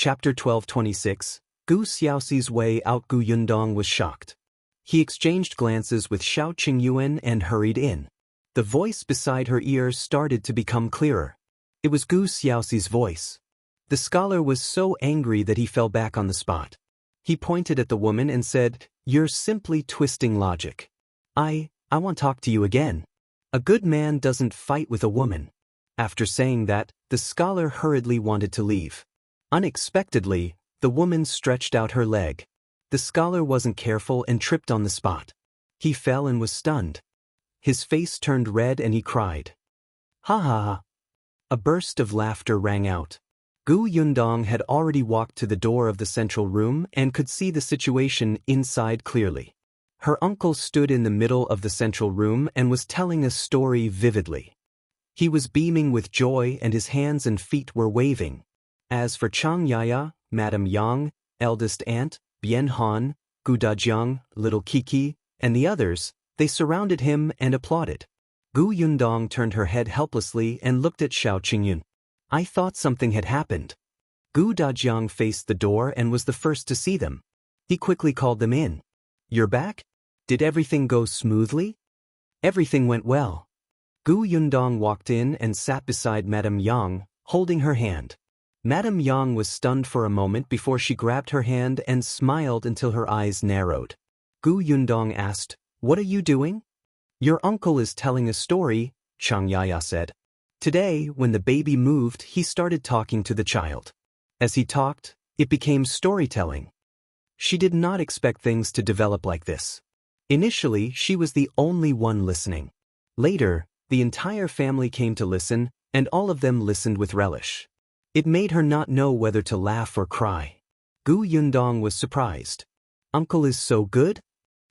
Chapter 1226. Gu Xiaoxi's way out. Gu Yundong was shocked. He exchanged glances with Shao Qingyuan and hurried in. The voice beside her ear started to become clearer. It was Gu Xiaoxi's voice. The scholar was so angry that he fell back on the spot. He pointed at the woman and said, "You're simply twisting logic. I want to talk to you again. A good man doesn't fight with a woman." After saying that, the scholar hurriedly wanted to leave. Unexpectedly, the woman stretched out her leg. The scholar wasn't careful and tripped on the spot. He fell and was stunned. His face turned red and he cried. Ha ha ha. A burst of laughter rang out. Gu Yundong had already walked to the door of the central room and could see the situation inside clearly. Her uncle stood in the middle of the central room and was telling a story vividly. He was beaming with joy and his hands and feet were waving. As for Chang Yaya, Madame Yang, eldest aunt, Bian Han, Gu Dajiang, little Kiki, and the others, they surrounded him and applauded. Gu Yundong turned her head helplessly and looked at Shao Qingyuan. I thought something had happened. Gu Dajiang faced the door and was the first to see them. He quickly called them in. You're back? Did everything go smoothly? Everything went well. Gu Yundong walked in and sat beside Madame Yang, holding her hand. Madame Yang was stunned for a moment before she grabbed her hand and smiled until her eyes narrowed. Gu Yundong asked, "What are you doing?" "Your uncle is telling a story," Chang Yaya said. Today, when the baby moved, he started talking to the child. As he talked, it became storytelling. She did not expect things to develop like this. Initially, she was the only one listening. Later, the entire family came to listen, and all of them listened with relish. It made her not know whether to laugh or cry. Gu Yundong was surprised. Uncle is so good?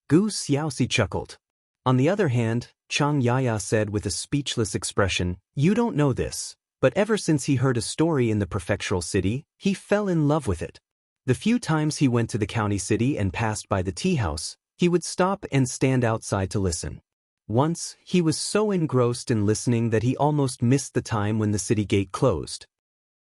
Gu Xiaoxi chuckled. On the other hand, Chang Yaya said with a speechless expression, "You don't know this, but ever since he heard a story in the prefectural city, he fell in love with it. The few times he went to the county city and passed by the tea house, he would stop and stand outside to listen. Once, he was so engrossed in listening that he almost missed the time when the city gate closed."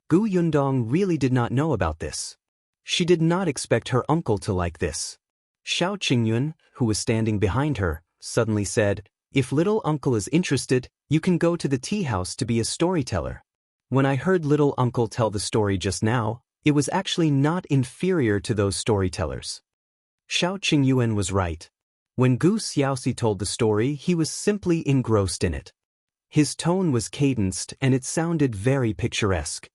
Gu Yundong really did not know about this. She did not expect her uncle to like this. Shao Qingyuan, who was standing behind her, suddenly said, "If little uncle is interested, you can go to the tea house to be a storyteller." When I heard little uncle tell the story just now, it was actually not inferior to those storytellers. Shao Qingyuan was right. When Gu Xiaoxi told the story, he was simply engrossed in it. His tone was cadenced and it sounded very picturesque.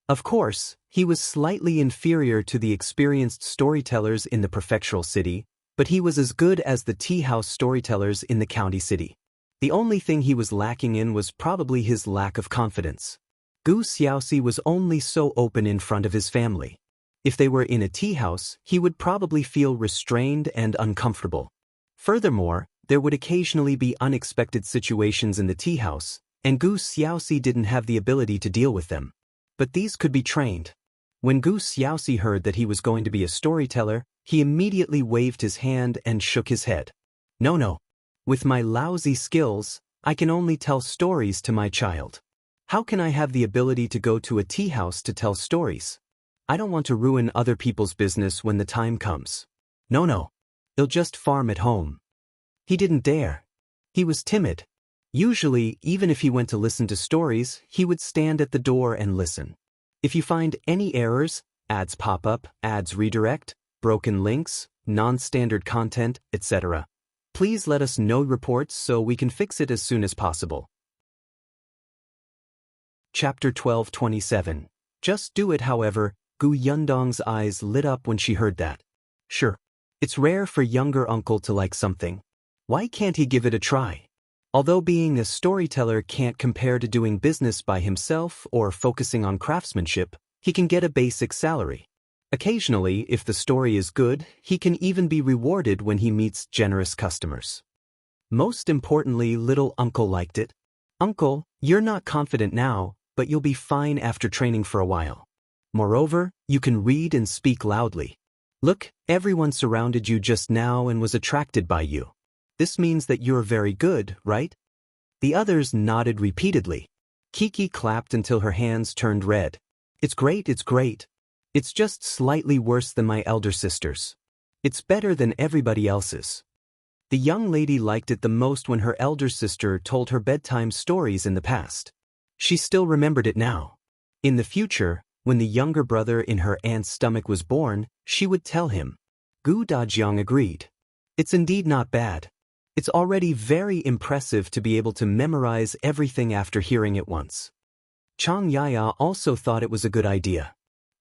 Of course, he was slightly inferior to the experienced storytellers in the prefectural city, but he was as good as the tea house storytellers in the county city. The only thing he was lacking in was probably his lack of confidence. Gu Xiaoxi was only so open in front of his family. If they were in a tea house, he would probably feel restrained and uncomfortable. Furthermore, there would occasionally be unexpected situations in the tea house, and Gu Xiaoxi didn't have the ability to deal with them. But these could be trained. When Gu Xiaoxi heard that he was going to be a storyteller, he immediately waved his hand and shook his head. No. With my lousy skills, I can only tell stories to my child. How can I have the ability to go to a tea house to tell stories? I don't want to ruin other people's business when the time comes. No. They'll just farm at home." He didn't dare. He was timid. Usually, even if he went to listen to stories, he would stand at the door and listen. If you find any errors, ads pop up, ads redirect, broken links, non-standard content, etc., please let us know reports so we can fix it as soon as possible. Chapter 1227. Just do it. However, Gu Yundong's eyes lit up when she heard that. Sure. It's rare for younger uncle to like something. Why can't he give it a try? Although being a storyteller can't compare to doing business by himself or focusing on craftsmanship, he can get a basic salary. Occasionally, if the story is good, he can even be rewarded when he meets generous customers. Most importantly, little uncle liked it. "Uncle, you're not confident now, but you'll be fine after training for a while. Moreover, you can read and speak loudly. Look, everyone surrounded you just now and was attracted by you. This means that you're very good, right?" The others nodded repeatedly. Kiki clapped until her hands turned red. It's great, it's great. It's just slightly worse than my elder sister's. It's better than everybody else's. The young lady liked it the most when her elder sister told her bedtime stories in the past. She still remembered it now. In the future, when the younger brother in her aunt's stomach was born, she would tell him. Gu Dajiang agreed. It's indeed not bad. It's already very impressive to be able to memorize everything after hearing it once. Chang Yaya also thought it was a good idea.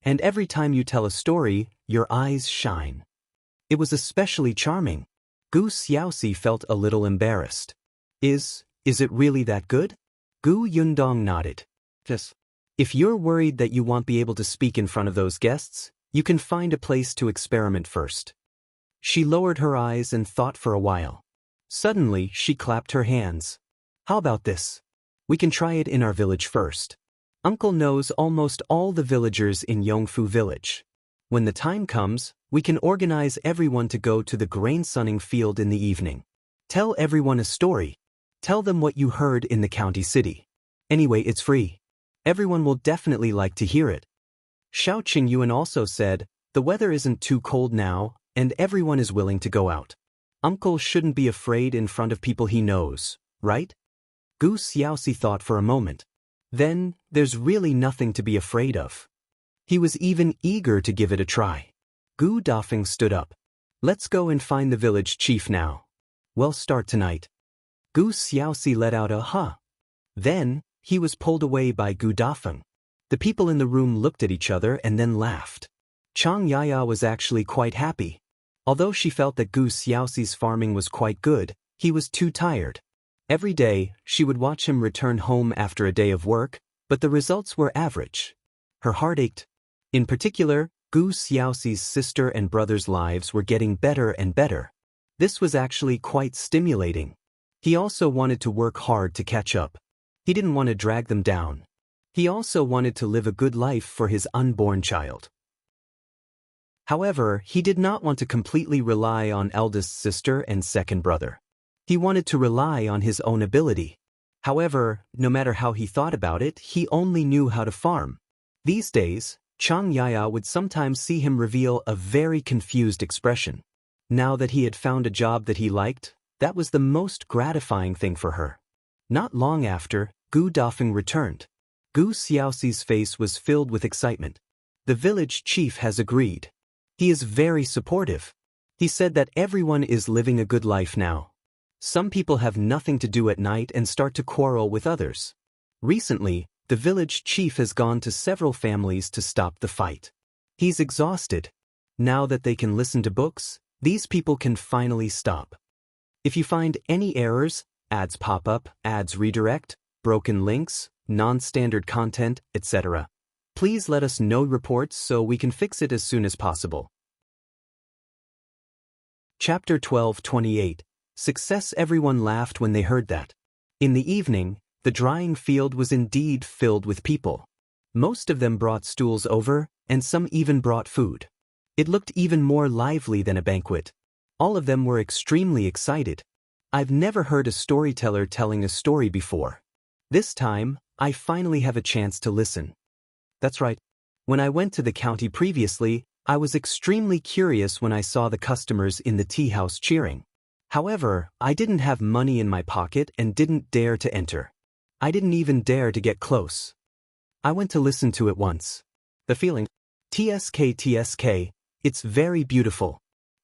And every time you tell a story, your eyes shine. It was especially charming. Gu Xiaoxi felt a little embarrassed. Is it really that good? Gu Yundong nodded. Yes. If you're worried that you won't be able to speak in front of those guests, you can find a place to experiment first. She lowered her eyes and thought for a while. Suddenly, she clapped her hands. How about this? We can try it in our village first. Uncle knows almost all the villagers in Yongfu village. When the time comes, we can organize everyone to go to the grain sunning field in the evening. Tell everyone a story. Tell them what you heard in the county city. Anyway, it's free. Everyone will definitely like to hear it. Shao Qingyuan also said, the weather isn't too cold now, and everyone is willing to go out. Uncle shouldn't be afraid in front of people he knows, right? Gu Xiaoxi thought for a moment. Then, there's really nothing to be afraid of. He was even eager to give it a try. Gu Dafeng stood up. Let's go and find the village chief now. We'll start tonight. Gu Xiaoxi let out a huh. Then, he was pulled away by Gu Dafeng. The people in the room looked at each other and then laughed. Chang Yaya was actually quite happy. Although she felt that Gu Xiaoxi's farming was quite good, he was too tired. Every day, she would watch him return home after a day of work, but the results were average. Her heart ached. In particular, Gu Xiaoxi's sister and brother's lives were getting better and better. This was actually quite stimulating. He also wanted to work hard to catch up. He didn't want to drag them down. He also wanted to live a good life for his unborn child. However, he did not want to completely rely on eldest sister and second brother. He wanted to rely on his own ability. However, no matter how he thought about it, he only knew how to farm. These days, Chang Yaya would sometimes see him reveal a very confused expression. Now that he had found a job that he liked, that was the most gratifying thing for her. Not long after, Gu Dafeng returned. Gu Xiaoxi's face was filled with excitement. The village chief has agreed. He is very supportive. He said that everyone is living a good life now. Some people have nothing to do at night and start to quarrel with others. Recently, the village chief has gone to several families to stop the fight. He's exhausted. Now that they can listen to books, these people can finally stop. If you find any errors, ads pop up, ads redirect, broken links, non-standard content, etc., please let us know reports so we can fix it as soon as possible. Chapter 12:28. Success. Everyone laughed when they heard that. In the evening, the drying field was indeed filled with people. Most of them brought stools over, and some even brought food. It looked even more lively than a banquet. All of them were extremely excited. I've never heard a storyteller telling a story before. This time, I finally have a chance to listen. That's right. When I went to the county previously, I was extremely curious when I saw the customers in the tea house cheering. However, I didn't have money in my pocket and didn't dare to enter. I didn't even dare to get close. I went to listen to it once. The feeling, TSK, it's very beautiful.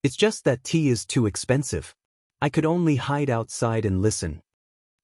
It's just that tea is too expensive. I could only hide outside and listen.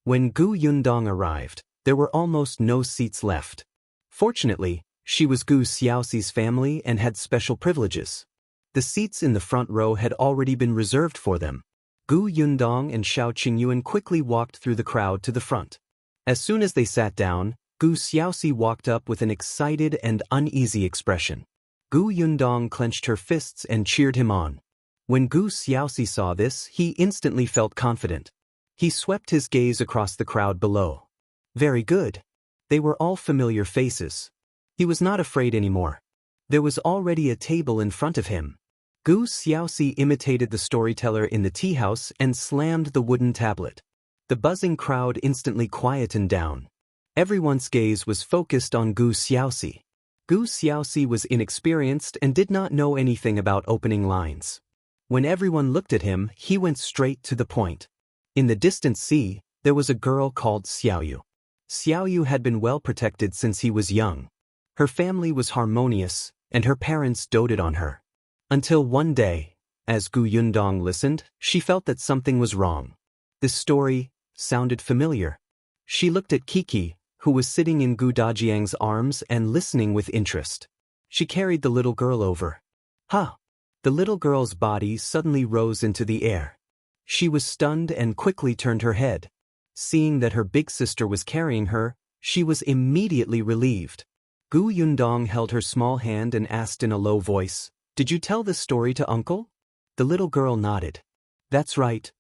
When Gu Yundong arrived, there were almost no seats left. Fortunately, she was Gu Xiaoxi's family and had special privileges. The seats in the front row had already been reserved for them. Gu Yundong and Shao Qingyuan quickly walked through the crowd to the front. As soon as they sat down, Gu Xiaoxi walked up with an excited and uneasy expression. Gu Yundong clenched her fists and cheered him on. When Gu Xiaoxi saw this, he instantly felt confident. He swept his gaze across the crowd below. Very good. They were all familiar faces. He was not afraid anymore. There was already a table in front of him. Gu Xiaoxi imitated the storyteller in the tea house and slammed the wooden tablet. The buzzing crowd instantly quietened down. Everyone's gaze was focused on Gu Xiaoxi. Gu Xiaoxi was inexperienced and did not know anything about opening lines. When everyone looked at him, he went straight to the point. In the distant sea, there was a girl called Xiaoyu. Xiaoyu had been well protected since he was young. Her family was harmonious, and her parents doted on her. Until one day, as Gu Yundong listened, she felt that something was wrong. This story sounded familiar. She looked at Kiki, who was sitting in Gu Dajiang's arms and listening with interest. She carried the little girl over. Ha! The little girl's body suddenly rose into the air. She was stunned and quickly turned her head. Seeing that her big sister was carrying her, she was immediately relieved. Gu Yundong held her small hand and asked in a low voice, "Did you tell this story to Uncle?" The little girl nodded. "That's right."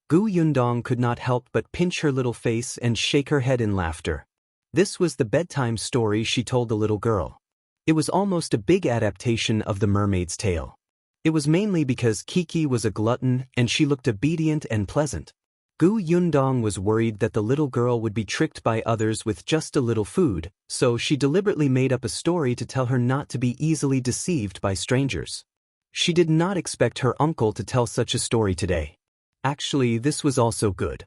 Gu Yundong could not help but pinch her little face and shake her head in laughter. This was the bedtime story she told the little girl. It was almost a big adaptation of The Mermaid's Tale. It was mainly because Kiki was a glutton and she looked obedient and pleasant. Gu Yundong was worried that the little girl would be tricked by others with just a little food, so she deliberately made up a story to tell her not to be easily deceived by strangers. She did not expect her uncle to tell such a story today. Actually, this was also good.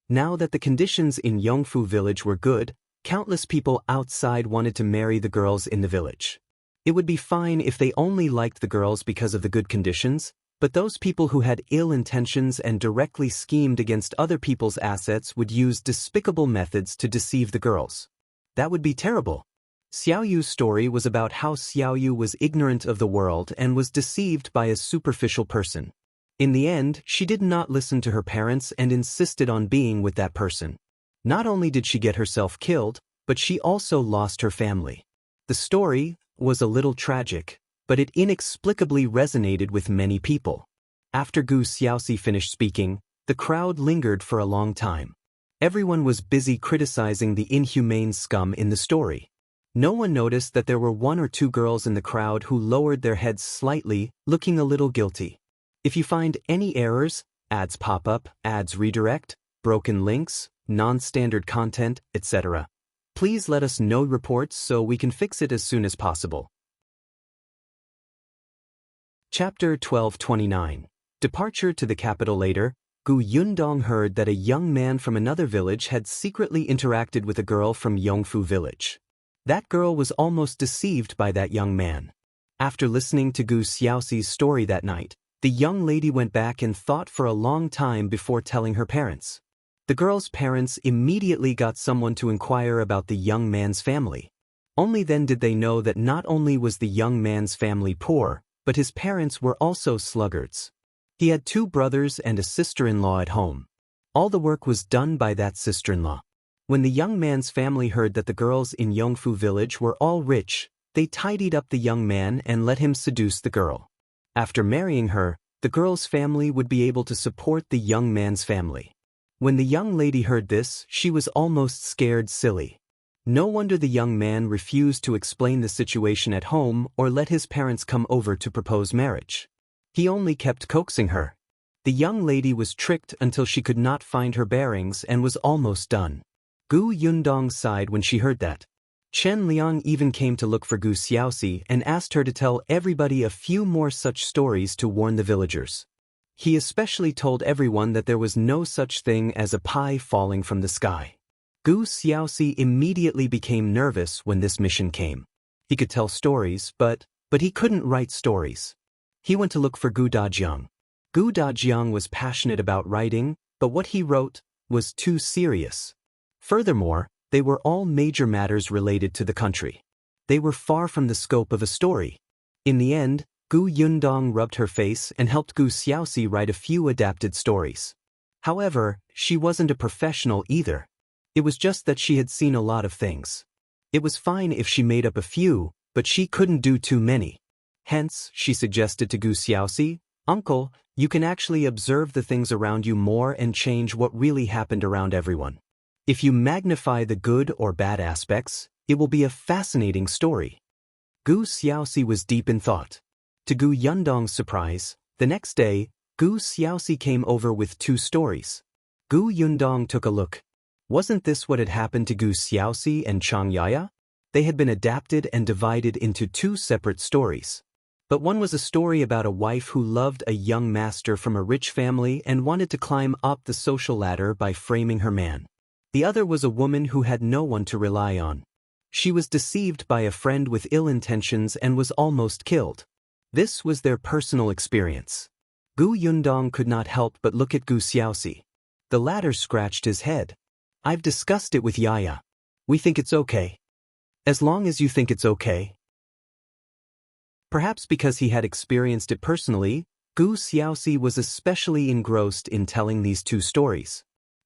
Now that the conditions in Yongfu village were good, countless people outside wanted to marry the girls in the village. It would be fine if they only liked the girls because of the good conditions, but those people who had ill intentions and directly schemed against other people's assets would use despicable methods to deceive the girls. That would be terrible. Xiaoyu's story was about how Xiaoyu was ignorant of the world and was deceived by a superficial person. In the end, she did not listen to her parents and insisted on being with that person. Not only did she get herself killed, but she also lost her family. The story was a little tragic, but it inexplicably resonated with many people. After Gu Xiaoxi finished speaking, the crowd lingered for a long time. Everyone was busy criticizing the inhumane scum in the story. No one noticed that there were one or two girls in the crowd who lowered their heads slightly, looking a little guilty. If you find any errors, ads pop up, ads redirect, broken links, non-standard content, etc., please let us know reports so we can fix it as soon as possible. Chapter 1229. Departure to the capital. Later, Gu Yundong heard that a young man from another village had secretly interacted with a girl from Yongfu village. That girl was almost deceived by that young man. After listening to Gu Xiaoxi's story that night, the young lady went back and thought for a long time before telling her parents. The girl's parents immediately got someone to inquire about the young man's family. Only then did they know that not only was the young man's family poor, but his parents were also sluggards. He had 2 brothers and a sister-in-law at home. All the work was done by that sister-in-law. When the young man's family heard that the girls in Yongfu village were all rich, they tidied up the young man and let him seduce the girl. After marrying her, the girl's family would be able to support the young man's family. When the young lady heard this, she was almost scared silly. No wonder the young man refused to explain the situation at home or let his parents come over to propose marriage. He only kept coaxing her. The young lady was tricked until she could not find her bearings and was almost done. Gu Yundong sighed when she heard that. Chen Liang even came to look for Gu Xiaoxi and asked her to tell everybody a few more such stories to warn the villagers. He especially told everyone that there was no such thing as a pie falling from the sky. Gu Xiaoxi immediately became nervous when this mission came. He could tell stories, but he couldn't write stories. He went to look for Gu Dajiang. Gu Dajiang was passionate about writing, but what he wrote was too serious. Furthermore, they were all major matters related to the country. They were far from the scope of a story. In the end, Gu Yundong rubbed her face and helped Gu Xiaoxi write a few adapted stories. However, she wasn't a professional either. It was just that she had seen a lot of things. It was fine if she made up a few, but she couldn't do too many. Hence, she suggested to Gu Xiaoxi, "Uncle, you can actually observe the things around you more and change what really happened around everyone. If you magnify the good or bad aspects, it will be a fascinating story." Gu Xiaoxi was deep in thought. To Gu Yundong's surprise, the next day, Gu Xiaoxi came over with 2 stories. Gu Yundong took a look. Wasn't this what had happened to Gu Xiaoxi and Chang Yaya? They had been adapted and divided into two separate stories. But one was a story about a wife who loved a young master from a rich family and wanted to climb up the social ladder by framing her man. The other was a woman who had no one to rely on. She was deceived by a friend with ill intentions and was almost killed. This was their personal experience. Gu Yundong could not help but look at Gu Xiaoxi. The latter scratched his head. I've discussed it with Yaya. We think it's okay. As long as you think it's okay. Perhaps because he had experienced it personally, Gu Xiaoxi was especially engrossed in telling these two stories.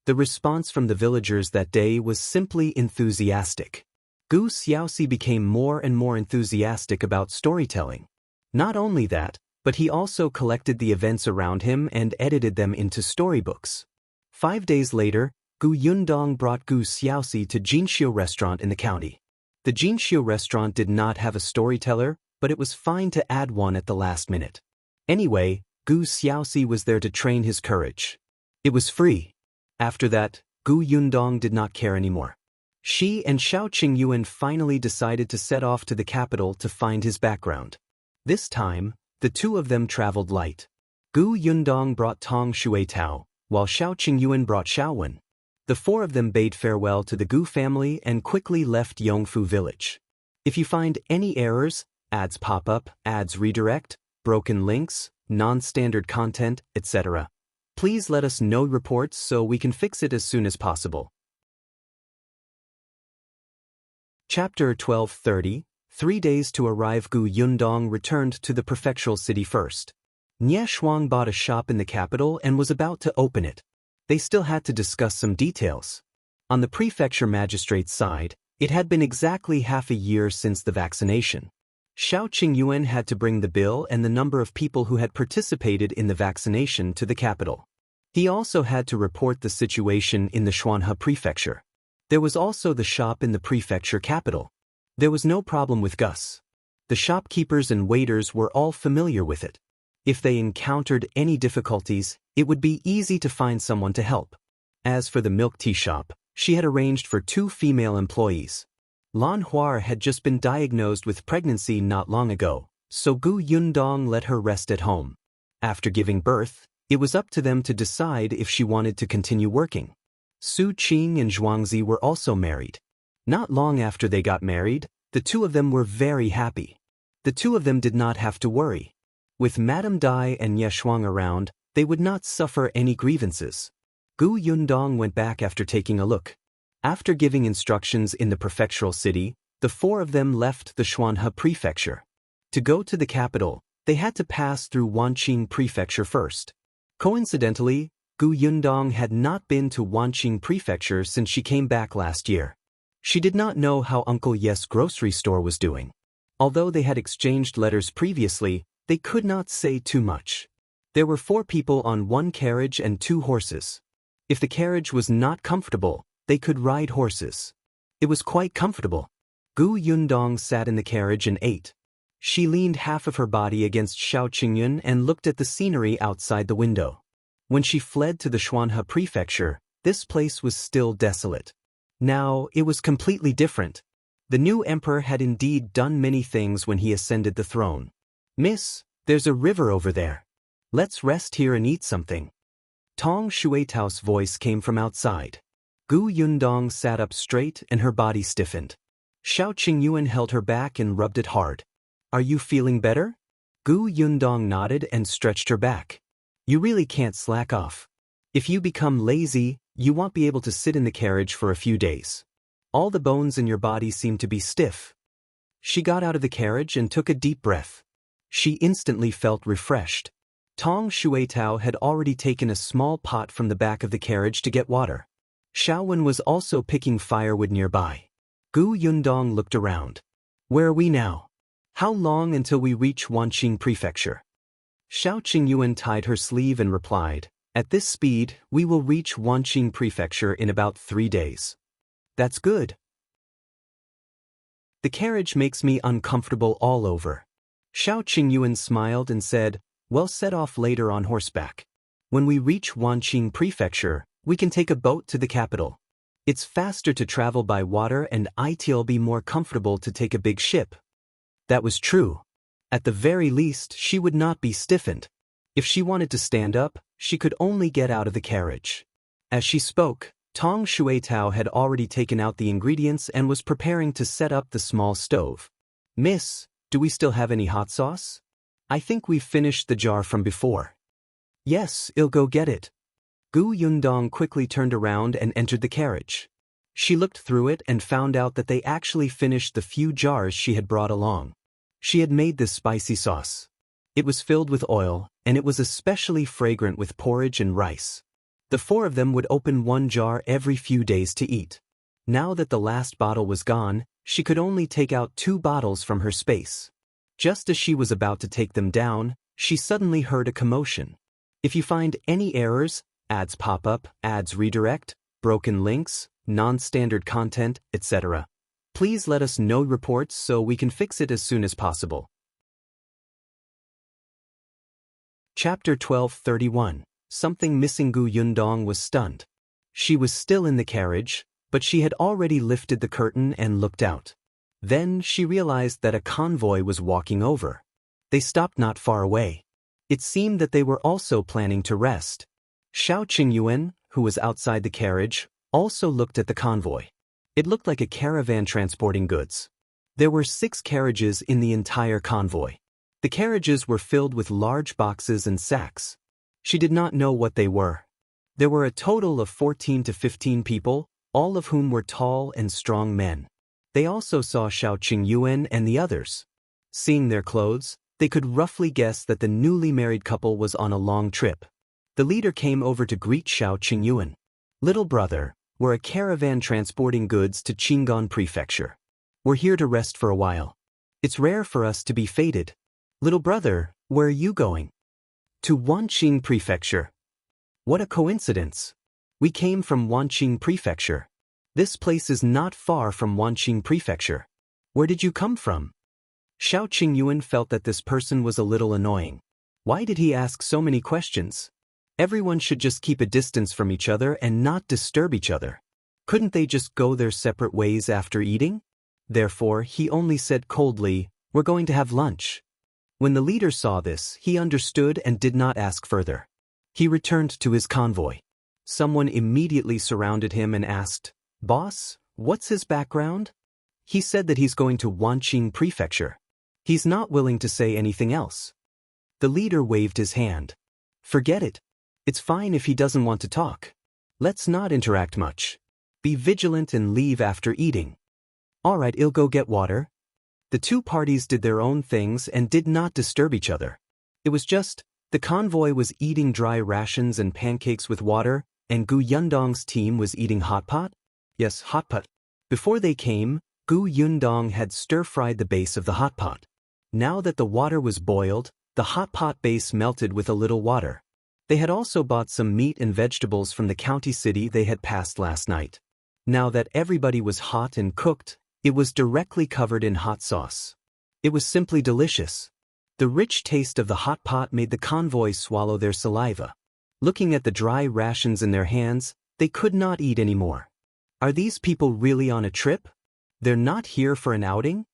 The response from the villagers that day was simply enthusiastic. Gu Xiaoxi became more and more enthusiastic about storytelling. Not only that, but he also collected the events around him and edited them into storybooks. 5 days later, Gu Yundong brought Gu Xiaoxi to Jinxiu restaurant in the county. The Jinxiu restaurant did not have a storyteller, but it was fine to add one at the last minute. Anyway, Gu Xiaoxi was there to train his courage. It was free. After that, Gu Yundong did not care anymore. She and Shao Qingyuan finally decided to set off to the capital to find his background. This time, the two of them traveled light. Gu Yundong brought Tong Shuitao, while Shao Qingyuan brought Shaowen. The four of them bade farewell to the Gu family and quickly left Yongfu village. If you find any errors, ads pop up, ads redirect, broken links, non-standard content, etc., please let us know reports so we can fix it as soon as possible. Chapter 1230. 3 days to arrive. Gu Yundong returned to the prefectural city first. Nie Shuang bought a shop in the capital and was about to open it. They still had to discuss some details. On the prefecture magistrate's side, it had been exactly half a year since the vaccination. Shao Qingyuan had to bring the bill and the number of people who had participated in the vaccination to the capital. He also had to report the situation in the Xuanhe Prefecture. There was also the shop in the prefecture capital. There was no problem with Gus. The shopkeepers and waiters were all familiar with it. If they encountered any difficulties, it would be easy to find someone to help. As for the milk tea shop, she had arranged for 2 female employees. Lan Huar had just been diagnosed with pregnancy not long ago, so Gu Yundong let her rest at home. After giving birth, it was up to them to decide if she wanted to continue working. Su Qing and Zhuangzi were also married. Not long after they got married, the two of them were very happy. The two of them did not have to worry. With Madame Dai and Ye Shuang around, they would not suffer any grievances. Gu Yundong went back after taking a look. After giving instructions in the prefectural city, the 4 of them left the Xuanhe Prefecture. To go to the capital, they had to pass through Wanqing Prefecture first. Coincidentally, Gu Yundong had not been to Wanqing Prefecture since she came back last year. She did not know how Uncle Ye's grocery store was doing. Although they had exchanged letters previously, they could not say too much. There were 4 people on 1 carriage and 2 horses. If the carriage was not comfortable, they could ride horses. It was quite comfortable. Gu Yundong sat in the carriage and ate. She leaned half of her body against Shao Qingyuan and looked at the scenery outside the window. When she fled to the Xuanhe Prefecture, this place was still desolate. Now, it was completely different. The new emperor had indeed done many things when he ascended the throne. Miss, there's a river over there. Let's rest here and eat something. Tong Shuitao's voice came from outside. Gu Yundong sat up straight and her body stiffened. Shao Qingyuan held her back and rubbed it hard. Are you feeling better? Gu Yundong nodded and stretched her back. You really can't slack off. If you become lazy, you won't be able to sit in the carriage for a few days. All the bones in your body seem to be stiff. She got out of the carriage and took a deep breath. She instantly felt refreshed. Tong Shuitao had already taken a small pot from the back of the carriage to get water. Shaowen was also picking firewood nearby. Gu Yundong looked around. Where are we now? How long until we reach Wanqing Prefecture? Shao Qingyuan tied her sleeve and replied, at this speed, we will reach Wanqing Prefecture in about 3 days. That's good. The carriage makes me uncomfortable all over. Shao Qingyuan smiled and said, we'll set off later on horseback. When we reach Wanqing Prefecture, we can take a boat to the capital. It's faster to travel by water and it'll be more comfortable to take a big ship. That was true. At the very least, she would not be stiffened. If she wanted to stand up, she could only get out of the carriage. As she spoke, Tong Shuitao had already taken out the ingredients and was preparing to set up the small stove. Miss, do we still have any hot sauce? I think we've finished the jar from before. Yes, I'll go get it. Gu Yundong quickly turned around and entered the carriage. She looked through it and found out that they actually finished the few jars she had brought along. She had made this spicy sauce. It was filled with oil, and it was especially fragrant with porridge and rice. The four of them would open one jar every few days to eat. Now that the last bottle was gone, she could only take out 2 bottles from her space. Just as she was about to take them down, she suddenly heard a commotion. If you find any errors, ads pop up, ads redirect, broken links, non-standard content, etc., please let us know reports so we can fix it as soon as possible. Chapter 12:31. Something missing. Gu Yundong was stunned. She was still in the carriage, but she had already lifted the curtain and looked out. Then she realized that a convoy was walking over. They stopped not far away. It seemed that they were also planning to rest. Qingyuan, who was outside the carriage, also looked at the convoy. It looked like a caravan transporting goods. There were 6 carriages in the entire convoy. The carriages were filled with large boxes and sacks. She did not know what they were. There were a total of 14 to 15 people, all of whom were tall and strong men. They also saw Qingyuan and the others. Seeing their clothes, they could roughly guess that the newly married couple was on a long trip. The leader came over to greet Qingyuan. Little brother, we're a caravan transporting goods to Qingyuan Prefecture. We're here to rest for a while. It's rare for us to be fated. Little brother, where are you going? To Wanqing Prefecture. What a coincidence. We came from Wanqing Prefecture. This place is not far from Wanqing Prefecture. Where did you come from? Qingyuan felt that this person was a little annoying. Why did he ask so many questions? Everyone should just keep a distance from each other and not disturb each other. Couldn't they just go their separate ways after eating? Therefore, he only said coldly, "We're going to have lunch." When the leader saw this, he understood and did not ask further. He returned to his convoy. Someone immediately surrounded him and asked, "Boss, what's his background?" He said that he's going to Wanqing Prefecture. He's not willing to say anything else. The leader waved his hand. Forget it. It's fine if he doesn't want to talk. Let's not interact much. Be vigilant and leave after eating. Alright, I'll go get water. The 2 parties did their own things and did not disturb each other. It was just, the convoy was eating dry rations and pancakes with water, and Gu Yundong's team was eating hot pot? Yes, hot pot. Before they came, Gu Yundong had stir-fried the base of the hot pot. Now that the water was boiled, the hot pot base melted with a little water. They had also bought some meat and vegetables from the county city they had passed last night. Now that everybody was hot and cooked, it was directly covered in hot sauce. It was simply delicious. The rich taste of the hot pot made the convoy swallow their saliva. Looking at the dry rations in their hands, they could not eat anymore. Are these people really on a trip? They're not here for an outing?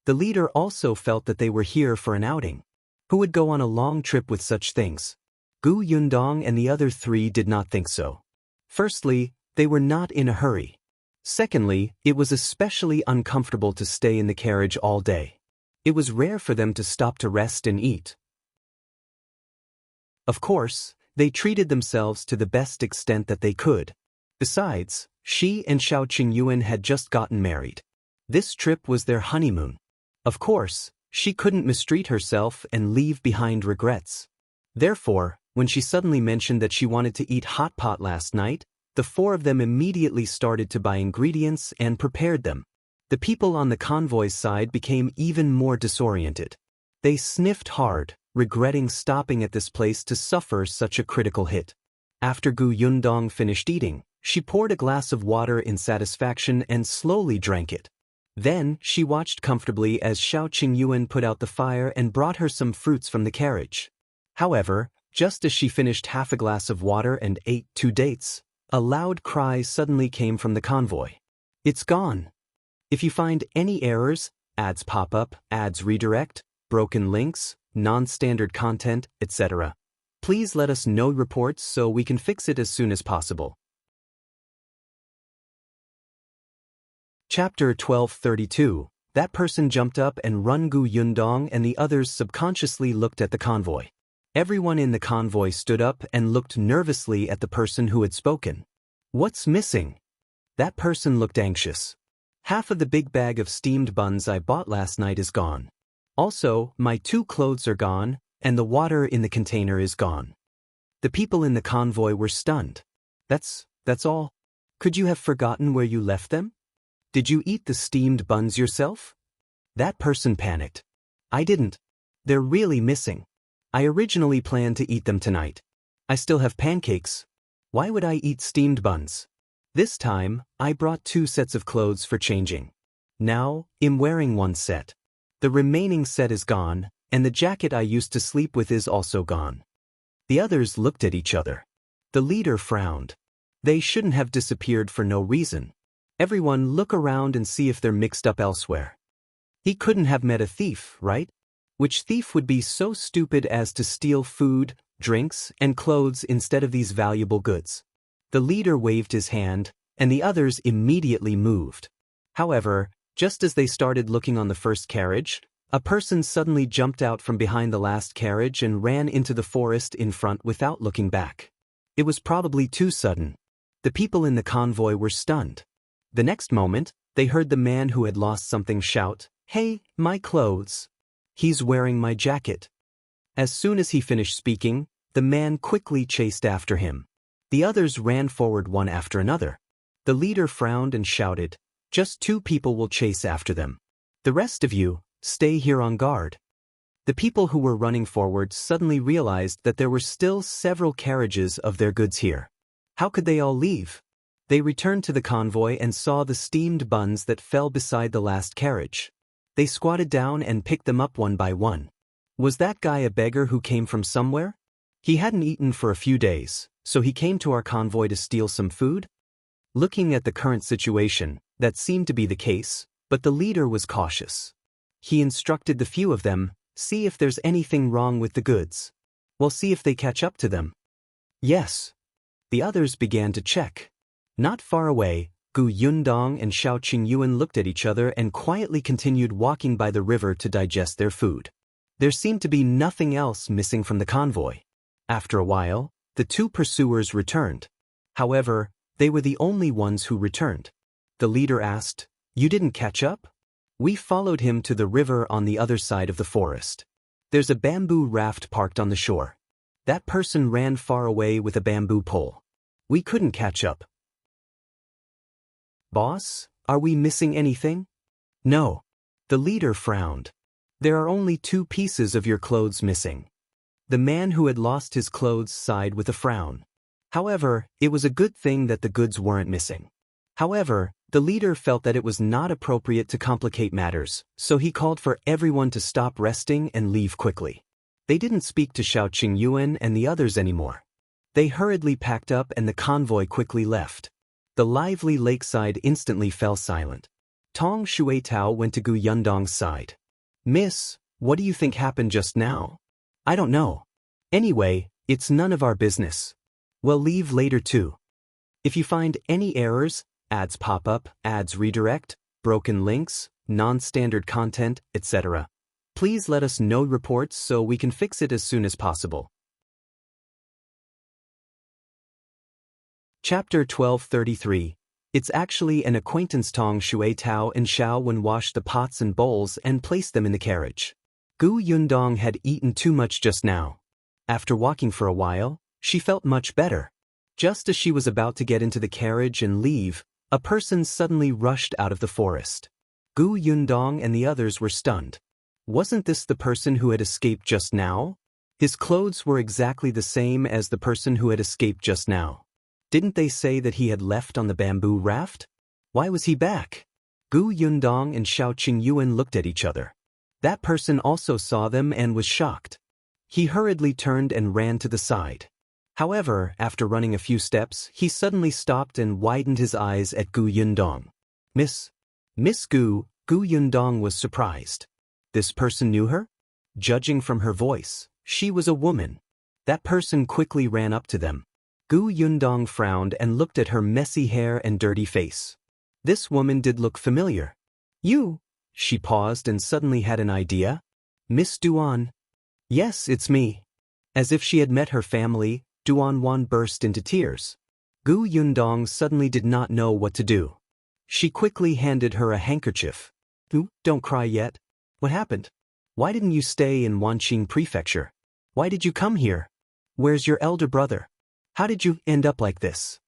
The leader also felt that they were here for an outing. Who would go on a long trip with such things? Gu Yundong and the other 3 did not think so. Firstly, they were not in a hurry. Secondly, it was especially uncomfortable to stay in the carriage all day. It was rare for them to stop to rest and eat. Of course, they treated themselves to the best extent that they could. Besides, she and Qingyuan had just gotten married. This trip was their honeymoon. Of course, she couldn't mistreat herself and leave behind regrets. Therefore, when she suddenly mentioned that she wanted to eat hot pot last night, the 4 of them immediately started to buy ingredients and prepared them. The people on the convoy's side became even more disoriented. They sniffed hard, regretting stopping at this place to suffer such a critical hit. After Gu Yundong finished eating, she poured a glass of water in satisfaction and slowly drank it. Then, she watched comfortably as Qingyuan put out the fire and brought her some fruits from the carriage. However, just as she finished half a glass of water and ate 2 dates, A loud cry suddenly came from the convoy. It's gone. If you find any errors, ads pop up, ads redirect, broken links, non-standard content, etc., please let us know reports so we can fix it as soon as possible. Chapter 1232. That person jumped up and run. Gu Yundong and the others subconsciously looked at the convoy. Everyone in the convoy stood up and looked nervously at the person who had spoken. What's missing? That person looked anxious. Half of the big bag of steamed buns I bought last night is gone. Also, my 2 clothes are gone, and the water in the container is gone. The people in the convoy were stunned. That's all? Could you have forgotten where you left them? Did you eat the steamed buns yourself? That person panicked. I didn't. They're really missing. I originally planned to eat them tonight. I still have pancakes. Why would I eat steamed buns? This time, I brought 2 sets of clothes for changing. Now, I'm wearing 1 set. The remaining set is gone, and the jacket I used to sleep with is also gone. The others looked at each other. The leader frowned. They shouldn't have disappeared for no reason. Everyone look around and see if they're mixed up elsewhere. He couldn't have met a thief, right? Which thief would be so stupid as to steal food, drinks, and clothes instead of these valuable goods? The leader waved his hand, and the others immediately moved. However, just as they started looking on the first carriage, a person suddenly jumped out from behind the last carriage and ran into the forest in front without looking back. It was probably too sudden. The people in the convoy were stunned. The next moment, they heard the man who had lost something shout, "Hey, my clothes! He's wearing my jacket." As soon as he finished speaking, the man quickly chased after him. The others ran forward one after another. The leader frowned and shouted, "Just 2 people will chase after them. The rest of you, stay here on guard." The people who were running forward suddenly realized that there were still several carriages of their goods here. How could they all leave? They returned to the convoy and saw the steamed buns that fell beside the last carriage. They squatted down and picked them up one by one. Was that guy a beggar who came from somewhere? He hadn't eaten for a few days, so he came to our convoy to steal some food? Looking at the current situation, that seemed to be the case, but the leader was cautious. He instructed the few of them, see if there's anything wrong with the goods. We'll see if they catch up to them. Yes. The others began to check. Not far away, Gu Yundong and Shao Qingyuan looked at each other and quietly continued walking by the river to digest their food. There seemed to be nothing else missing from the convoy. After a while, the 2 pursuers returned. However, they were the only ones who returned. The leader asked, "You didn't catch up?" "We followed him to the river on the other side of the forest. There's a bamboo raft parked on the shore. That person ran far away with a bamboo pole. We couldn't catch up." "Boss, are we missing anything?" "No." The leader frowned. "There are only 2 pieces of your clothes missing." The man who had lost his clothes sighed with a frown. However, it was a good thing that the goods weren't missing. However, the leader felt that it was not appropriate to complicate matters, so he called for everyone to stop resting and leave quickly. They didn't speak to Shao Qingyuan and the others anymore. They hurriedly packed up and the convoy quickly left. The lively lakeside instantly fell silent. Tong Shuetao went to Gu Yundong's side. "Miss, what do you think happened just now?" "I don't know. Anyway, it's none of our business. We'll leave later too. If you find any errors, ads pop up, ads redirect, broken links, non-standard content, etc., please let us know reports so we can fix it as soon as possible." Chapter 1233. It's actually an acquaintance. Tong Shuetao and Shao Wen washed the pots and bowls and placed them in the carriage. Gu Yundong had eaten too much just now. After walking for a while, she felt much better. Just as she was about to get into the carriage and leave, a person suddenly rushed out of the forest. Gu Yundong and the others were stunned. Wasn't this the person who had escaped just now? His clothes were exactly the same as the person who had escaped just now. Didn't they say that he had left on the bamboo raft? Why was he back? Gu Yundong and Shao Qingyuan looked at each other. That person also saw them and was shocked. He hurriedly turned and ran to the side. However, after running a few steps, he suddenly stopped and widened his eyes at Gu Yundong. Miss Gu Yundong was surprised. This person knew her? Judging from her voice, she was a woman. That person quickly ran up to them. Gu Yundong frowned and looked at her messy hair and dirty face. This woman did look familiar. You? She paused and suddenly had an idea. Miss Duan? Yes, it's me. As if she had met her family, Duan burst into tears. Gu Yundong suddenly did not know what to do. She quickly handed her a handkerchief. Don't cry yet. What happened? Why didn't you stay in Wanqing Prefecture? Why did you come here? Where's your elder brother? How did you end up like this?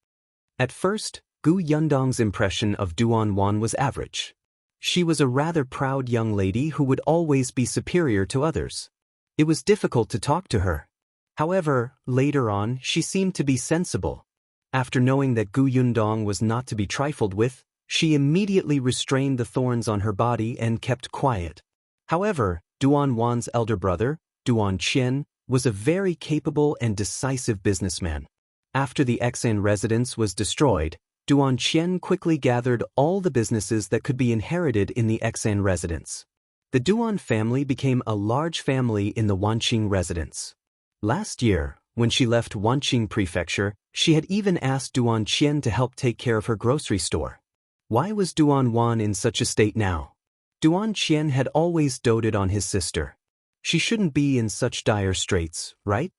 At first, Gu Yundong's impression of Duan was average. She was a rather proud young lady who would always be superior to others. It was difficult to talk to her. However, later on, she seemed to be sensible. After knowing that Gu Yundong was not to be trifled with, she immediately restrained the thorns on her body and kept quiet. However, Duan's elder brother, Duan Qian, was a very capable and decisive businessman. After the Xian residence was destroyed, Duan Qian quickly gathered all the businesses that could be inherited in the Xian residence. The Duan family became a large family in the Wanqing residence. Last year, when she left Wanqing Prefecture, she had even asked Duan Qian to help take care of her grocery store. Why was Duan in such a state now? Duan Qian had always doted on his sister. She shouldn't be in such dire straits, right?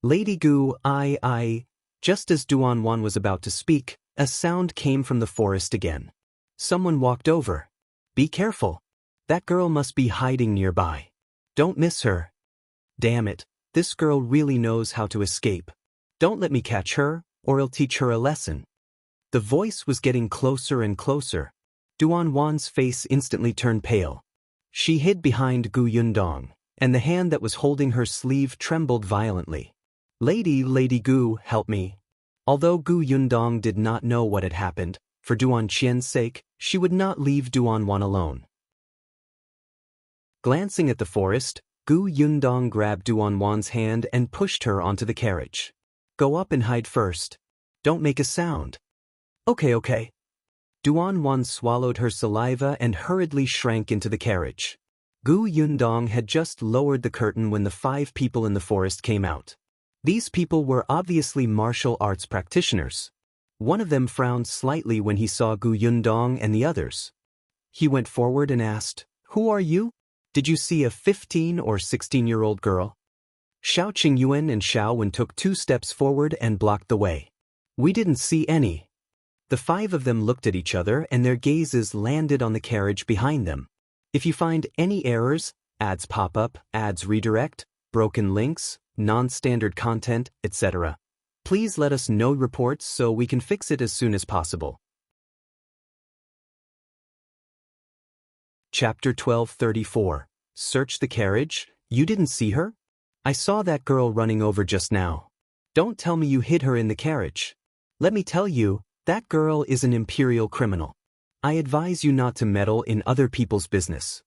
Lady Gu, Just as Duan was about to speak, a sound came from the forest again. Someone walked over. Be careful. That girl must be hiding nearby. Don't miss her. Damn it, this girl really knows how to escape. Don't let me catch her, or I'll teach her a lesson. The voice was getting closer and closer. Duan's face instantly turned pale. She hid behind Gu Yundong, and the hand that was holding her sleeve trembled violently. Lady Gu, help me. Although Gu Yundong did not know what had happened, for Duan Qian's sake, she would not leave Duan alone. Glancing at the forest, Gu Yundong grabbed Duan's hand and pushed her onto the carriage. Go up and hide first. Don't make a sound. Okay. Duan swallowed her saliva and hurriedly shrank into the carriage. Gu Yundong had just lowered the curtain when the 5 people in the forest came out. These people were obviously martial arts practitioners. One of them frowned slightly when he saw Gu Yundong and the others. He went forward and asked, "Who are you? Did you see a 15 or 16-year-old girl?" Qingyuan and Shao took 2 steps forward and blocked the way. We didn't see any. The 5 of them looked at each other and their gazes landed on the carriage behind them. If you find any errors, ads pop up, ads redirect, broken links, non-standard content, etc., please let us know reports so we can fix it as soon as possible. Chapter 1234. Search the carriage? You didn't see her? I saw that girl running over just now. Don't tell me you hid her in the carriage. Let me tell you, that girl is an imperial criminal. I advise you not to meddle in other people's business.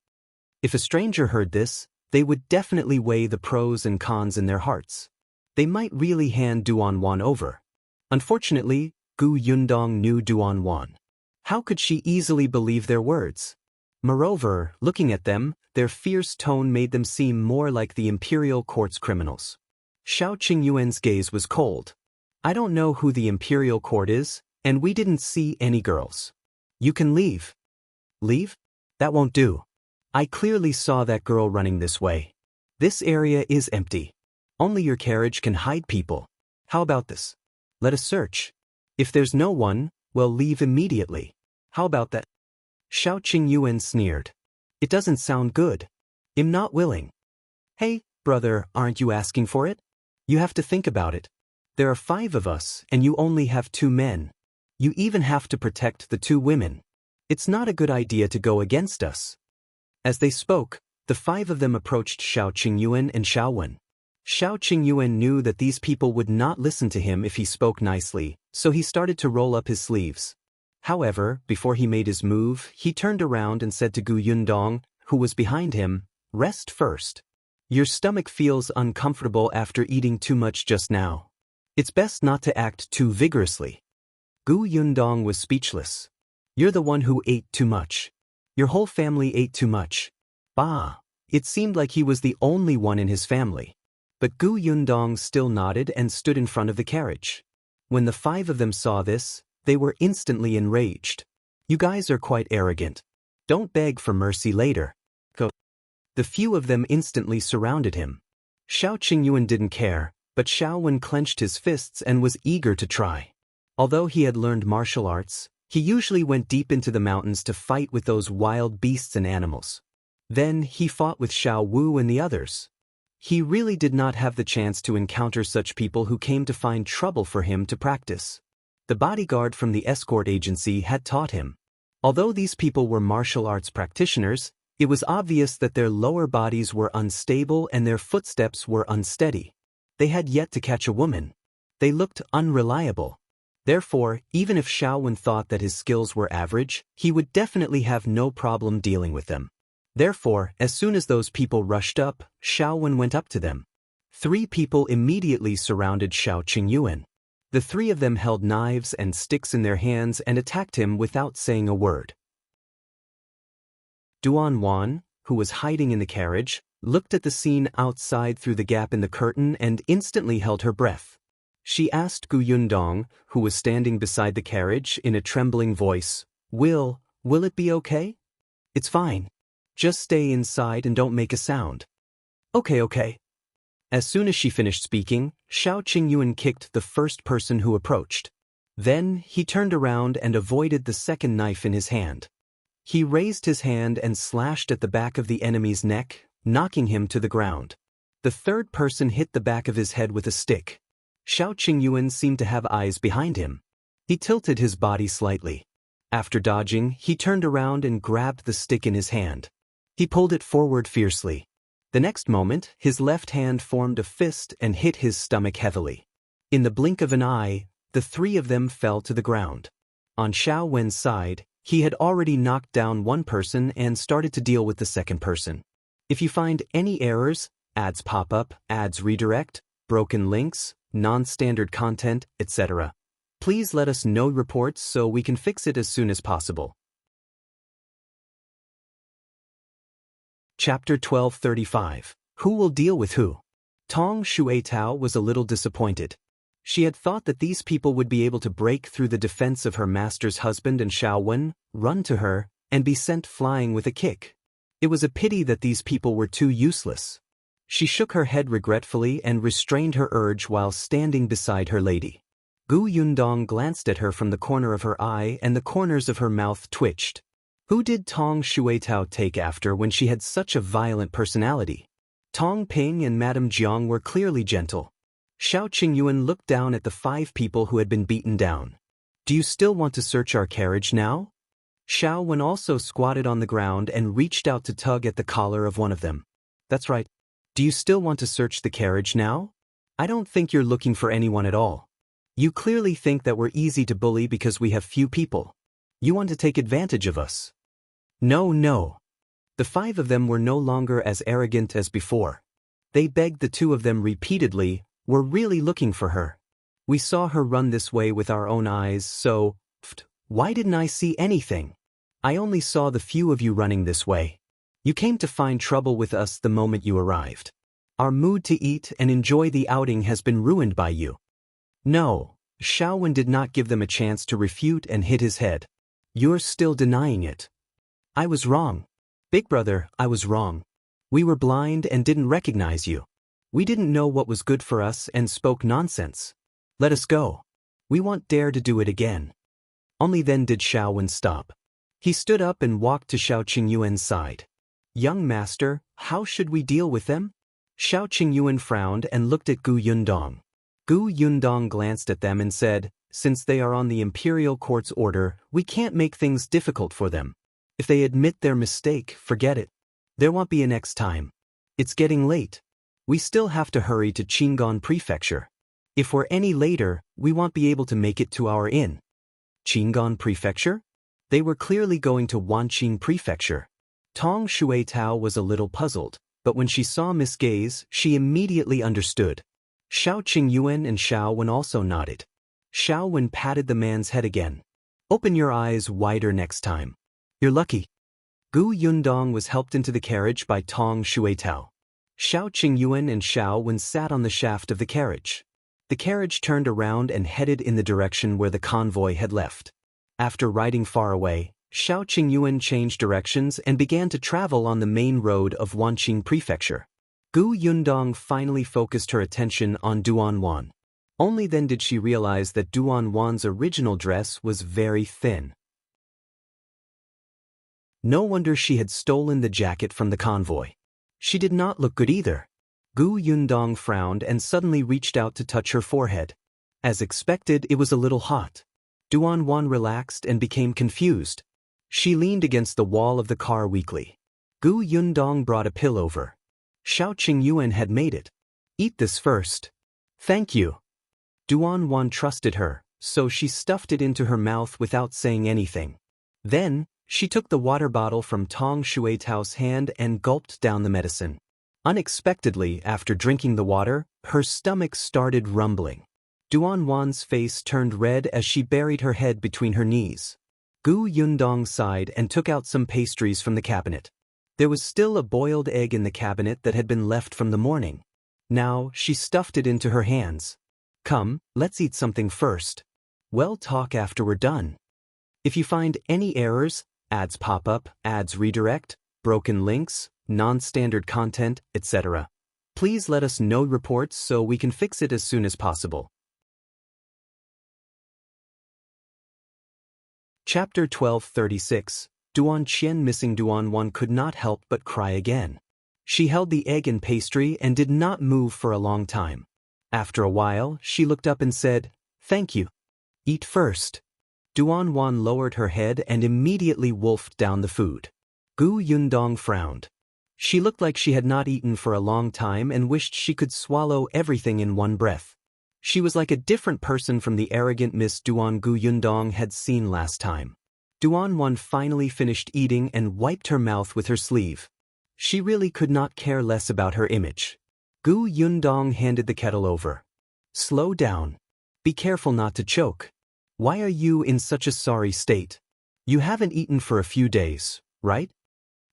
If a stranger heard this, they would definitely weigh the pros and cons in their hearts. They might really hand Duan over. Unfortunately, Gu Yundong knew Duan. How could she easily believe their words? Moreover, looking at them, their fierce tone made them seem more like the imperial court's criminals. Qingyuan's gaze was cold. I don't know who the imperial court is, and we didn't see any girls. You can leave. Leave? That won't do. I clearly saw that girl running this way. This area is empty. Only your carriage can hide people. How about this? Let us search. If there's no one, well, leave immediately. How about that? Qingyuan sneered. It doesn't sound good. I'm not willing. Hey, brother, aren't you asking for it? You have to think about it. There are 5 of us, and you only have 2 men. You even have to protect the 2 women. It's not a good idea to go against us. As they spoke, the 5 of them approached Qingyuan and Shaowen. Qingyuan knew that these people would not listen to him if he spoke nicely, so he started to roll up his sleeves. However, before he made his move, he turned around and said to Gu Yundong, who was behind him, "Rest first. Your stomach feels uncomfortable after eating too much just now. It's best not to act too vigorously. Gu Yundong was speechless. You're the one who ate too much. Your whole family ate too much. Bah! It seemed like he was the only one in his family. But Gu Yundong still nodded and stood in front of the carriage. When the 5 of them saw this, they were instantly enraged. You guys are quite arrogant. Don't beg for mercy later. Go. The few of them instantly surrounded him. Shao Qingyuan didn't care, but Xiaowen clenched his fists and was eager to try. Although he had learned martial arts, he usually went deep into the mountains to fight with those wild beasts and animals. Then he fought with Xiao Wu and the others. He really did not have the chance to encounter such people who came to find trouble for him to practice. The bodyguard from the escort agency had taught him. Although these people were martial arts practitioners, it was obvious that their lower bodies were unstable and their footsteps were unsteady. They had yet to catch a woman. They looked unreliable. Therefore, even if Xiaowen thought that his skills were average, he would definitely have no problem dealing with them. Therefore, as soon as those people rushed up, Xiaowen went up to them. 3 people immediately surrounded Shao Qingyuan. The 3 of them held knives and sticks in their hands and attacked him without saying a word. Duan, who was hiding in the carriage, looked at the scene outside through the gap in the curtain and instantly held her breath. She asked Gu Yundong, who was standing beside the carriage, in a trembling voice, Will it be okay? It's fine. Just stay inside and don't make a sound. Okay. As soon as she finished speaking, Shao Qingyuan kicked the first person who approached. Then he turned around and avoided the second knife in his hand. He raised his hand and slashed at the back of the enemy's neck, knocking him to the ground. The third person hit the back of his head with a stick. Shao Qingyuan seemed to have eyes behind him. He tilted his body slightly. After dodging, he turned around and grabbed the stick in his hand. He pulled it forward fiercely. The next moment, his left hand formed a fist and hit his stomach heavily. In the blink of an eye, the 3 of them fell to the ground. On Xiaowen's side, he had already knocked down one person and started to deal with the second person. If you find any errors, ads pop up, ads redirect, broken links, non-standard content, etc., please let us know reports so we can fix it as soon as possible. Chapter 1235. Who will deal with who? Tong Shuetao was a little disappointed. She had thought that these people would be able to break through the defense of her master's husband and Xiaowen, run to her, and be sent flying with a kick. It was a pity that these people were too useless. She shook her head regretfully and restrained her urge while standing beside her lady. Gu Yundong glanced at her from the corner of her eye and the corners of her mouth twitched. Who did Tong Shuetao take after when she had such a violent personality? Tong Ping and Madame Jiang were clearly gentle. Shao Qingyuan looked down at the 5 people who had been beaten down. Do you still want to search our carriage now? Xiaowen also squatted on the ground and reached out to tug at the collar of one of them. That's right. Do you still want to search the carriage now? I don't think you're looking for anyone at all. You clearly think that we're easy to bully because we have few people. You want to take advantage of us. No. The 5 of them were no longer as arrogant as before. They begged the 2 of them repeatedly, we're really looking for her. We saw her run this way with our own eyes, so, why didn't I see anything? I only saw the few of you running this way. You came to find trouble with us the moment you arrived. Our mood to eat and enjoy the outing has been ruined by you. No, Xiaowen did not give them a chance to refute and hit his head. You're still denying it. I was wrong. Big brother, I was wrong. We were blind and didn't recognize you. We didn't know what was good for us and spoke nonsense. Let us go. We won't dare to do it again. Only then did Xiaowen stop. He stood up and walked to Shao Qingyuan's side. Young master, how should we deal with them? Shao Qingyuan frowned and looked at Gu Yundong. Gu Yundong glanced at them and said, since they are on the imperial court's order, we can't make things difficult for them. If they admit their mistake, forget it. There won't be a next time. It's getting late. We still have to hurry to Qingyuan Prefecture. If we're any later, we won't be able to make it to our inn. Qingyuan Prefecture? They were clearly going to Wanqing Prefecture. Tong Shuetao was a little puzzled, but when she saw Miss Gaze, she immediately understood. Shao Qingyuan and Shao Wen also nodded. Shao Wen patted the man's head again. Open your eyes wider next time. You're lucky. Gu Yundong was helped into the carriage by Tong Shuitao. Shao Qingyuan and Shao Wen sat on the shaft of the carriage. The carriage turned around and headed in the direction where the convoy had left. After riding far away, Shao Qingyuan changed directions and began to travel on the main road of Wanqing Prefecture. Gu Yundong finally focused her attention on Duan. Only then did she realize that Duan's original dress was very thin. No wonder she had stolen the jacket from the convoy. She did not look good either. Gu Yundong frowned and suddenly reached out to touch her forehead. As expected, it was a little hot. Duan relaxed and became confused. She leaned against the wall of the car weakly. Gu Yundong brought a pill over. Shao Qingyuan had made it. Eat this first. Thank you. Duan trusted her, so she stuffed it into her mouth without saying anything. Then, she took the water bottle from Tong Shuitao's hand and gulped down the medicine. Unexpectedly, after drinking the water, her stomach started rumbling. Duan's face turned red as she buried her head between her knees. Gu Yundong sighed and took out some pastries from the cabinet. There was still a boiled egg in the cabinet that had been left from the morning. Now, she stuffed it into her hands. Come, let's eat something first. We'll talk after we're done. If you find any errors, ads pop up, ads redirect, broken links, non-standard content, etc., please let us know reports so we can fix it as soon as possible. Chapter 1236. Duan Qian. Missing Duan could not help but cry again. She held the egg and pastry and did not move for a long time. After a while, she looked up and said, "Thank you. Eat first." Duan lowered her head and immediately wolfed down the food. Gu Yundong frowned. She looked like she had not eaten for a long time and wished she could swallow everything in one breath. She was like a different person from the arrogant Miss Duan Gu Yundong had seen last time. Duan finally finished eating and wiped her mouth with her sleeve. She really could not care less about her image. Gu Yundong handed the kettle over. Slow down. Be careful not to choke. Why are you in such a sorry state? You haven't eaten for a few days, right?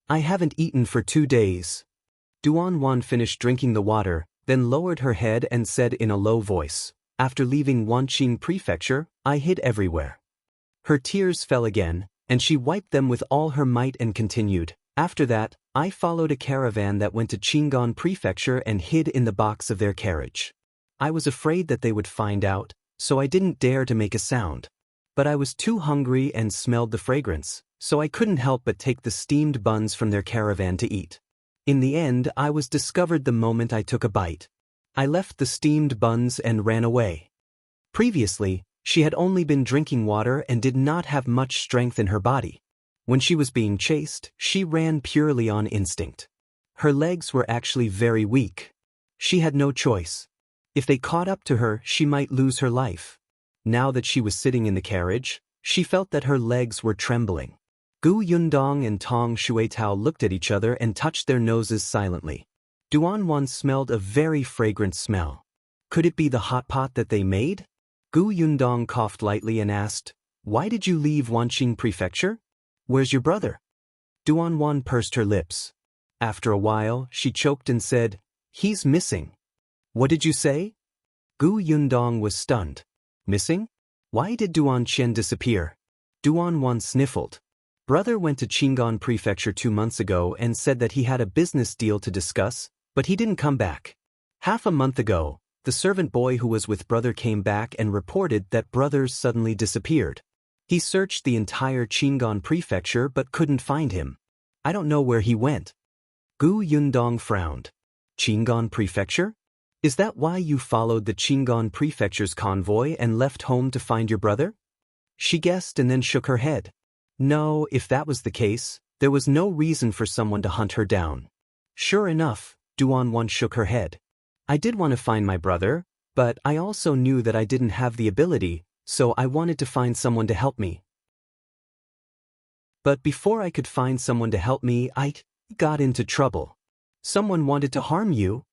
I haven't eaten for 2 days. Duan finished drinking the water, then lowered her head and said in a low voice, "After leaving Wanqing Prefecture, I hid everywhere." Her tears fell again, and she wiped them with all her might and continued, "After that, I followed a caravan that went to Qingyuan Prefecture and hid in the box of their carriage. I was afraid that they would find out, so I didn't dare to make a sound. But I was too hungry and smelled the fragrance, so I couldn't help but take the steamed buns from their caravan to eat. In the end, I was discovered the moment I took a bite. I left the steamed buns and ran away." Previously, she had only been drinking water and did not have much strength in her body. When she was being chased, she ran purely on instinct. Her legs were actually very weak. She had no choice. If they caught up to her, she might lose her life. Now that she was sitting in the carriage, she felt that her legs were trembling. Gu Yundong and Tong Shuitao looked at each other and touched their noses silently. Duan smelled a very fragrant smell. Could it be the hot pot that they made? Gu Yundong coughed lightly and asked, "Why did you leave Wanqing Prefecture? Where's your brother?" Duan pursed her lips. After a while, she choked and said, "He's missing." "What did you say?" Gu Yundong was stunned. "Missing? Why did Duan Qian disappear?" Duan sniffled. "Brother went to Qingyuan Prefecture 2 months ago and said that he had a business deal to discuss, but he didn't come back. Half a month ago, the servant boy who was with brother came back and reported that brother suddenly disappeared. He searched the entire Qingyuan Prefecture but couldn't find him. I don't know where he went." Gu Yundong frowned. "Qingyuan Prefecture? Is that why you followed the Qingyuan Prefecture's convoy and left home to find your brother?" She guessed and then shook her head. No, if that was the case, there was no reason for someone to hunt her down. Sure enough, Duan shook her head. "I did want to find my brother, but I also knew that I didn't have the ability, so I wanted to find someone to help me. But before I could find someone to help me, I got into trouble. Someone wanted to harm you?"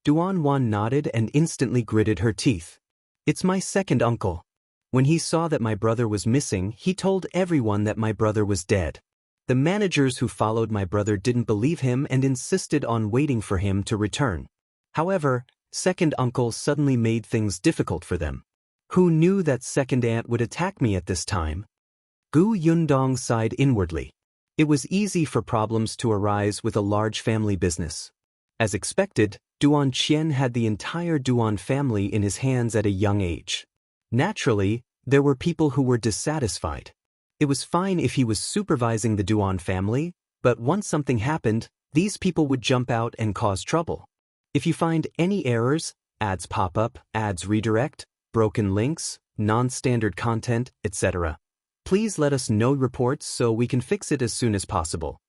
Duan nodded and instantly gritted her teeth. It's my second uncle. When he saw that my brother was missing, he told everyone that my brother was dead. The managers who followed my brother didn't believe him and insisted on waiting for him to return. However, second uncle suddenly made things difficult for them. Who knew that second aunt would attack me at this time? Yundong sighed inwardly. It was easy for problems to arise with a large family business. As expected, Duan Qian had the entire Duan family in his hands at a young age. Naturally, there were people who were dissatisfied. It was fine if he was supervising the Duan family, but once something happened, these people would jump out and cause trouble. If you find any errors, ads pop up, ads redirect, broken links, non-standard content, etc., please let us know reports so we can fix it as soon as possible.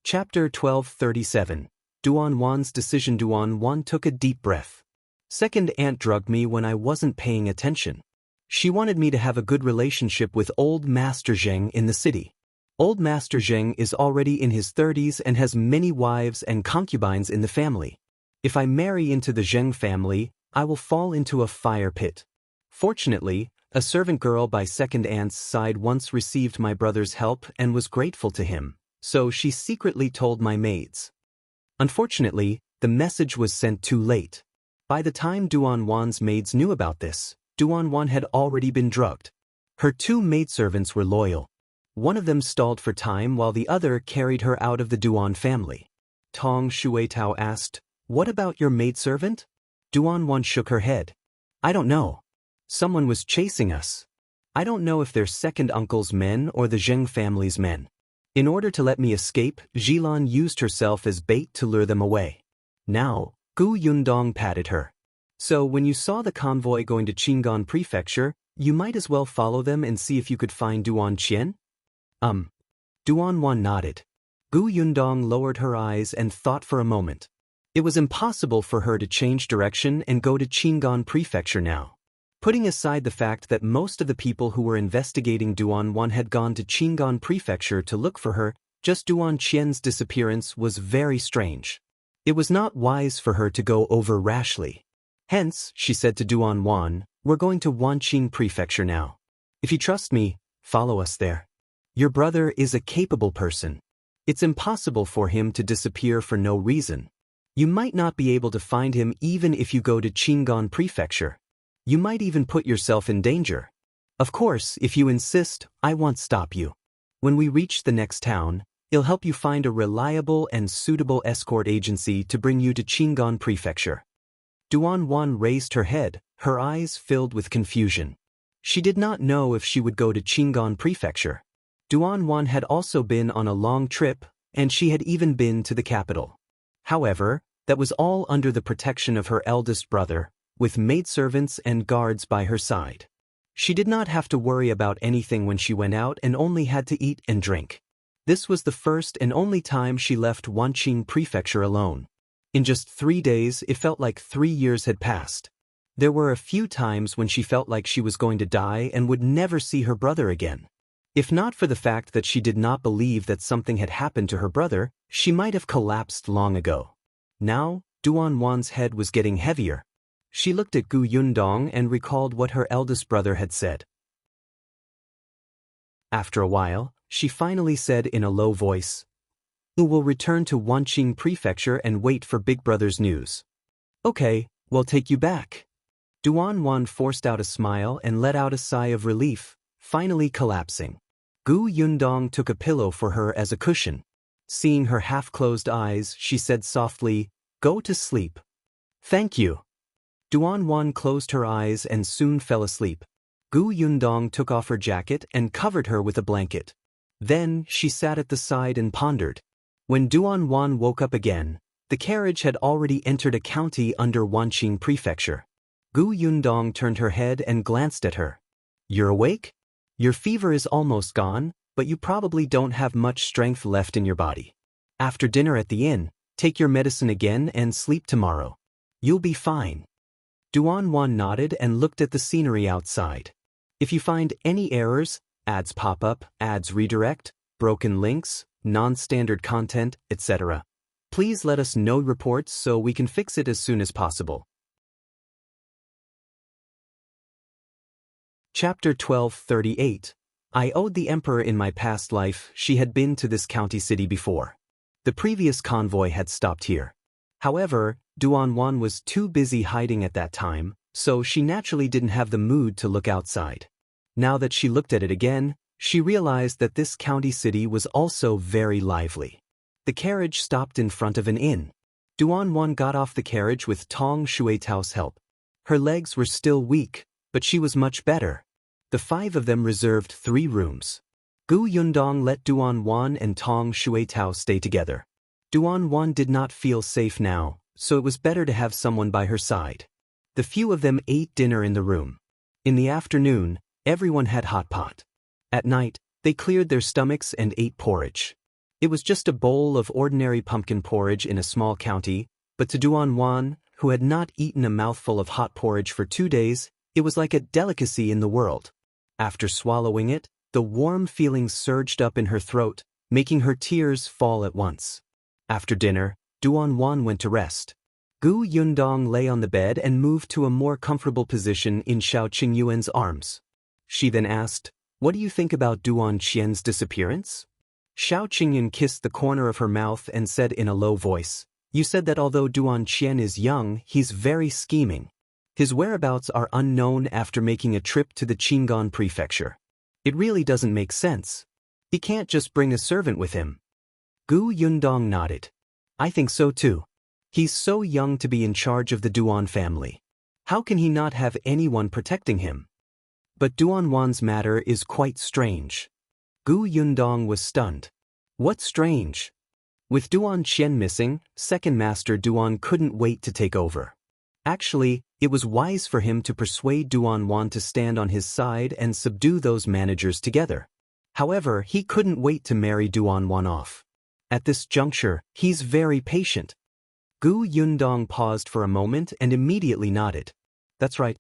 Chapter 1237. Duan Decision. Duan took a deep breath. Second aunt drugged me when I wasn't paying attention. She wanted me to have a good relationship with old Master Zheng in the city. Old Master Zheng is already in his 30s and has many wives and concubines in the family. If I marry into the Zheng family, I will fall into a fire pit. Fortunately, a servant girl by second aunt's side once received my brother's help and was grateful to him, so she secretly told my maids. Unfortunately, the message was sent too late. By the time Duan's maids knew about this, Duan had already been drugged. Her two maidservants were loyal. One of them stalled for time while the other carried her out of the Duan family. Tong Shuetao asked, "What about your maidservant?" Duan shook her head. "I don't know. Someone was chasing us. I don't know if they're second uncle's men or the Zheng family's men. In order to let me escape, Zhilan used herself as bait to lure them away." Now, Yundong patted her. "So when you saw the convoy going to Qingyuan Prefecture, you might as well follow them and see if you could find Duan Qian?" Duan nodded. Yundong lowered her eyes and thought for a moment. It was impossible for her to change direction and go to Qingyuan Prefecture now. Putting aside the fact that most of the people who were investigating Duan had gone to Qingyuan Prefecture to look for her, just Duan Qian's disappearance was very strange. It was not wise for her to go over rashly. Hence, she said to Duan, "We're going to Wanqing Prefecture now. If you trust me, follow us there. Your brother is a capable person. It's impossible for him to disappear for no reason. You might not be able to find him even if you go to Qingyuan Prefecture. You might even put yourself in danger. Of course, if you insist, I won't stop you. When we reach the next town, it'll help you find a reliable and suitable escort agency to bring you to Qingyuan Prefecture." Duan raised her head, her eyes filled with confusion. She did not know if she would go to Qingyuan Prefecture. Duan had also been on a long trip, and she had even been to the capital. However, that was all under the protection of her eldest brother, with maidservants and guards by her side. She did not have to worry about anything when she went out and only had to eat and drink. This was the first and only time she left Wanqing Prefecture alone. In just 3 days, it felt like 3 years had passed. There were a few times when she felt like she was going to die and would never see her brother again. If not for the fact that she did not believe that something had happened to her brother, she might have collapsed long ago. Now, Duan's head was getting heavier. She looked at Yundong and recalled what her eldest brother had said. After a while, she finally said in a low voice, "We will return to Wanqing Prefecture and wait for Big Brother's news." "Okay, we'll take you back." Duan forced out a smile and let out a sigh of relief, finally collapsing. Yundong took a pillow for her as a cushion. Seeing her half-closed eyes, she said softly, "Go to sleep." "Thank you." Duan closed her eyes and soon fell asleep. Yundong took off her jacket and covered her with a blanket. Then, she sat at the side and pondered. When Duan woke up again, the carriage had already entered a county under Wanqing Prefecture. Yundong turned her head and glanced at her. "You're awake? Your fever is almost gone, but you probably don't have much strength left in your body. After dinner at the inn, take your medicine again and sleep tomorrow. You'll be fine." Duan nodded and looked at the scenery outside. If you find any errors, ads pop up, ads redirect, broken links, non-standard content, etc., Please let us know reports so we can fix it as soon as possible. Chapter 1238. I owed the emperor in my past life. She had been to this county city before. The previous convoy had stopped here. However, Duan was too busy hiding at that time, so she naturally didn't have the mood to look outside. Now that she looked at it again, she realized that this county city was also very lively. The carriage stopped in front of an inn. Duan got off the carriage with Tong Shuetao's help. Her legs were still weak, but she was much better. The 5 of them reserved 3 rooms. Yundong let Duan and Tong Shuetao stay together. Duan did not feel safe now, so it was better to have someone by her side. The few of them ate dinner in the room. In the afternoon, everyone had hot pot. At night, they cleared their stomachs and ate porridge. It was just a bowl of ordinary pumpkin porridge in a small county, but to Duan, who had not eaten a mouthful of hot porridge for 2 days, it was like a delicacy in the world. After swallowing it, the warm feeling surged up in her throat, making her tears fall at once. After dinner, Duan went to rest. Yundong lay on the bed and moved to a more comfortable position in Qingyuan's arms. She then asked, "What do you think about Duan Qian's disappearance?" Qingyuan kissed the corner of her mouth and said in a low voice, "You said that although Duan Qian is young, he's very scheming. His whereabouts are unknown after making a trip to the Qingyuan Prefecture. It really doesn't make sense. He can't just bring a servant with him." Yundong nodded. "I think so too. He's so young to be in charge of the Duan family. How can he not have anyone protecting him?" But Duan's matter is quite strange. Yundong was stunned. "What's strange?" With Duan Qian missing, Second Master Duan couldn't wait to take over. Actually, it was wise for him to persuade Duan to stand on his side and subdue those managers together. However, he couldn't wait to marry Duan off. At this juncture, he's very patient. Yundong paused for a moment and immediately nodded. "That's right.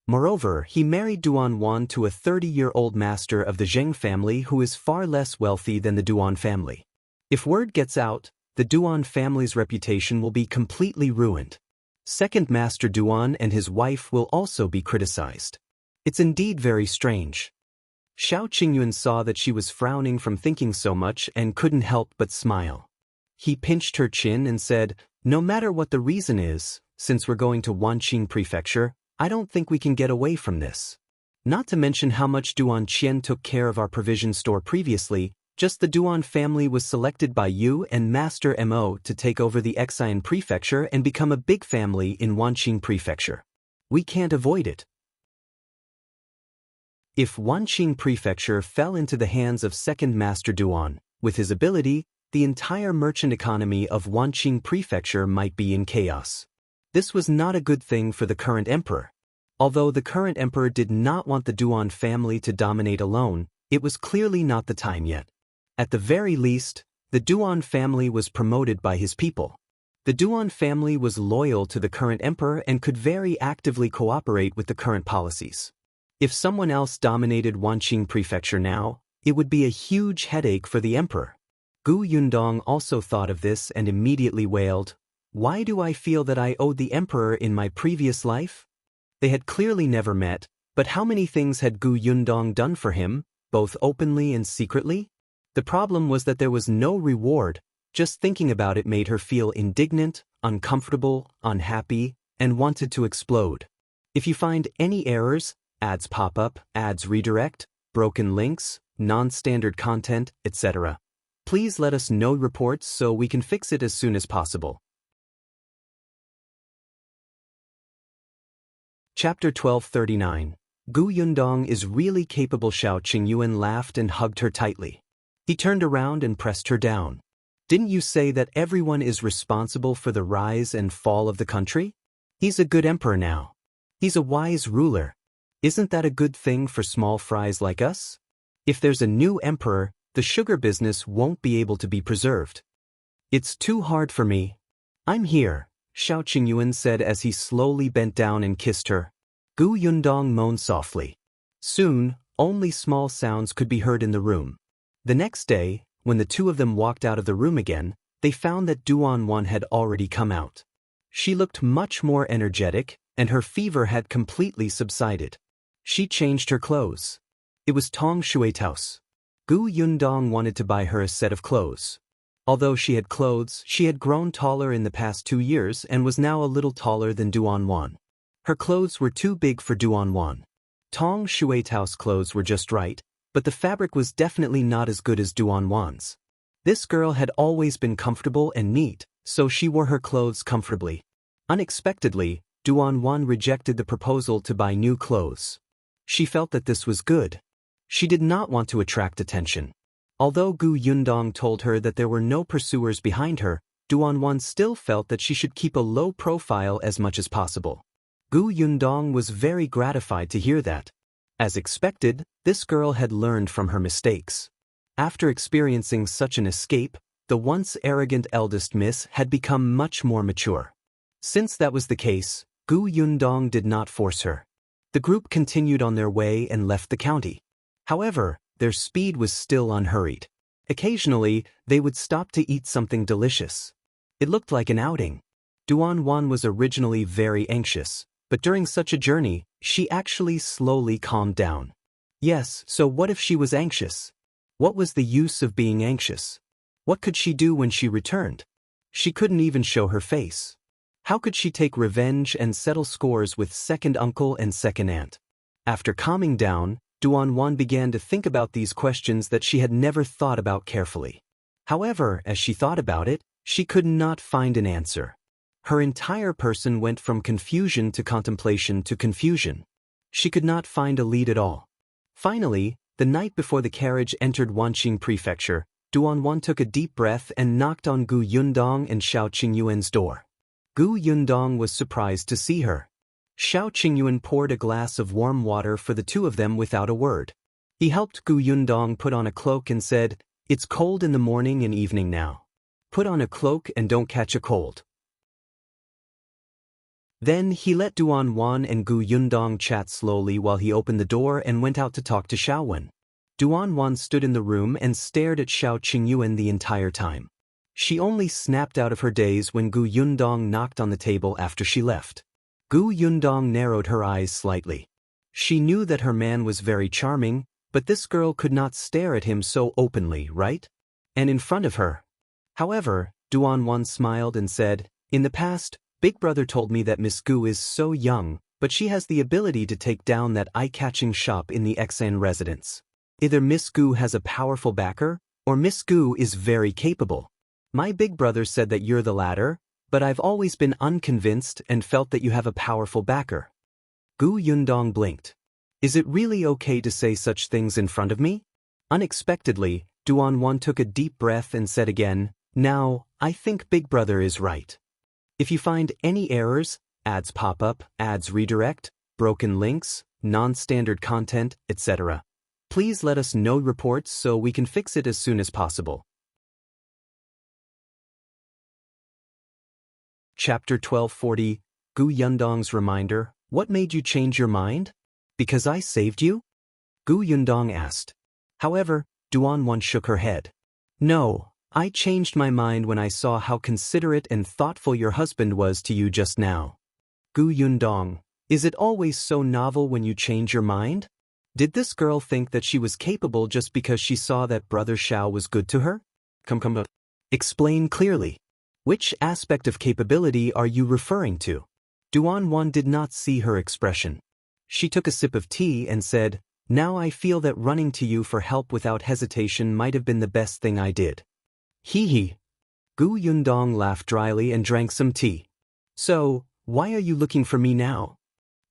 Moreover, he married Duan to a 30-year-old master of the Zheng family who is far less wealthy than the Duan family. If word gets out, the Duan family's reputation will be completely ruined. Second Master Duan and his wife will also be criticized. It's indeed very strange." Qingyuan saw that she was frowning from thinking so much and couldn't help but smile. He pinched her chin and said, "No matter what the reason is, since we're going to Wanqing Prefecture, I don't think we can get away from this. Not to mention how much Duan Qian took care of our provision store previously, just the Duan family was selected by you and Master Mo to take over the Xian Prefecture and become a big family in Wanqing Prefecture. We can't avoid it." If Wanqing Prefecture fell into the hands of Second Master Duan, with his ability, the entire merchant economy of Wanqing Prefecture might be in chaos. This was not a good thing for the current emperor. Although the current emperor did not want the Duan family to dominate alone, it was clearly not the time yet. At the very least, the Duan family was promoted by his people. The Duan family was loyal to the current emperor and could very actively cooperate with the current policies. If someone else dominated Wanqing Prefecture now, it would be a huge headache for the emperor. Yundong also thought of this and immediately wailed, "Why do I feel that I owed the emperor in my previous life?" They had clearly never met, but how many things had Yundong done for him, both openly and secretly? The problem was that there was no reward. Just thinking about it made her feel indignant, uncomfortable, unhappy, and wanted to explode. If you find any errors, ads pop up, ads redirect, broken links, non-standard content, etc., please let us know reports so we can fix it as soon as possible. Chapter 1239. Yundong is really capable. Qingyuan laughed and hugged her tightly. He turned around and pressed her down. "Didn't you say that everyone is responsible for the rise and fall of the country? He's a good emperor now. He's a wise ruler. Isn't that a good thing for small fries like us? If there's a new emperor, the sugar business won't be able to be preserved." "It's too hard for me. I'm here," Qingyuan said as he slowly bent down and kissed her. Yundong moaned softly. Soon, only small sounds could be heard in the room. The next day, when the two of them walked out of the room again, they found that Duan had already come out. She looked much more energetic, and her fever had completely subsided. She changed her clothes. It was Tong Shui's house. Gu Yundong wanted to buy her a set of clothes. Although she had clothes, she had grown taller in the past 2 years and was now a little taller than Duan. Her clothes were too big for Duan. Tong Shui's house clothes were just right, but the fabric was definitely not as good as Duan's. This girl had always been comfortable and neat, so she wore her clothes comfortably. Unexpectedly, Duan rejected the proposal to buy new clothes. She felt that this was good. She did not want to attract attention. Although Gu Yundong told her that there were no pursuers behind her, Duan still felt that she should keep a low profile as much as possible. Gu Yundong was very gratified to hear that. As expected, this girl had learned from her mistakes. After experiencing such an escape, the once arrogant eldest miss had become much more mature. Since that was the case, Gu Yundong did not force her. The group continued on their way and left the county. However, their speed was still unhurried. Occasionally, they would stop to eat something delicious. It looked like an outing. Duan was originally very anxious, but during such a journey, she actually slowly calmed down. Yes, so what if she was anxious? What was the use of being anxious? What could she do when she returned? She couldn't even show her face. How could she take revenge and settle scores with second uncle and second aunt? After calming down, Duan began to think about these questions that she had never thought about carefully. However, as she thought about it, she could not find an answer. Her entire person went from confusion to contemplation to confusion. She could not find a lead at all. Finally, the night before the carriage entered Wanqing Prefecture, Duan took a deep breath and knocked on Gu Yundong and Shao Qingyuan's door. Gu Yundong was surprised to see her. Shao Qingyuan poured a glass of warm water for the two of them without a word. He helped Gu Yundong put on a cloak and said, "It's cold in the morning and evening now. Put on a cloak and don't catch a cold." Then he let Duan and Gu Yundong chat slowly while he opened the door and went out to talk to Xiaowen. Duan stood in the room and stared at Shao Qingyuan the entire time. She only snapped out of her daze when Gu Yundong knocked on the table after she left. Gu Yundong narrowed her eyes slightly. She knew that her man was very charming, but this girl could not stare at him so openly, right? And in front of her. However, Duan smiled and said, "In the past, Big Brother told me that Miss Gu is so young, but she has the ability to take down that eye-catching shop in the Xian residence. Either Miss Gu has a powerful backer, or Miss Gu is very capable. My big brother said that you're the latter, but I've always been unconvinced and felt that you have a powerful backer." Gu Yundong blinked. Is it really okay to say such things in front of me? Unexpectedly, Duan took a deep breath and said again, "Now, I think Big Brother is right. If you find any errors, ads pop up, ads redirect, broken links, non-standard content, etc., please let us know reports so we can fix it as soon as possible." Chapter 1240, Gu Yundong's Reminder, What made you change your mind? Because I saved you? Gu Yundong asked. However, Duan shook her head. No, I changed my mind when I saw how considerate and thoughtful your husband was to you just now. Gu Yundong, is it always so novel when you change your mind? Did this girl think that she was capable just because she saw that Brother Shao was good to her? Come. Explain clearly. Which aspect of capability are you referring to? Duan did not see her expression. She took a sip of tea and said, "Now I feel that running to you for help without hesitation might have been the best thing I did." Hee. Gu Yundong laughed dryly and drank some tea. So, why are you looking for me now?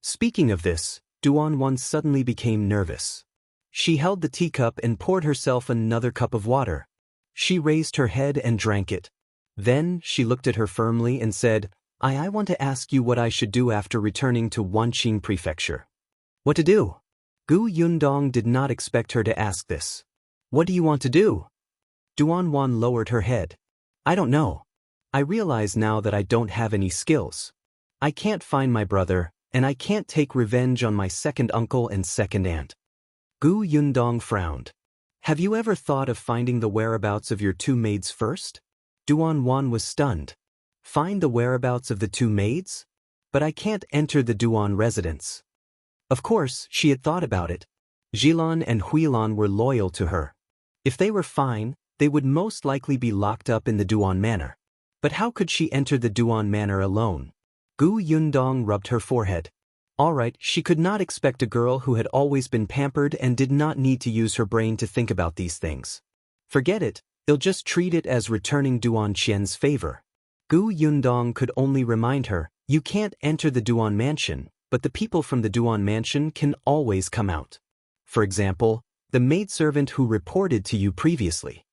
Speaking of this, Duan suddenly became nervous. She held the teacup and poured herself another cup of water. She raised her head and drank it. Then, she looked at her firmly and said, I want to ask you what I should do after returning to Wanqing Prefecture. What to do? Gu Yundong did not expect her to ask this. What do you want to do? Duan lowered her head. I don't know. I realize now that I don't have any skills. I can't find my brother, and I can't take revenge on my second uncle and second aunt. Gu Yundong frowned. Have you ever thought of finding the whereabouts of your two maids first? Duan was stunned. Find the whereabouts of the two maids? But I can't enter the Duan residence. Of course, she had thought about it. Xilan and Huilan were loyal to her. If they were fine, they would most likely be locked up in the Duan manor. But how could she enter the Duan manor alone? Yundong rubbed her forehead. Alright, she could not expect a girl who had always been pampered and did not need to use her brain to think about these things. Forget it, they'll just treat it as returning Duan Qian's favor. Yundong could only remind her, you can't enter the Duan mansion, but the people from the Duan mansion can always come out. For example, the maidservant who reported to you previously.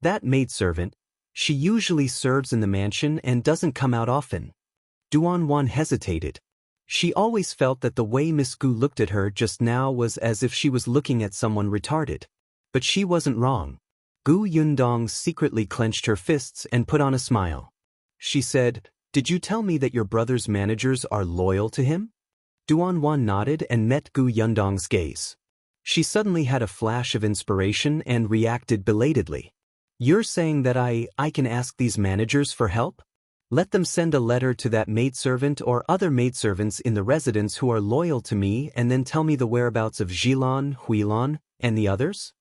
That maidservant, she usually serves in the mansion and doesn't come out often. Duan hesitated. She always felt that the way Miss Gu looked at her just now was as if she was looking at someone retarded. But she wasn't wrong. Yundong secretly clenched her fists and put on a smile. She said, "Did you tell me that your brother's managers are loyal to him?" Duan nodded and met Yundong's gaze. She suddenly had a flash of inspiration and reacted belatedly. You're saying that I can ask these managers for help? Let them send a letter to that maidservant or other maidservants in the residence who are loyal to me and then tell me the whereabouts of Xilan, Huilan, and the others?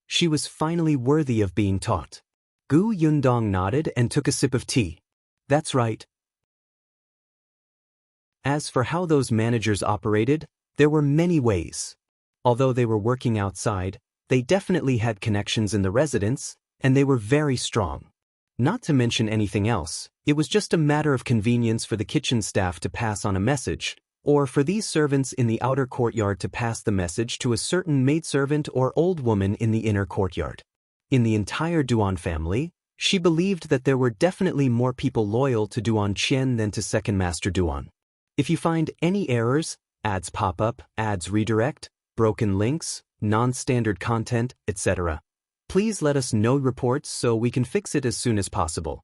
She was finally worthy of being taught. Yundong nodded and took a sip of tea. That's right. As for how those managers operated, there were many ways. Although they were working outside, they definitely had connections in the residence, and they were very strong. Not to mention anything else, it was just a matter of convenience for the kitchen staff to pass on a message, or for these servants in the outer courtyard to pass the message to a certain maidservant or old woman in the inner courtyard. In the entire Duan family, she believed that there were definitely more people loyal to Duan Qian than to Second Master Duan. If you find any errors, ads pop up, ads redirect, broken links, non-standard content, etc., please let us know reports so we can fix it as soon as possible.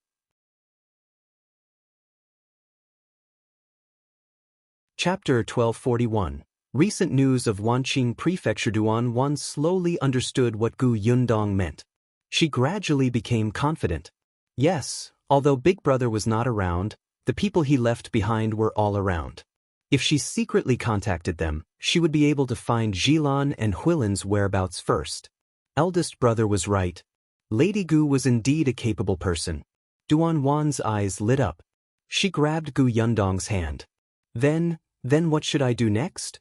Chapter 1241. Recent news of Wanqing Prefecture. Duan slowly understood what Yundong meant. She gradually became confident. Yes, although Big Brother was not around, the people he left behind were all around. If she secretly contacted them, she would be able to find Xilan and Huilan's whereabouts first. Eldest brother was right. Lady Gu was indeed a capable person. Duan's eyes lit up. She grabbed Yundong's hand. Then what should I do next?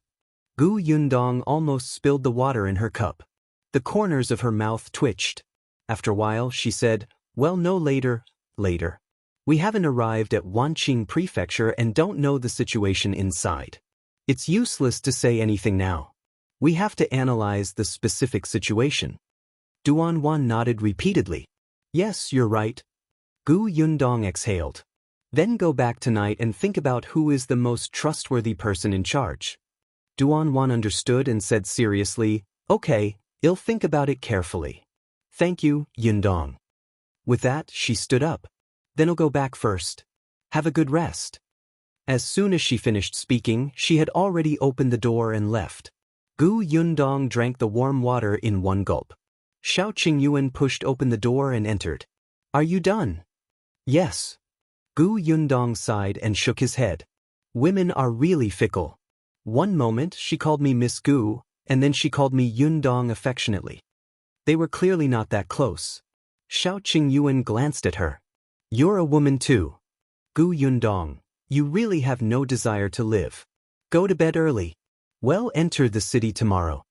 Yundong almost spilled the water in her cup. The corners of her mouth twitched. After a while, she said, well, no, later. We haven't arrived at Wanqing Prefecture and don't know the situation inside. It's useless to say anything now. We have to analyze the specific situation. Duan nodded repeatedly. Yes, you're right. Yundong exhaled. Then go back tonight and think about who is the most trustworthy person in charge. Duan understood and said seriously, okay, I'll think about it carefully. Thank you, Yundong. With that, she stood up. Then I'll go back first. Have a good rest. As soon as she finished speaking, she had already opened the door and left. Yundong drank the warm water in one gulp. Shao Qingyuan pushed open the door and entered. Are you done? Yes. Yundong sighed and shook his head. Women are really fickle. One moment she called me Miss Gu, and then she called me Yundong affectionately. They were clearly not that close. Shao Qingyuan glanced at her. You're a woman too. Yundong, you really have no desire to live. Go to bed early. Well, enter the city tomorrow.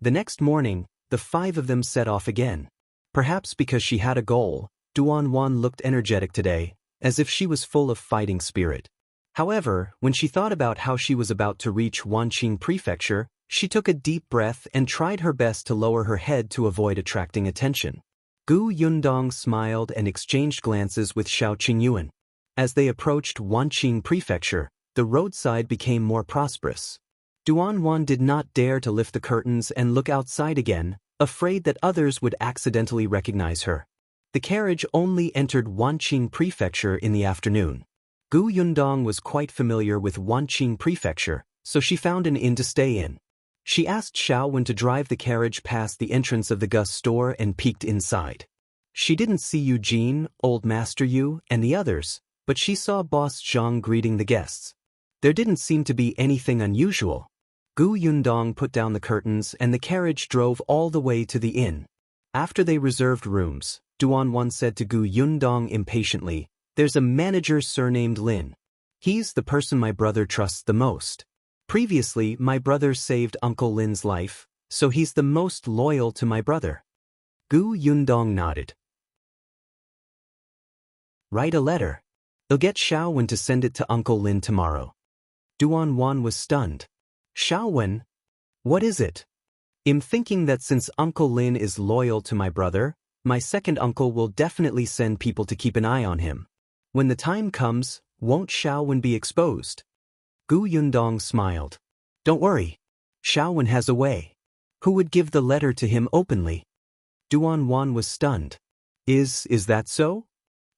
The next morning, the five of them set off again. Perhaps because she had a goal, Duan looked energetic today, as if she was full of fighting spirit. However, when she thought about how she was about to reach Wanqing Prefecture, she took a deep breath and tried her best to lower her head to avoid attracting attention. Yundong smiled and exchanged glances with Shao Qingyuan. As they approached Wanqing Prefecture, the roadside became more prosperous. Duan did not dare to lift the curtains and look outside again, afraid that others would accidentally recognize her. The carriage only entered Wanqing Prefecture in the afternoon. Yundong was quite familiar with Wanqing Prefecture, so she found an inn to stay in. She asked Shao when to drive the carriage past the entrance of the Gus store and peeked inside. She didn't see Eugene, Old Master Yu, and the others, but she saw Boss Zhang greeting the guests. There didn't seem to be anything unusual. Gu Yundong put down the curtains and the carriage drove all the way to the inn. After they reserved rooms, Duan said to Gu Yundong impatiently, "There's a manager surnamed Lin. He's the person my brother trusts the most. Previously, my brother saved Uncle Lin's life, so he's the most loyal to my brother." Gu Yundong nodded. "Write a letter. They'll get Xiaowen to send it to Uncle Lin tomorrow." Duan was stunned. "Xiaowen? What is it?" "I'm thinking that since Uncle Lin is loyal to my brother, my second uncle will definitely send people to keep an eye on him. When the time comes, won't Xiaowen be exposed?" Gu Yundong smiled. "Don't worry. Xiaowen has a way. Who would give the letter to him openly?" Duan was stunned. Is that so?"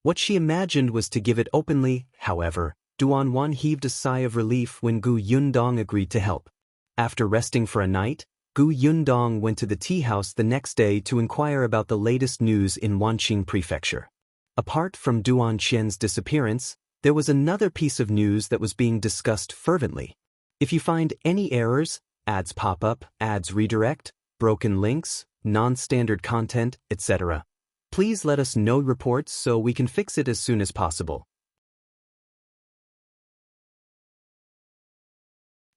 What she imagined was to give it openly. However, Duan heaved a sigh of relief when Gu Yundong agreed to help. After resting for a night, Gu Yundong went to the tea house the next day to inquire about the latest news in Wanqing Prefecture. Apart from Duan Qian's disappearance, there was another piece of news that was being discussed fervently. If you find any errors, ads pop up, ads redirect, broken links, non-standard content, etc., please let us know reports so we can fix it as soon as possible.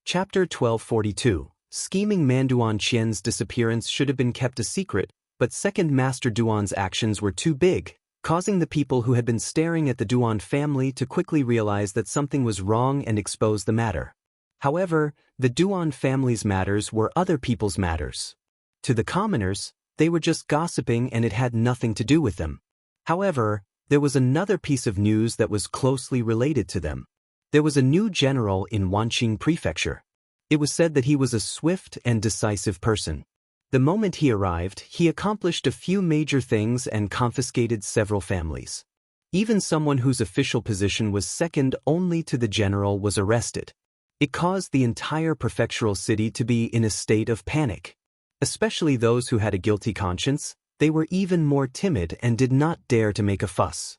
Chapter 1242. Scheming man. Duan Qian's disappearance should have been kept a secret, but Second Master Duan's actions were too big, causing the people who had been staring at the Duan family to quickly realize that something was wrong and expose the matter. However, the Duan family's matters were other people's matters. To the commoners, they were just gossiping and it had nothing to do with them. However, there was another piece of news that was closely related to them. There was a new general in Wanqing Prefecture. It was said that he was a swift and decisive person. The moment he arrived, he accomplished a few major things and confiscated several families. Even someone whose official position was second only to the general was arrested. It caused the entire prefectural city to be in a state of panic. Especially those who had a guilty conscience, they were even more timid and did not dare to make a fuss.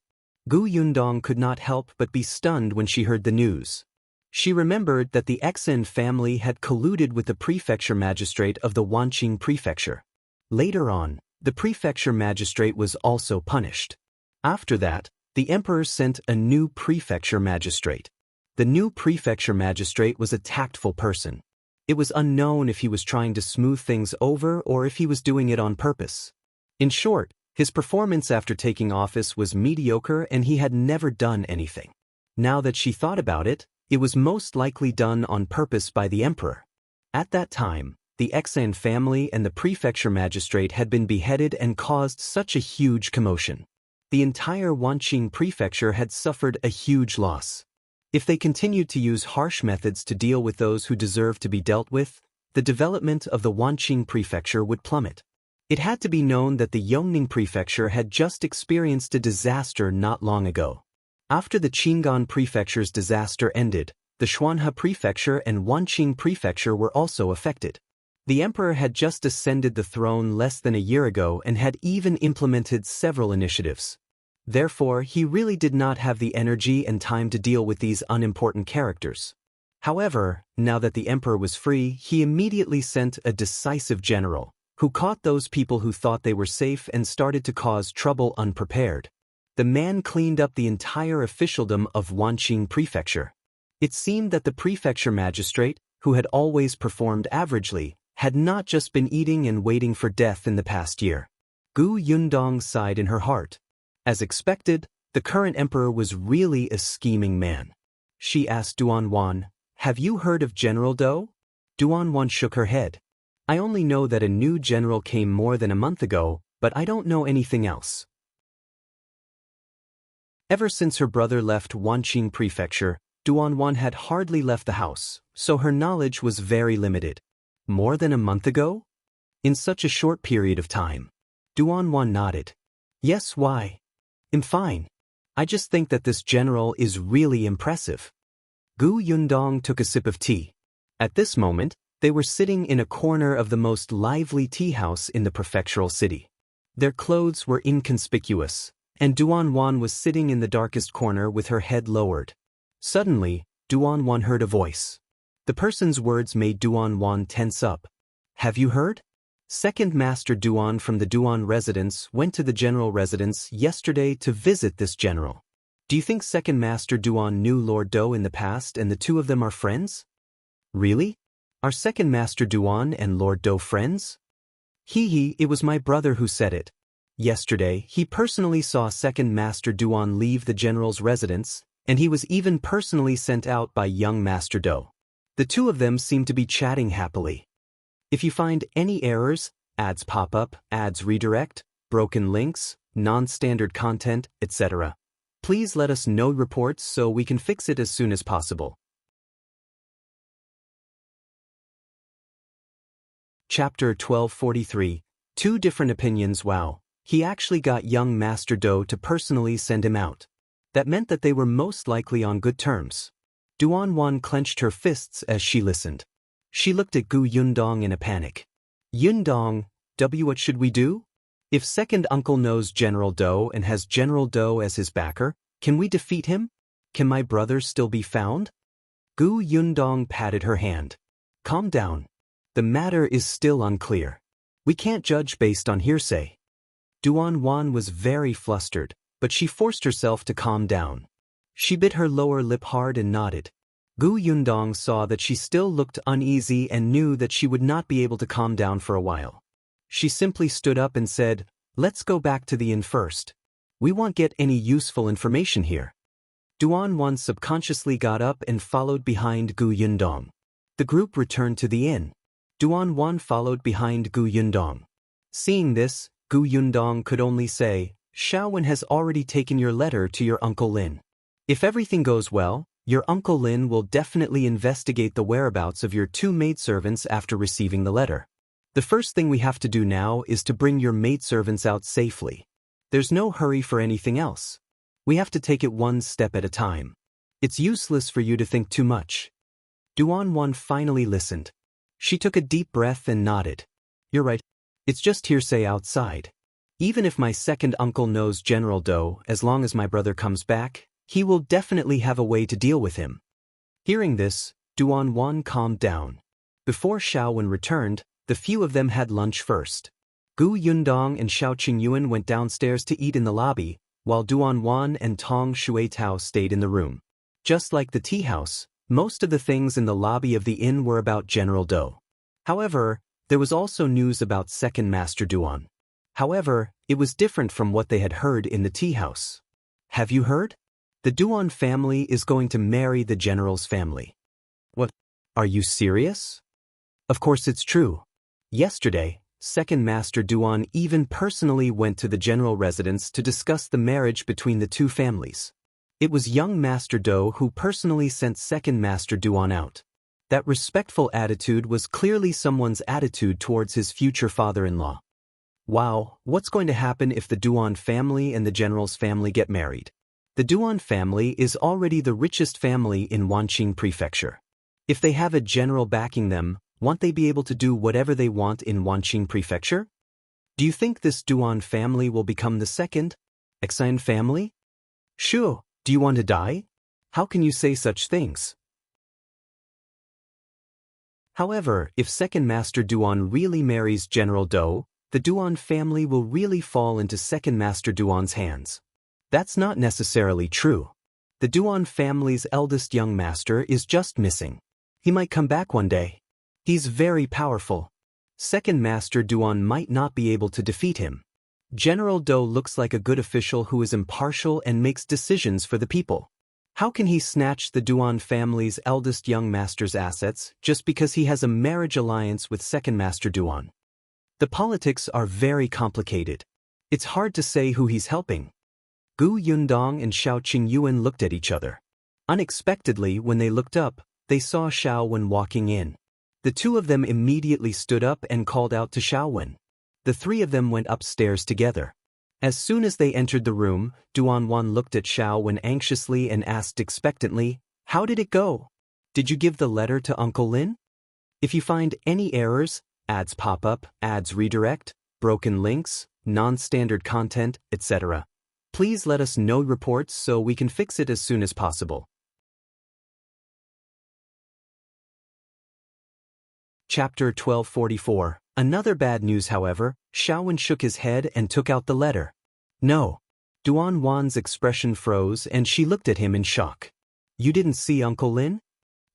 Gu Yundong could not help but be stunned when she heard the news. She remembered that the Xen family had colluded with the prefecture magistrate of the Wanqing Prefecture. Later on, the prefecture magistrate was also punished. After that, the emperor sent a new prefecture magistrate. The new prefecture magistrate was a tactful person. It was unknown if he was trying to smooth things over or if he was doing it on purpose. In short, his performance after taking office was mediocre and he had never done anything. Now that she thought about it, it was most likely done on purpose by the emperor. At that time, the Xan family and the prefecture magistrate had been beheaded and caused such a huge commotion. The entire Wanqing Prefecture had suffered a huge loss. If they continued to use harsh methods to deal with those who deserved to be dealt with, the development of the Wanqing Prefecture would plummet. It had to be known that the Yongning Prefecture had just experienced a disaster not long ago. After the Qingyuan Prefecture's disaster ended, the Xuanhe Prefecture and Wanqing Prefecture were also affected. The emperor had just ascended the throne less than a year ago and had even implemented several initiatives. Therefore, he really did not have the energy and time to deal with these unimportant characters. However, now that the emperor was free, he immediately sent a decisive general, who caught those people who thought they were safe and started to cause trouble unprepared. The man cleaned up the entire officialdom of Wanqing Prefecture. It seemed that the prefecture magistrate, who had always performed averagely, had not just been eating and waiting for death in the past year. Gu Yundong sighed in her heart. As expected, the current emperor was really a scheming man. She asked Duan, "Have you heard of General Do?" Duan shook her head. "I only know that a new general came more than a month ago, but I don't know anything else." Ever since her brother left Wanqing Prefecture, Duan had hardly left the house, so her knowledge was very limited. More than a month ago? In such a short period of time. Duan nodded. "Yes, why? I'm fine. I just think that this general is really impressive." Gu Yundong took a sip of tea. At this moment, they were sitting in a corner of the most lively tea house in the prefectural city. Their clothes were inconspicuous, and Duan Wan was sitting in the darkest corner with her head lowered. Suddenly, Duan Wan heard a voice. The person's words made Duan Wan tense up. Have you heard? Second Master Duan from the Duan residence went to the general residence yesterday to visit this general. Do you think Second Master Duan knew Lord Do in the past and the two of them are friends? Really? Are Second Master Duan and Lord Do friends? It was my brother who said it. Yesterday, he personally saw Second Master Duan leave the general's residence, and he was even personally sent out by young Master Do. The two of them seem to be chatting happily. If you find any errors, ads pop up, ads redirect, broken links, non-standard content, etc., please let us know reports so we can fix it as soon as possible. Chapter 1243. Two different opinions. Wow, he actually got young Master Do to personally send him out. That meant that they were most likely on good terms. Duan Wan clenched her fists as she listened. She looked at Yundong in a panic. Yundong, what should we do? If second uncle knows General Do and has General Do as his backer, can we defeat him? Can my brother still be found? Yundong patted her hand. Calm down. The matter is still unclear. We can't judge based on hearsay. Duan Wan was very flustered, but she forced herself to calm down. She bit her lower lip hard and nodded. Yundong saw that she still looked uneasy and knew that she would not be able to calm down for a while. She simply stood up and said, "Let's go back to the inn first. We won't get any useful information here." Duan Wan subconsciously got up and followed behind Yundong. The group returned to the inn. Duan Wan followed behind Yundong. Seeing this, Yundong could only say, "Xiaowen has already taken your letter to your Uncle Lin. If everything goes well, your Uncle Lin will definitely investigate the whereabouts of your two maidservants after receiving the letter. The first thing we have to do now is to bring your maidservants out safely. There's no hurry for anything else. We have to take it one step at a time. It's useless for you to think too much." Duan Wan finally listened. She took a deep breath and nodded. "You're right. It's just hearsay outside. Even if my second uncle knows General Do, as long as my brother comes back, he will definitely have a way to deal with him." Hearing this, Duan Wan calmed down. Before Xiaowen returned, the few of them had lunch first. Yundong and Qingyuan went downstairs to eat in the lobby, while Duan Wan and Tong Shuitao stayed in the room. Just like the tea house, most of the things in the lobby of the inn were about General Do. However, there was also news about Second Master Duan. However, it was different from what they had heard in the tea house. "Have you heard? The Duan family is going to marry the general's family." "What? Are you serious?" "Of course it's true. Yesterday, Second Master Duan even personally went to the general residence to discuss the marriage between the two families. It was young Master Do who personally sent Second Master Duan out. That respectful attitude was clearly someone's attitude towards his future father-in-law. Wow, what's going to happen if the Duan family and the general's family get married? The Duan family is already the richest family in Wanqing Prefecture. If they have a general backing them, won't they be able to do whatever they want in Wanqing Prefecture? Do you think this Duan family will become the second Xian family? Sure, do you want to die? How can you say such things? However, if Second Master Duan really marries General Do, the Duan family will really fall into Second Master Duan's hands. That's not necessarily true. The Duan family's eldest young master is just missing. He might come back one day. He's very powerful. Second Master Duan might not be able to defeat him. General Do looks like a good official who is impartial and makes decisions for the people. How can he snatch the Duan family's eldest young master's assets just because he has a marriage alliance with Second Master Duan? The politics are very complicated. It's hard to say who he's helping. Yundong and Qingyuan looked at each other. Unexpectedly, when they looked up, they saw Xiaowen walking in. The two of them immediately stood up and called out to Xiaowen. The three of them went upstairs together. As soon as they entered the room, Duan Wan looked at Xiaowen anxiously and asked expectantly, "How did it go? Did you give the letter to Uncle Lin? If you find any errors, ads pop up, ads redirect, broken links, non-standard content, etc. Please let us know reports so we can fix it as soon as possible. Chapter 1244. Another bad news, however. Xiaowen shook his head and took out the letter. No. Duan Wan's expression froze and she looked at him in shock. You didn't see Uncle Lin?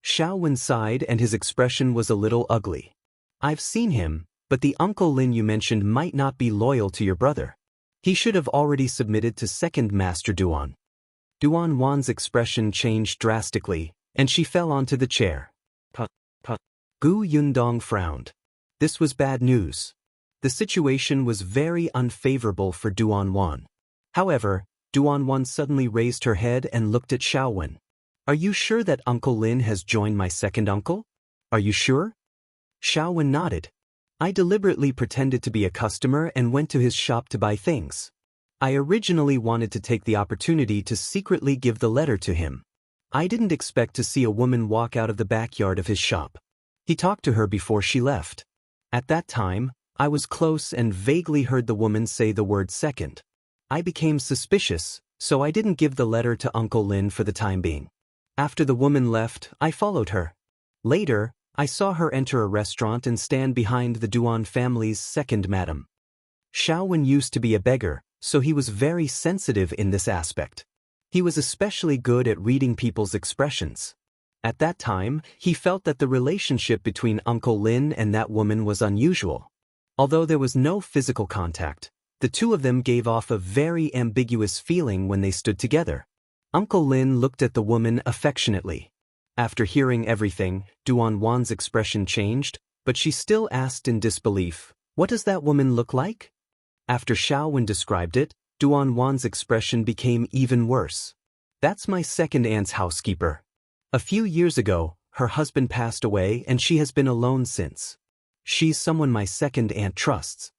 Xiaowen sighed and his expression was a little ugly. I've seen him, but the Uncle Lin you mentioned might not be loyal to your brother. He should have already submitted to Second Master Duan. Duan Wan's expression changed drastically, and she fell onto the chair. Gu Yundong frowned. This was bad news. The situation was very unfavorable for Duan Wan. However, Duan Wan suddenly raised her head and looked at Xiaowen. Are you sure that Uncle Lin has joined my second uncle? Are you sure? Xiaowen nodded. I deliberately pretended to be a customer and went to his shop to buy things. I originally wanted to take the opportunity to secretly give the letter to him. I didn't expect to see a woman walk out of the backyard of his shop. He talked to her before she left. At that time, I was close and vaguely heard the woman say the word second. I became suspicious, so I didn't give the letter to Uncle Lin for the time being. After the woman left, I followed her. Later, I saw her enter a restaurant and stand behind the Duan family's second madam. Xiaowen used to be a beggar, so he was very sensitive in this aspect. He was especially good at reading people's expressions. At that time, he felt that the relationship between Uncle Lin and that woman was unusual. Although there was no physical contact, the two of them gave off a very ambiguous feeling when they stood together. Uncle Lin looked at the woman affectionately. After hearing everything, Duan Wan's expression changed, but she still asked in disbelief, "What does that woman look like?" After Xiaowen described it, Duan Wan's expression became even worse. That's my second aunt's housekeeper. A few years ago, her husband passed away and she has been alone since. She's someone my second aunt trusts.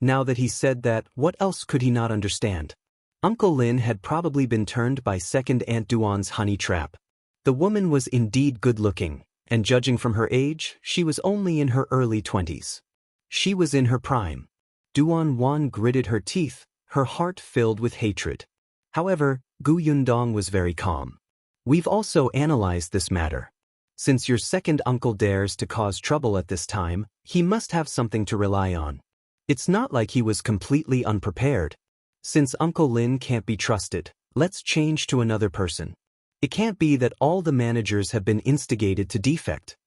Now that he said that, what else could he not understand? Uncle Lin had probably been turned by second Aunt Duan's honey trap. The woman was indeed good-looking, and judging from her age, she was only in her early 20s. She was in her prime. Duan Wan gritted her teeth, her heart filled with hatred. However, Gu Yundong was very calm. We've also analyzed this matter. Since your second uncle dares to cause trouble at this time, he must have something to rely on. It's not like he was completely unprepared. Since Uncle Lin can't be trusted, let's change to another person. It can't be that all the managers have been instigated to defect.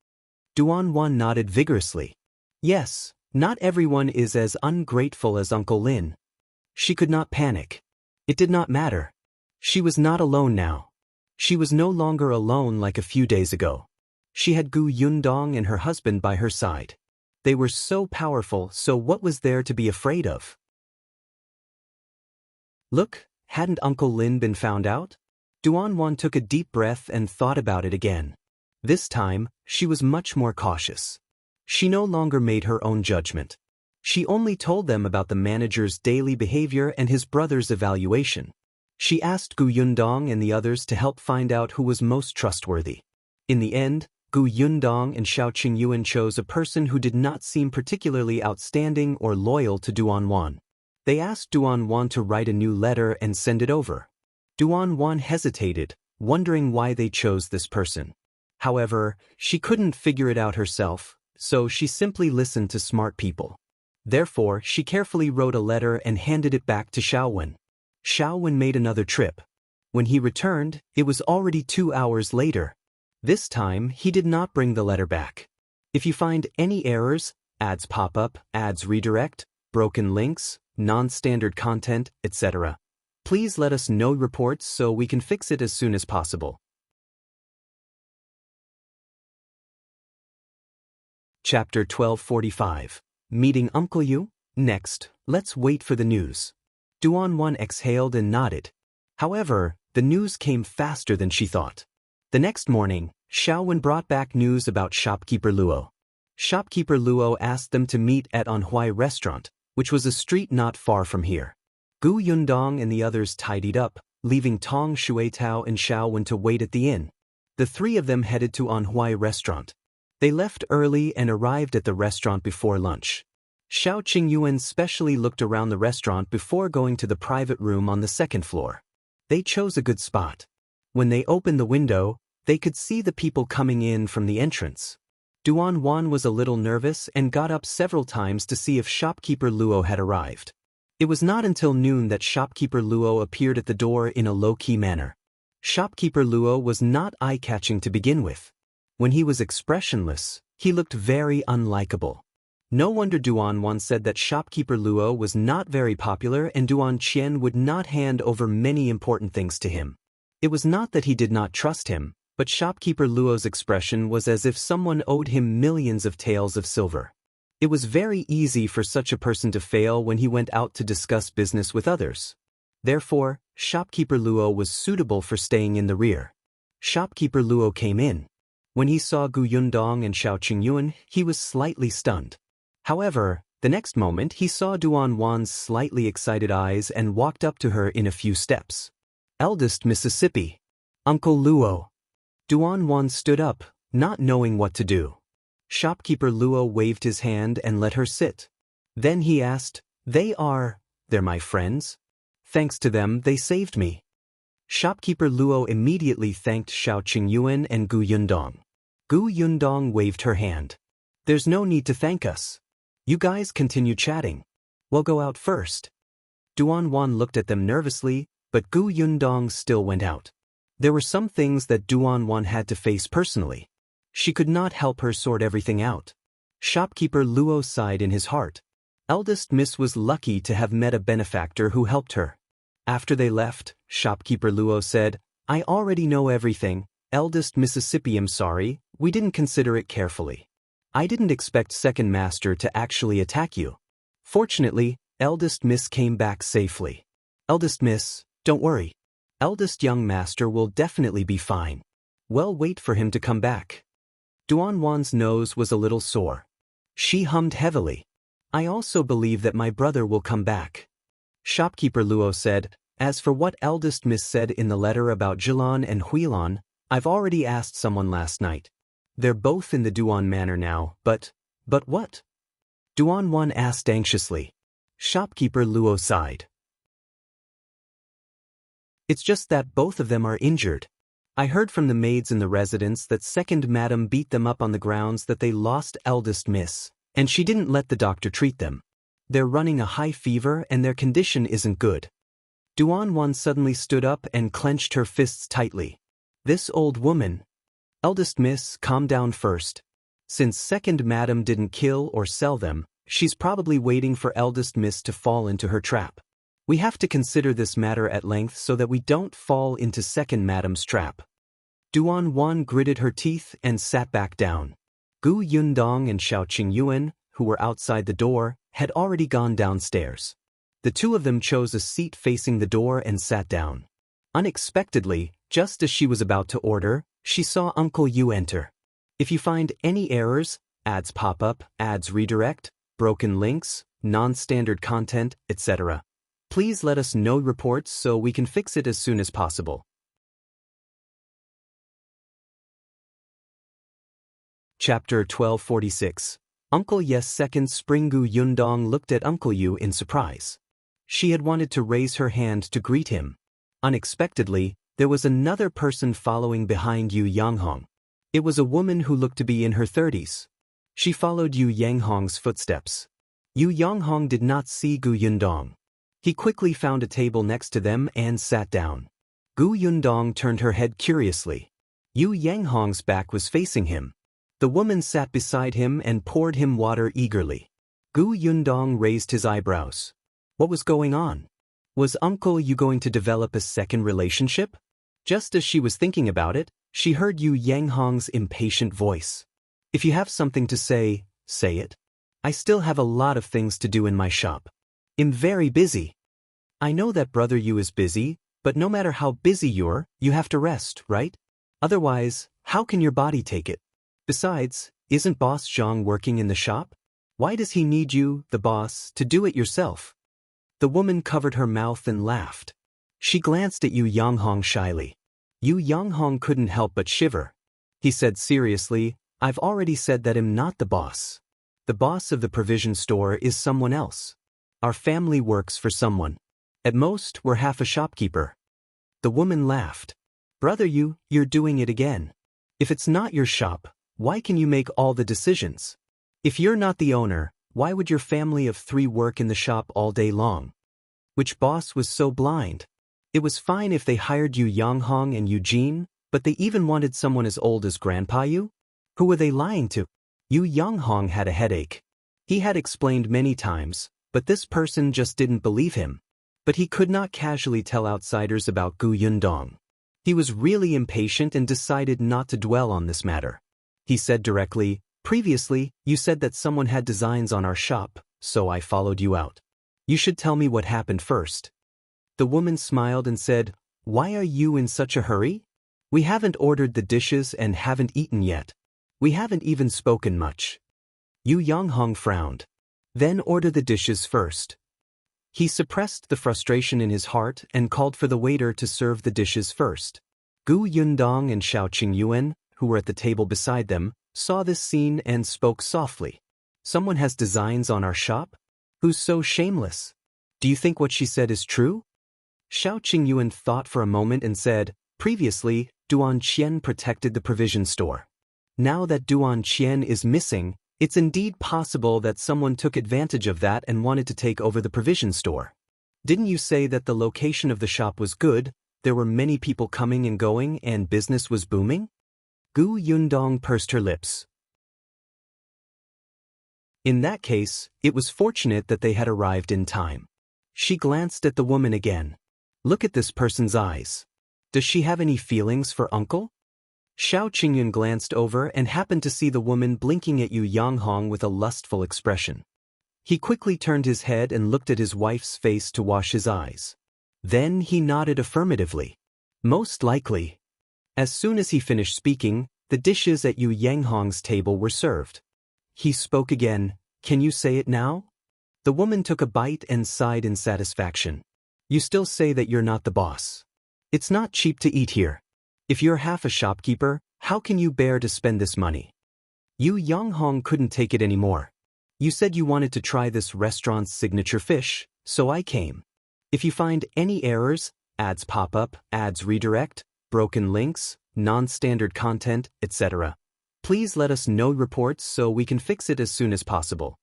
Duan Wan nodded vigorously. Yes, not everyone is as ungrateful as Uncle Lin. She could not panic. It did not matter. She was not alone now. She was no longer alone like a few days ago. She had Gu Yundong and her husband by her side. They were so powerful, so what was there to be afraid of? Look, hadn't Uncle Lin been found out? Duan Wan took a deep breath and thought about it again. This time, she was much more cautious. She no longer made her own judgment. She only told them about the manager's daily behavior and his brother's evaluation. She asked Gu Yundong and the others to help find out who was most trustworthy. In the end, Gu Yundong and Shao Qingyuan chose a person who did not seem particularly outstanding or loyal to Duan Wan. They asked Duan Wan to write a new letter and send it over. Duan Wan hesitated, wondering why they chose this person. However, she couldn't figure it out herself, so she simply listened to smart people. Therefore, she carefully wrote a letter and handed it back to Xiaowen. Xiaowen made another trip. When he returned, it was already 2 hours later. This time, he did not bring the letter back. If you find any errors, ads pop up, ads redirect, broken links, non-standard content, etc., please let us know reports so we can fix it as soon as possible. Chapter 1245. Meeting Uncle Yu? Next, let's wait for the news. Duan Wan exhaled and nodded. However, the news came faster than she thought. The next morning, Xiaowen brought back news about shopkeeper Luo. Shopkeeper Luo asked them to meet at Anhui restaurant, which was a street not far from here. Gu Yundong and the others tidied up, leaving Tong Shuitao and Xiaowen to wait at the inn. The three of them headed to Anhui restaurant. They left early and arrived at the restaurant before lunch. Shao Qingyuan specially looked around the restaurant before going to the private room on the second floor. They chose a good spot. When they opened the window, they could see the people coming in from the entrance. Duan was a little nervous and got up several times to see if shopkeeper Luo had arrived. It was not until noon that shopkeeper Luo appeared at the door in a low-key manner. Shopkeeper Luo was not eye-catching to begin with. When he was expressionless, he looked very unlikable. No wonder Duan said that shopkeeper Luo was not very popular and Qian would not hand over many important things to him. It was not that he did not trust him, but shopkeeper Luo's expression was as if someone owed him millions of taels of silver. It was very easy for such a person to fail when he went out to discuss business with others. Therefore, shopkeeper Luo was suitable for staying in the rear. Shopkeeper Luo came in. When he saw Yundong and Shao Qingyuan, he was slightly stunned. However, the next moment he saw Duan's slightly excited eyes and walked up to her in a few steps. Eldest Mississippi. Uncle Luo. Duan stood up, not knowing what to do. Shopkeeper Luo waved his hand and let her sit. Then he asked, They're my friends? Thanks to them, they saved me. Shopkeeper Luo immediately thanked Shao Qingyuan and Yundong. Yundong waved her hand. There's no need to thank us. You guys continue chatting. We'll go out first. Duan looked at them nervously, but Yundong still went out. There were some things that Duan had to face personally. She could not help her sort everything out. Shopkeeper Luo sighed in his heart. Eldest Miss was lucky to have met a benefactor who helped her. After they left, shopkeeper Luo said, I already know everything. Eldest Mississippi, I'm sorry, we didn't consider it carefully. I didn't expect second master to actually attack you. Fortunately, eldest Miss came back safely. Eldest Miss, don't worry. Eldest young master will definitely be fine. Well, wait for him to come back. Duan's nose was a little sore. She hummed heavily. I also believe that my brother will come back. Shopkeeper Luo said, as for what eldest Miss said in the letter about Jilan and Huilan, I've already asked someone last night. They're both in the Duan manor now, but what? Duan asked anxiously. Shopkeeper Luo sighed. It's just that both of them are injured. I heard from the maids in the residence that second madam beat them up on the grounds that they lost eldest Miss, and she didn't let the doctor treat them. They're running a high fever and their condition isn't good. Duan suddenly stood up and clenched her fists tightly. This old woman. Eldest Miss, calm down first. Since second madam didn't kill or sell them, she's probably waiting for eldest Miss to fall into her trap. We have to consider this matter at length so that we don't fall into second madam's trap. Duan gritted her teeth and sat back down. Yundong and Shao Qingyuan, who were outside the door, had already gone downstairs. The two of them chose a seat facing the door and sat down. Unexpectedly, just as she was about to order, she saw Uncle Yu enter. If you find any errors, ads pop up, ads redirect, broken links, non-standard content, etc., please let us know reports so we can fix it as soon as possible. Chapter 1246. Uncle Yes. Second spring. Yundong looked at Uncle Yu in surprise. She had wanted to raise her hand to greet him. Unexpectedly, there was another person following behind Yu Yanghong. It was a woman who looked to be in her 30s. She followed Yu Yanghong's footsteps. Yu Yanghong did not see Yundong. He quickly found a table next to them and sat down. Yundong turned her head curiously. Yu Yanghong's back was facing him. The woman sat beside him and poured him water eagerly. Yundong raised his eyebrows. What was going on? Was Uncle Yu going to develop a second relationship? Just as she was thinking about it, she heard Yu Yanghong's impatient voice. If you have something to say, say it. I still have a lot of things to do in my shop. I'm very busy. I know that brother Yu is busy, but no matter how busy you have to rest, right? Otherwise, how can your body take it? Besides, isn't Boss Zhang working in the shop? Why does he need you, the boss, to do it yourself? The woman covered her mouth and laughed. She glanced at Yu Yanghong shyly. Yu Yanghong couldn't help but shiver. He said seriously, I've already said that I'm not the boss. The boss of the provision store is someone else. Our family works for someone. At most, we're half a shopkeeper. The woman laughed. Brother, you're doing it again. If it's not your shop, why can you make all the decisions? If you're not the owner, why would your family of 3 work in the shop all day long? Which boss was so blind? It was fine if they hired you Yanghong and Eugene, but they even wanted someone as old as Grandpa Yu? Who were they lying to? Yu Yanghong had a headache. He had explained many times, but this person just didn't believe him. But he could not casually tell outsiders about Gu Yundong. He was really impatient and decided not to dwell on this matter. He said directly, previously, you said that someone had designs on our shop, so I followed you out. You should tell me what happened first. The woman smiled and said, why are you in such a hurry? We haven't ordered the dishes and haven't eaten yet. We haven't even spoken much. Yu Yanghong frowned. Then order the dishes first. He suppressed the frustration in his heart and called for the waiter to serve the dishes first. Gu Yundong and Shao Qingyuan, who were at the table beside them, saw this scene and spoke softly. Someone has designs on our shop? Who's so shameless? Do you think what she said is true? Shao Qingyuan thought for a moment and said, previously, Duan Qian protected the provision store. Now that Duan Qian is missing, it's indeed possible that someone took advantage of that and wanted to take over the provision store. Didn't you say that the location of the shop was good, there were many people coming and going and business was booming? Gu Yundong pursed her lips. In that case, it was fortunate that they had arrived in time. She glanced at the woman again. Look at this person's eyes. Does she have any feelings for uncle? Shao Qingyuan glanced over and happened to see the woman blinking at Yu Yanghong with a lustful expression. He quickly turned his head and looked at his wife's face to wash his eyes. Then he nodded affirmatively. Most likely. As soon as he finished speaking, the dishes at Yu Yanghong's table were served. He spoke again, can you say it now? The woman took a bite and sighed in satisfaction. You still say that you're not the boss. It's not cheap to eat here. If you're half a shopkeeper, how can you bear to spend this money? Yu Yanghong couldn't take it anymore. You said you wanted to try this restaurant's signature fish, so I came. If you find any errors, ads pop up, ads redirect, broken links, non-standard content, etc., please let us know reports so we can fix it as soon as possible.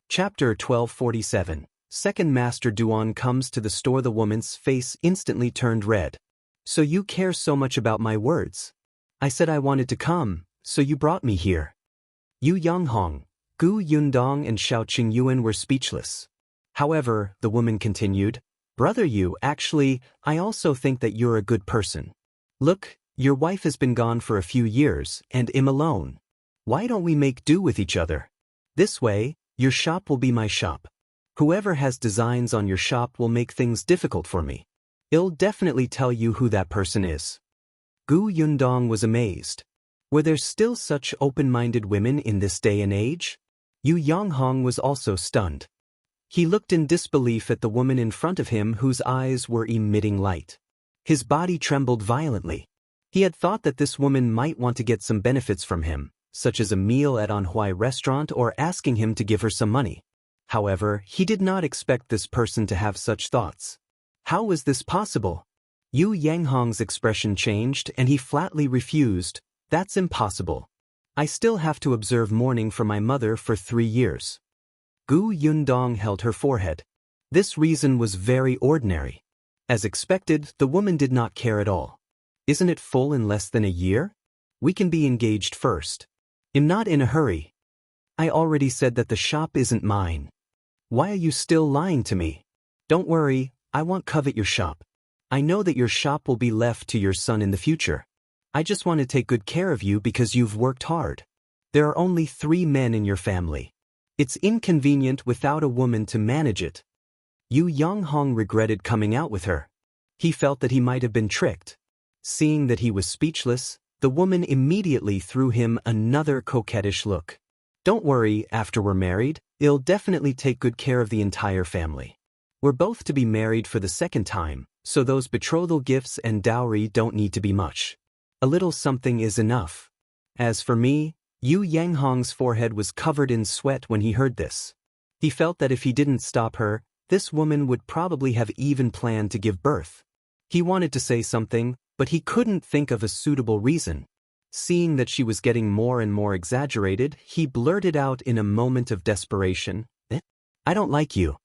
Chapter 1247. Second Master Duan comes to the store. The woman's face instantly turned red. So you care so much about my words? I said I wanted to come, so you brought me here. Yu Yanghong, Gu Yundong and Shao Qingyuan were speechless. However, the woman continued, Brother Yu, actually, I also think that you're a good person. Look, your wife has been gone for a few years, and I'm alone. Why don't we make do with each other? This way, your shop will be my shop. Whoever has designs on your shop will make things difficult for me. I'll definitely tell you who that person is. Gu Yundong was amazed. Were there still such open-minded women in this day and age? Yu Yanghong was also stunned. He looked in disbelief at the woman in front of him whose eyes were emitting light. His body trembled violently. He had thought that this woman might want to get some benefits from him, such as a meal at Anhui restaurant or asking him to give her some money. However, he did not expect this person to have such thoughts. How was this possible? Yu Yanghong's expression changed and he flatly refused. That's impossible. I still have to observe mourning for my mother for 3 years. Gu Yundong held her forehead. This reason was very ordinary. As expected, the woman did not care at all. Isn't it full in less than a year? We can be engaged first. I'm not in a hurry. I already said that the shop isn't mine. Why are you still lying to me? Don't worry, I won't covet your shop. I know that your shop will be left to your son in the future. I just want to take good care of you because you've worked hard. There are only 3 men in your family. It's inconvenient without a woman to manage it. Yu Yanghong regretted coming out with her. He felt that he might have been tricked. Seeing that he was speechless, the woman immediately threw him another coquettish look. Don't worry, after we're married, I'll definitely take good care of the entire family. We're both to be married for the second time, so those betrothal gifts and dowry don't need to be much. A little something is enough. As for me, Yu Yanghong's forehead was covered in sweat when he heard this. He felt that if he didn't stop her, this woman would probably have even planned to give birth. He wanted to say something, but he couldn't think of a suitable reason. Seeing that she was getting more and more exaggerated, he blurted out in a moment of desperation, "I don't like you."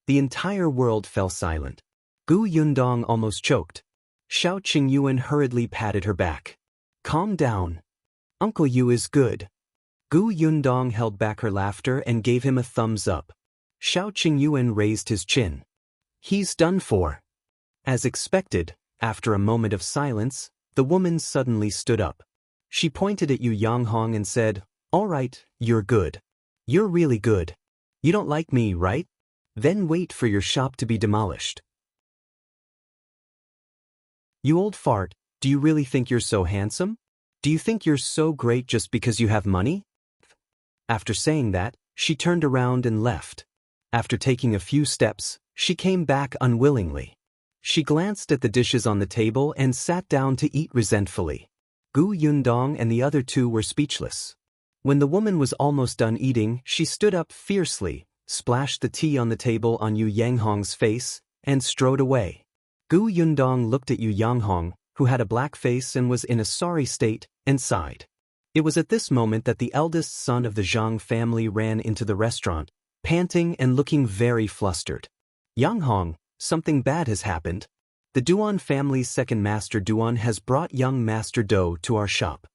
The entire world fell silent. Gu Yundong almost choked. Shao Qingyuan hurriedly patted her back. "Calm down. Uncle Yu is good." Gu Yundong held back her laughter and gave him a thumbs up. Shao Qingyuan raised his chin. "He's done for." As expected, after a moment of silence, the woman suddenly stood up. She pointed at Yu Yanghong and said, "All right, you're good. You're really good. You don't like me, right? Then wait for your shop to be demolished." "You old fart, do you really think you're so handsome? Do you think you're so great just because you have money?" After saying that, she turned around and left. After taking a few steps, she came back unwillingly. She glanced at the dishes on the table and sat down to eat resentfully. Gu Yundong and the other two were speechless. When the woman was almost done eating, she stood up fiercely, splashed the tea on the table on Yu Yanghong's face, and strode away. Gu Yundong looked at Yu Yanghong, who had a black face and was in a sorry state, and sighed. It was at this moment that the eldest son of the Zhang family ran into the restaurant, panting and looking very flustered. "Yanghong, something bad has happened. The Duan family's second master Duan has brought young Master Do to our shop.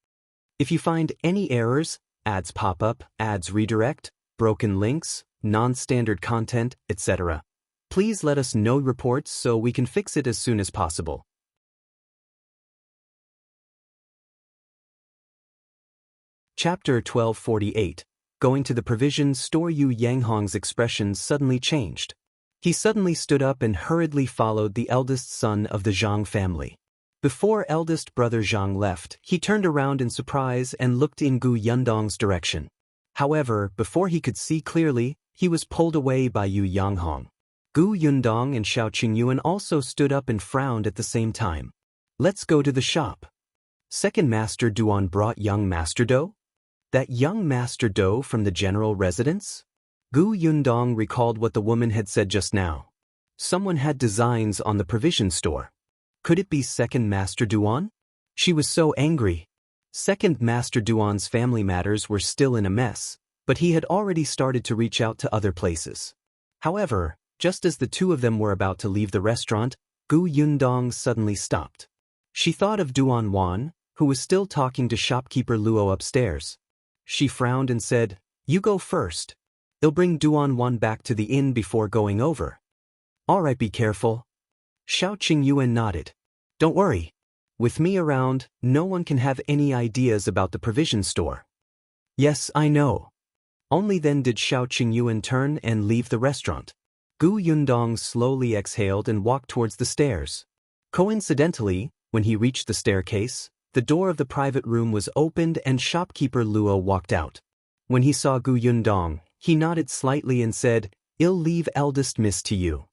If you find any errors, ads pop up, ads redirect, broken links, non-standard content, etc., please let us know reports so we can fix it as soon as possible." Chapter 1248. Going to the provision store. Yu Yanghong's expression suddenly changed. He suddenly stood up and hurriedly followed the eldest son of the Zhang family. Before eldest brother Zhang left, he turned around in surprise and looked in Gu Yundong's direction. However, before he could see clearly, he was pulled away by Yu Yanghong. Gu Yundong and Shao Qingyuan also stood up and frowned at the same time. "Let's go to the shop." Second Master Duan brought young Master Do? That young Master Do from the general residence? Gu Yundong recalled what the woman had said just now. Someone had designs on the provision store. Could it be Second Master Duan? She was so angry. Second Master Duan's family matters were still in a mess, but he had already started to reach out to other places. However, just as the two of them were about to leave the restaurant, Gu Yundong suddenly stopped. She thought of Duan Wan, who was still talking to shopkeeper Luo upstairs. She frowned and said, "You go first. They'll bring Duan Wan back to the inn before going over." "All right, be careful." Shao Qingyuan nodded. "Don't worry. With me around, no one can have any ideas about the provision store." "Yes, I know." Only then did Shao Qingyuan turn and leave the restaurant. Gu Yundong slowly exhaled and walked towards the stairs. Coincidentally, when he reached the staircase, the door of the private room was opened and shopkeeper Luo walked out. When he saw Gu Yundong, he nodded slightly and said, "I'll leave eldest miss to you."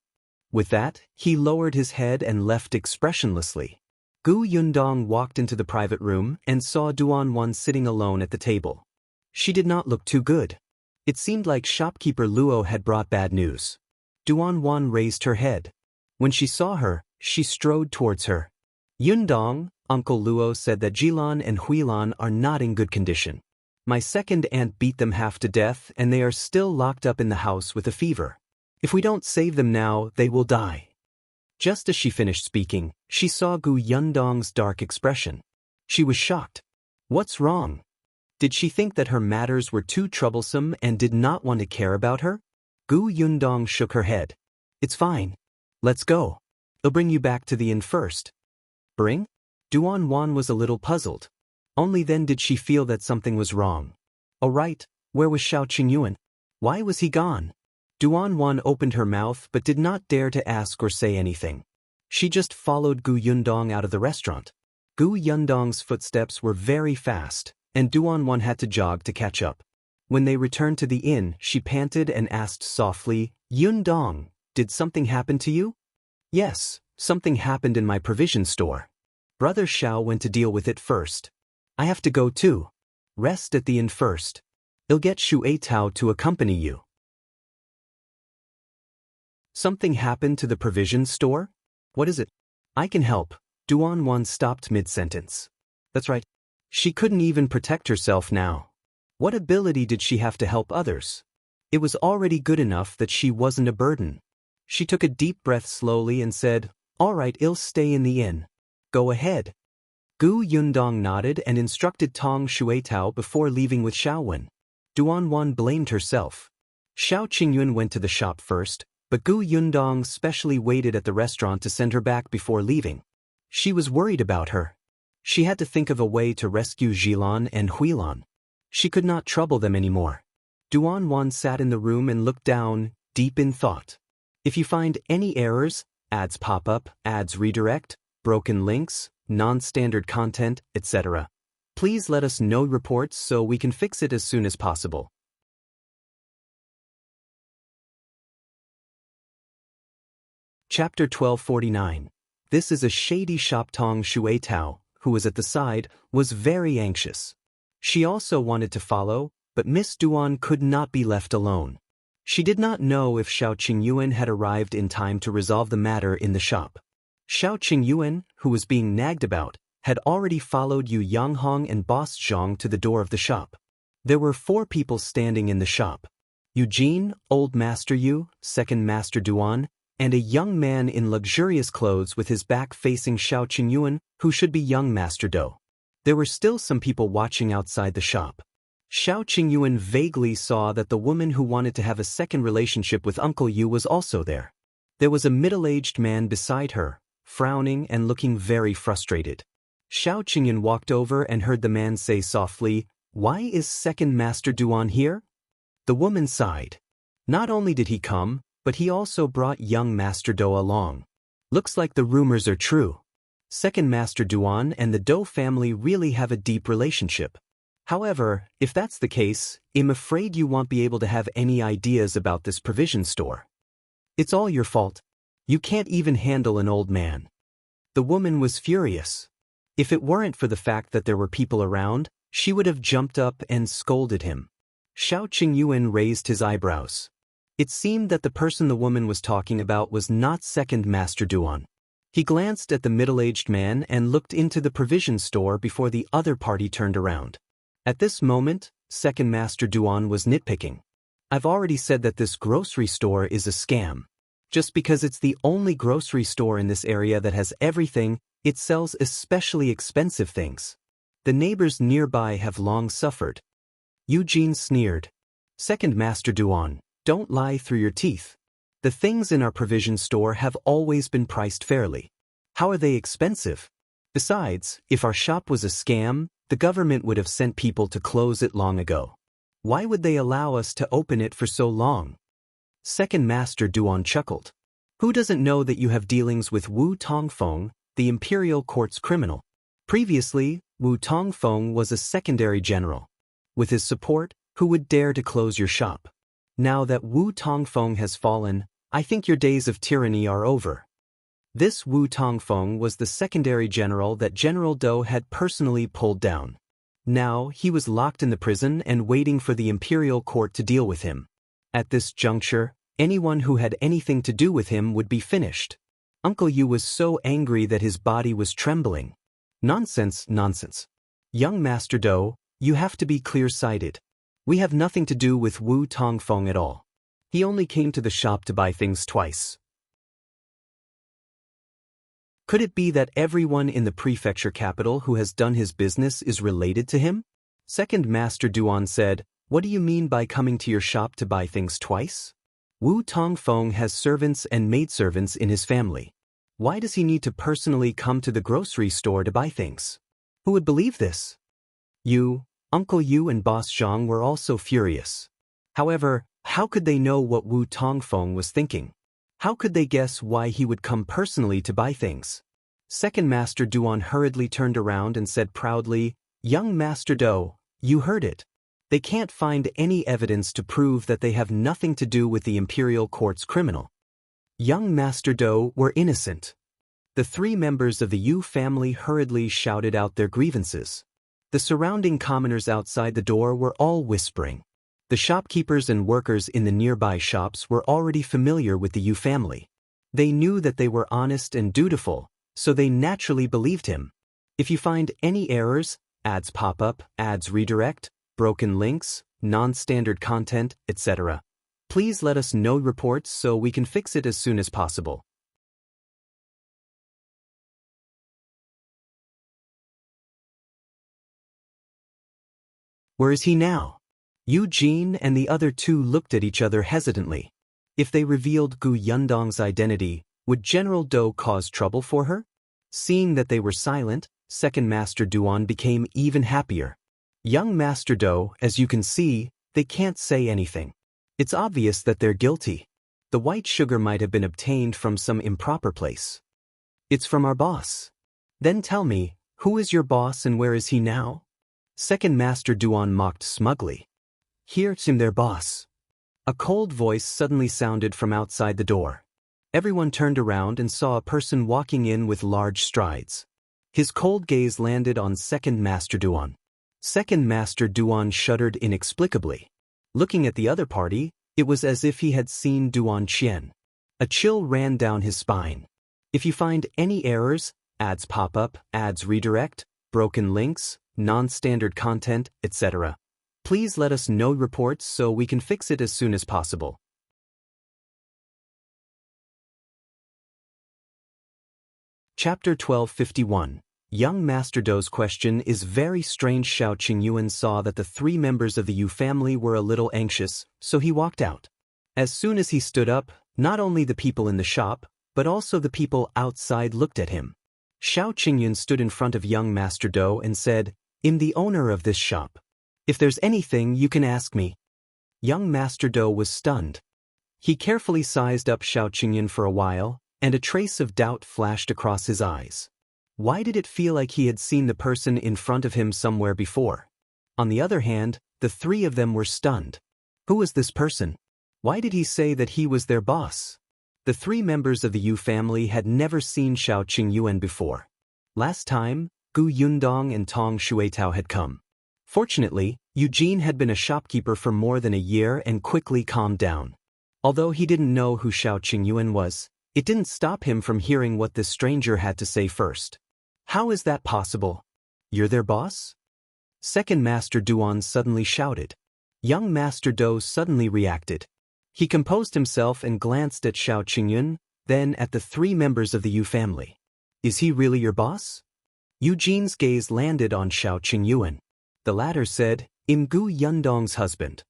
With that, he lowered his head and left expressionlessly. Gu Yundong walked into the private room and saw Duan Wan sitting alone at the table. She did not look too good. It seemed like shopkeeper Luo had brought bad news. Duan Wan raised her head. When she saw her, she strode towards her. "Yundong, Uncle Luo said that Jilan and Huilan are not in good condition. My second aunt beat them half to death and they are still locked up in the house with a fever. If we don't save them now, they will die." Just as she finished speaking, she saw Gu Yundong's dark expression. She was shocked. What's wrong? Did she think that her matters were too troublesome and did not want to care about her? Gu Yundong shook her head. "It's fine. Let's go. I'll bring you back to the inn first." "Bring?" Duan Wan was a little puzzled. Only then did she feel that something was wrong. Oh right, where was Shao Qingyuan? Why was he gone? Duan Wan opened her mouth but did not dare to ask or say anything. She just followed Gu Yundong out of the restaurant. Gu Yundong's footsteps were very fast, and Duan Wan had to jog to catch up. When they returned to the inn, she panted and asked softly, "Yundong, did something happen to you?" "Yes, something happened in my provision store." Brother Shao went to deal with it first. I have to go too. Rest at the inn first. I'll get Shui Tao to accompany you. Something happened to the provision store? What is it? I can help. Duan stopped mid-sentence. That's right. She couldn't even protect herself now. What ability did she have to help others? It was already good enough that she wasn't a burden. She took a deep breath slowly and said, "All right, I'll stay in the inn. Go ahead." Yundong nodded and instructed Tong Shuitao before leaving with Xiaowen. Duan blamed herself. Qingyuan went to the shop first, but Yundong specially waited at the restaurant to send her back before leaving. She was worried about her. She had to think of a way to rescue Jilan and Huilan. She could not trouble them anymore. Duan sat in the room and looked down, deep in thought. If you find any errors, ads pop up, ads redirect, broken links, non-standard content, etc., please let us know reports so we can fix it as soon as possible. Chapter 1249. This is a shady shop. Tong Shuitao, who was at the side, was very anxious. She also wanted to follow, but Miss Duan could not be left alone. She did not know if Qingyuan had arrived in time to resolve the matter in the shop. Qingyuan, who was being nagged about, had already followed Yu Yanghong and Boss Zhang to the door of the shop. There were 4 people standing in the shop. Eugene, Old Master Yu, Second Master Duan, and a young man in luxurious clothes with his back facing Qingyuan, who should be young Master Do. There were still some people watching outside the shop. Qingyuan vaguely saw that the woman who wanted to have a second relationship with Uncle Yu was also there. There was a middle-aged man beside her, frowning and looking very frustrated. Qingyuan walked over and heard the man say softly, "Why is Second Master Duan here?" The woman sighed. Not only did he come, but he also brought young Master Do along. Looks like the rumors are true. Second Master Duan and the Do family really have a deep relationship. However, if that's the case, I'm afraid you won't be able to have any ideas about this provision store. It's all your fault. You can't even handle an old man. The woman was furious. If it weren't for the fact that there were people around, she would have jumped up and scolded him. Qingyuan raised his eyebrows. It seemed that the person the woman was talking about was not Second Master Duan. He glanced at the middle-aged man and looked into the provision store before the other party turned around. At this moment, Second Master Duan was nitpicking. I've already said that this grocery store is a scam. Just because it's the only grocery store in this area that has everything, it sells especially expensive things. The neighbors nearby have long suffered. Eugene sneered. Second Master Duan, don't lie through your teeth. The things in our provision store have always been priced fairly. How are they expensive? Besides, if our shop was a scam, the government would have sent people to close it long ago. Why would they allow us to open it for so long? Second Master Duan chuckled. Who doesn't know that you have dealings with Wu Tongfeng, the Imperial Court's criminal? Previously, Wu Tongfeng was a secondary general. With his support, who would dare to close your shop? Now that Wu Tongfeng has fallen, I think your days of tyranny are over. This Wu Tongfeng was the secondary general that General Do had personally pulled down. Now he was locked in the prison and waiting for the Imperial Court to deal with him. At this juncture, anyone who had anything to do with him would be finished. Uncle Yu was so angry that his body was trembling. Nonsense, nonsense. Young Master Do, you have to be clear-sighted. We have nothing to do with Wu Tongfeng at all. He only came to the shop to buy things twice. Could it be that everyone in the prefecture capital who has done his business is related to him? Second Master Duan said, What do you mean by coming to your shop to buy things twice? Wu Tongfeng has servants and maidservants in his family. Why does he need to personally come to the grocery store to buy things? Who would believe this? Uncle Yu and Boss Zhang were also furious. However, how could they know what Wu Tongfeng was thinking? How could they guess why he would come personally to buy things? Second Master Duan hurriedly turned around and said proudly, Young Master Do, you heard it. They can't find any evidence to prove that they have nothing to do with the Imperial Court's criminal. Young Master Do were innocent. The three members of the Yu family hurriedly shouted out their grievances. The surrounding commoners outside the door were all whispering. The shopkeepers and workers in the nearby shops were already familiar with the Yu family. They knew that they were honest and dutiful, so they naturally believed him. If you find any errors, ads pop up, ads redirect, broken links, non-standard content, etc., please let us know reports so we can fix it as soon as possible. Where is he now? Eugene and the other two looked at each other hesitantly. If they revealed Gu Yundong's identity, would General Dou cause trouble for her? Seeing that they were silent, Second Master Duan became even happier. Young Master Dou, as you can see, they can't say anything. It's obvious that they're guilty. The white sugar might have been obtained from some improper place. It's from our boss. Then tell me, who is your boss and where is he now? Second Master Duan mocked smugly. Here's him, their boss. A cold voice suddenly sounded from outside the door. Everyone turned around and saw a person walking in with large strides. His cold gaze landed on Second Master Duan. Second Master Duan shuddered inexplicably. Looking at the other party, it was as if he had seen Duan Qian. A chill ran down his spine. If you find any errors, ads pop up, ads redirect, broken links, non-standard content, etc., please let us know reports so we can fix it as soon as possible. Chapter 1251. Young Master Dou's question is very strange. Shao Qingyuan saw that the three members of the Yu family were a little anxious, so he walked out. As soon as he stood up, not only the people in the shop, but also the people outside looked at him. Shao Qingyuan stood in front of young Master Dou and said, I'm the owner of this shop. If there's anything, you can ask me. Young Master Dou was stunned. He carefully sized up Shao Qingyuan for a while, and a trace of doubt flashed across his eyes. Why did it feel like he had seen the person in front of him somewhere before? On the other hand, the three of them were stunned. Who was this person? Why did he say that he was their boss? The three members of the Yu family had never seen Shao Qingyuan before. Last time, Gu Yundong and Tong Shuitao had come. Fortunately, Eugene had been a shopkeeper for more than a year and quickly calmed down. Although he didn't know who Shao Qingyuan was, it didn't stop him from hearing what this stranger had to say first. How is that possible? You're their boss? Second Master Duan suddenly shouted. Young Master Dou suddenly reacted. He composed himself and glanced at Shao Qingyuan, then at the three members of the Yu family. Is he really your boss? Eugene's gaze landed on Shao Qingyuan. The latter said, I'm Gu Yundong's husband.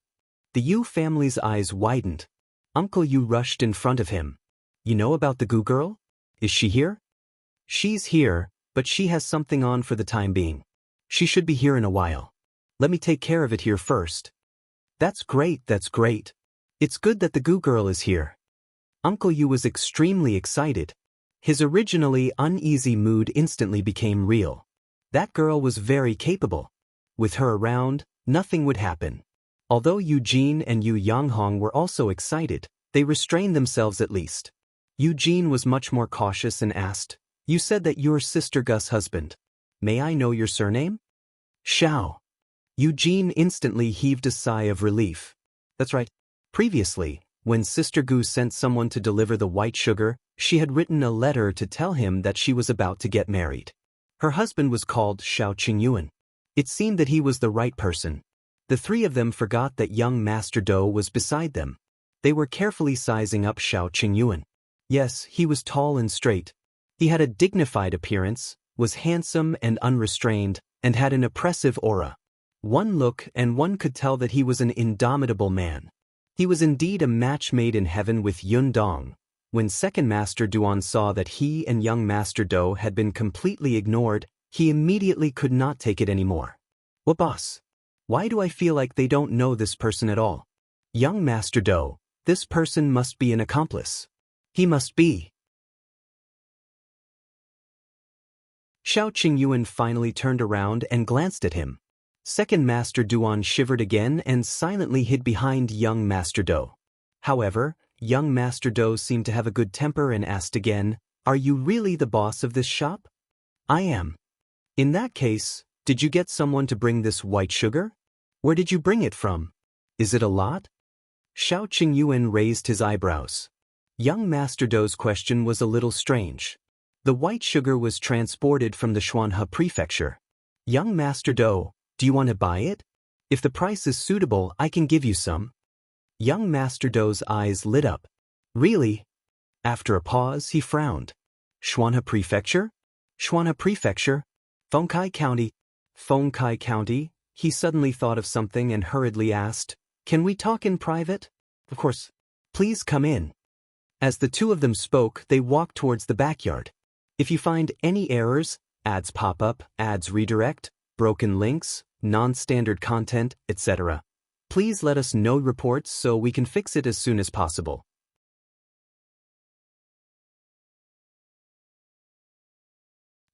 The Yu family's eyes widened. Uncle Yu rushed in front of him. You know about the Gu girl? Is she here? She's here, but she has something on for the time being. She should be here in a while. Let me take care of it here first. That's great, that's great. It's good that the Gu girl is here. Uncle Yu was extremely excited. His originally uneasy mood instantly became real. That girl was very capable. With her around, nothing would happen. Although Eugene and Yu Yanghong were also excited, they restrained themselves at least. Eugene was much more cautious and asked, You said that you're Sister Gu's husband. May I know your surname? Shao. Eugene instantly heaved a sigh of relief. That's right. Previously, when Sister Gu sent someone to deliver the white sugar, she had written a letter to tell him that she was about to get married. Her husband was called Shao Qingyuan. It seemed that he was the right person. The three of them forgot that young Master Dou was beside them. They were carefully sizing up Shao Qingyuan. Yes, he was tall and straight. He had a dignified appearance, was handsome and unrestrained, and had an oppressive aura. One look and one could tell that he was an indomitable man. He was indeed a match made in heaven with Yundong. When Second Master Duan saw that he and young Master Dou had been completely ignored, he immediately could not take it anymore. What boss? Why do I feel like they don't know this person at all? Young Master Dou, this person must be an accomplice. He must be. Shao Qingyuan finally turned around and glanced at him. Second Master Duan shivered again and silently hid behind young Master Dou. However, young Master Dou seemed to have a good temper and asked again, Are you really the boss of this shop? I am. In that case, did you get someone to bring this white sugar? Where did you bring it from? Is it a lot? Shao Qingyuan raised his eyebrows. Young Master Dou's question was a little strange. The white sugar was transported from the Xuanhe Prefecture. Young Master Dou, do you want to buy it? If the price is suitable, I can give you some. Young Master Dou's eyes lit up. Really? After a pause, he frowned. Xuanhe Prefecture? Xuanhe Prefecture? Fengkai County. Fengkai County? He suddenly thought of something and hurriedly asked, Can we talk in private? Of course. Please come in. As the two of them spoke, they walked towards the backyard. If you find any errors, ads pop up, ads redirect, broken links, non-standard content, etc., please let us know reports so we can fix it as soon as possible.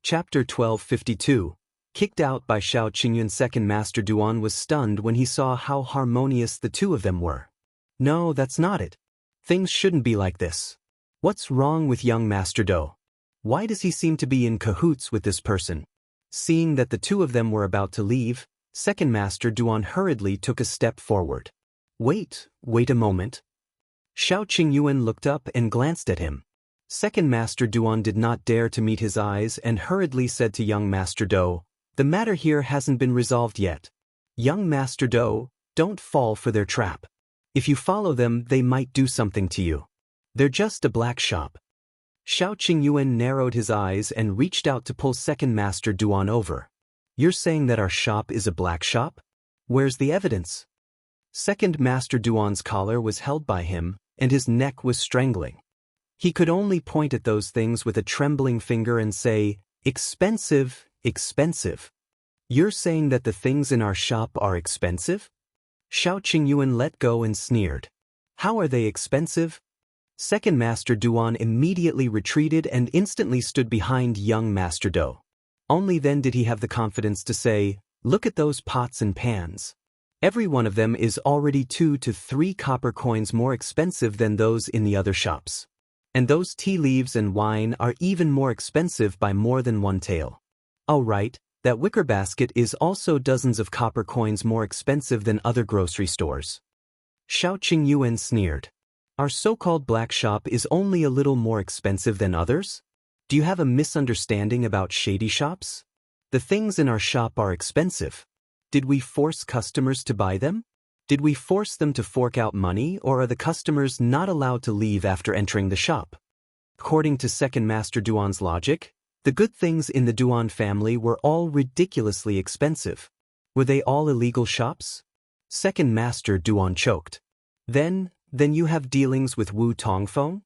Chapter 1252. Kicked out by Shao Qingyuan. Second Master Duan was stunned when he saw how harmonious the two of them were. No, that's not it. Things shouldn't be like this. What's wrong with young Master Dou? Why does he seem to be in cahoots with this person? Seeing that the two of them were about to leave, Second Master Duan hurriedly took a step forward. Wait a moment. Shao Qingyuan looked up and glanced at him. Second Master Duan did not dare to meet his eyes and hurriedly said to young Master Dou, The matter here hasn't been resolved yet. Young Master Dou, don't fall for their trap. If you follow them, they might do something to you. They're just a black shop. Shao Qingyuan narrowed his eyes and reached out to pull Second Master Duan over. You're saying that our shop is a black shop? Where's the evidence? Second Master Duan's collar was held by him, and his neck was strangling. He could only point at those things with a trembling finger and say, Expensive, expensive. You're saying that the things in our shop are expensive? Shao Qingyuan let go and sneered. How are they expensive? Second Master Duan immediately retreated and instantly stood behind young Master Dou. Only then did he have the confidence to say, Look at those pots and pans. Every one of them is already 2 to 3 copper coins more expensive than those in the other shops. And those tea leaves and wine are even more expensive by more than 1 tael. Oh right, that wicker basket is also dozens of copper coins more expensive than other grocery stores. Shao Qingyuan sneered. Our so-called black shop is only a little more expensive than others? Do you have a misunderstanding about shady shops? The things in our shop are expensive. Did we force customers to buy them? Did we force them to fork out money, or are the customers not allowed to leave after entering the shop? According to Second Master Duan's logic, the good things in the Duan family were all ridiculously expensive. Were they all illegal shops? Second Master Duan choked. Then you have dealings with Wu Tongfeng?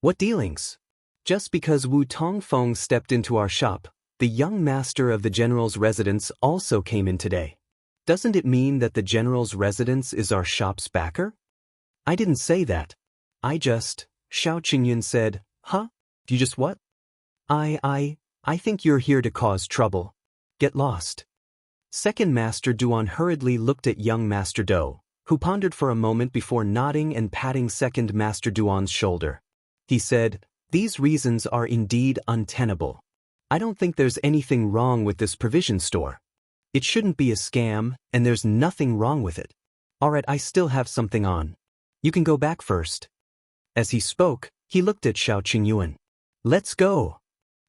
What dealings? Just because Wu Tongfeng stepped into our shop, the young master of the general's residence also came in today. Doesn't it mean that the general's residence is our shop's backer? I didn't say that. Shao Qingyuan said, Huh? You just what? I think you're here to cause trouble. Get lost. Second Master Duan hurriedly looked at young Master Dou, who pondered for a moment before nodding and patting Second Master Duan's shoulder. He said, These reasons are indeed untenable. I don't think there's anything wrong with this provision store. It shouldn't be a scam, and there's nothing wrong with it. Alright, I still have something on. You can go back first. As he spoke, he looked at Shao Qingyuan. Let's go.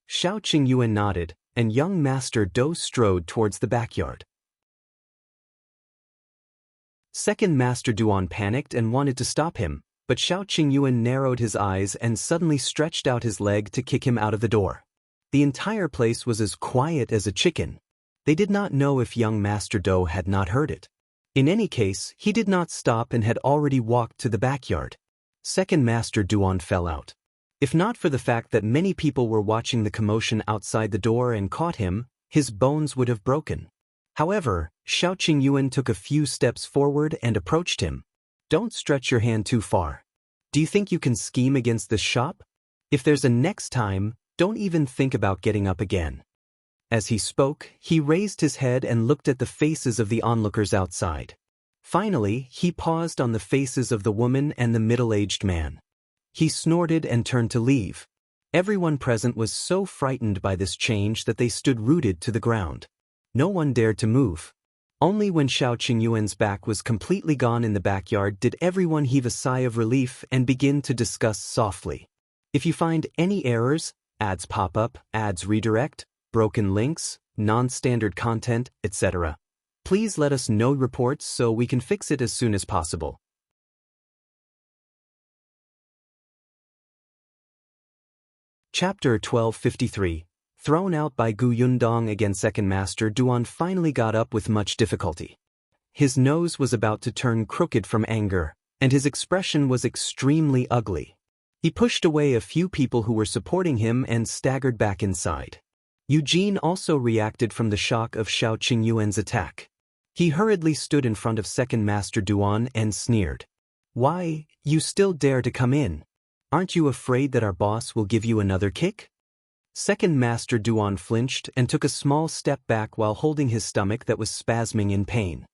Shao Qingyuan nodded, and young Master Dou strode towards the backyard. Second Master Duan panicked and wanted to stop him, but Shao Qingyuan narrowed his eyes and suddenly stretched out his leg to kick him out of the door. The entire place was as quiet as a chicken. They did not know if young Master Dou had not heard it. In any case, he did not stop and had already walked to the backyard. Second Master Duan fell out. If not for the fact that many people were watching the commotion outside the door and caught him, his bones would have broken. However, Shao Qingyuan took a few steps forward and approached him. Don't stretch your hand too far. Do you think you can scheme against this shop? If there's a next time, don't even think about getting up again. As he spoke, he raised his head and looked at the faces of the onlookers outside. Finally, he paused on the faces of the woman and the middle-aged man. He snorted and turned to leave. Everyone present was so frightened by this change that they stood rooted to the ground. No one dared to move. Only when Qingyuan's back was completely gone in the backyard did everyone heave a sigh of relief and begin to discuss softly. If you find any errors, ads pop up, ads redirect, broken links, non-standard content, etc., please let us know reports so we can fix it as soon as possible. Chapter 1253. Thrown out by Gu Yundong again. Second Master Duan finally got up with much difficulty. His nose was about to turn crooked from anger, and his expression was extremely ugly. He pushed away a few people who were supporting him and staggered back inside. Eugene also reacted from the shock of Qingyuan's attack. He hurriedly stood in front of Second Master Duan and sneered. "Why, you still dare to come in? Aren't you afraid that our boss will give you another kick?" Second Master Duan flinched and took a small step back while holding his stomach that was spasming in pain.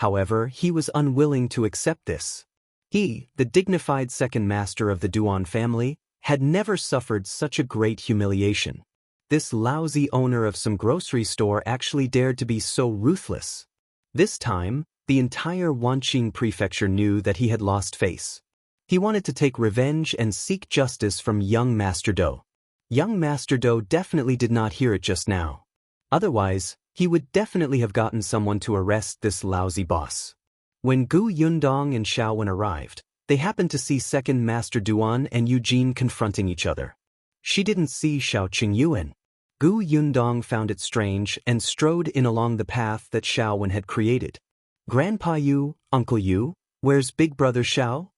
However, he was unwilling to accept this. He, the dignified second master of the Duan family, had never suffered such a great humiliation. This lousy owner of some grocery store actually dared to be so ruthless. This time, the entire Wanqing Prefecture knew that he had lost face. He wanted to take revenge and seek justice from young Master Do. Young Master Do definitely did not hear it just now. Otherwise, he would definitely have gotten someone to arrest this lousy boss. When Gu Yundong and Shao arrived, they happened to see Second Master Duan and Eugene confronting each other. She didn't see Qingyuan. Gu Yundong found it strange and strode in along the path that Shao had created. "Grandpa Yu, Uncle Yu, where's Big Brother Shao?"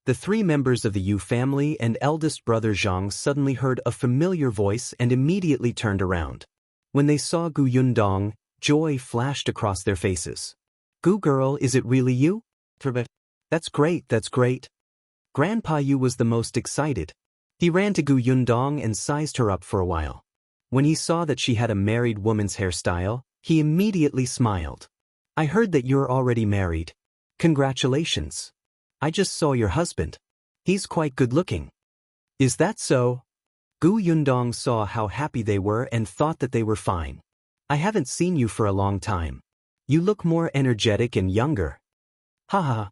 The three members of the Yu family and eldest brother Zhang suddenly heard a familiar voice and immediately turned around. When they saw Gu Yundong, joy flashed across their faces. "Gu girl, is it really you?" That's great, that's great." Grandpa Yu was the most excited. He ran to Gu Yundong and sized her up for a while. When he saw that she had a married woman's hairstyle, he immediately smiled. "I heard that you're already married. Congratulations. I just saw your husband. He's quite good-looking." "Is that so?" Gu Yundong saw how happy they were and thought that they were fine. "I haven't seen you for a long time. You look more energetic and younger." "Haha."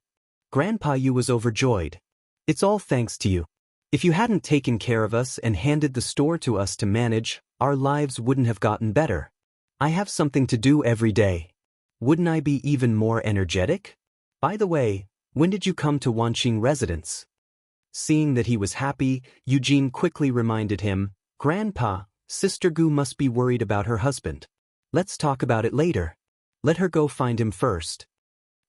Grandpa Yu was overjoyed. "It's all thanks to you. If you hadn't taken care of us and handed the store to us to manage, our lives wouldn't have gotten better. I have something to do every day. Wouldn't I be even more energetic? By the way, when did you come to Wanqing residence?" Seeing that he was happy, Eugene quickly reminded him, "Grandpa, Sister Gu must be worried about her husband. Let's talk about it later. Let her go find him first."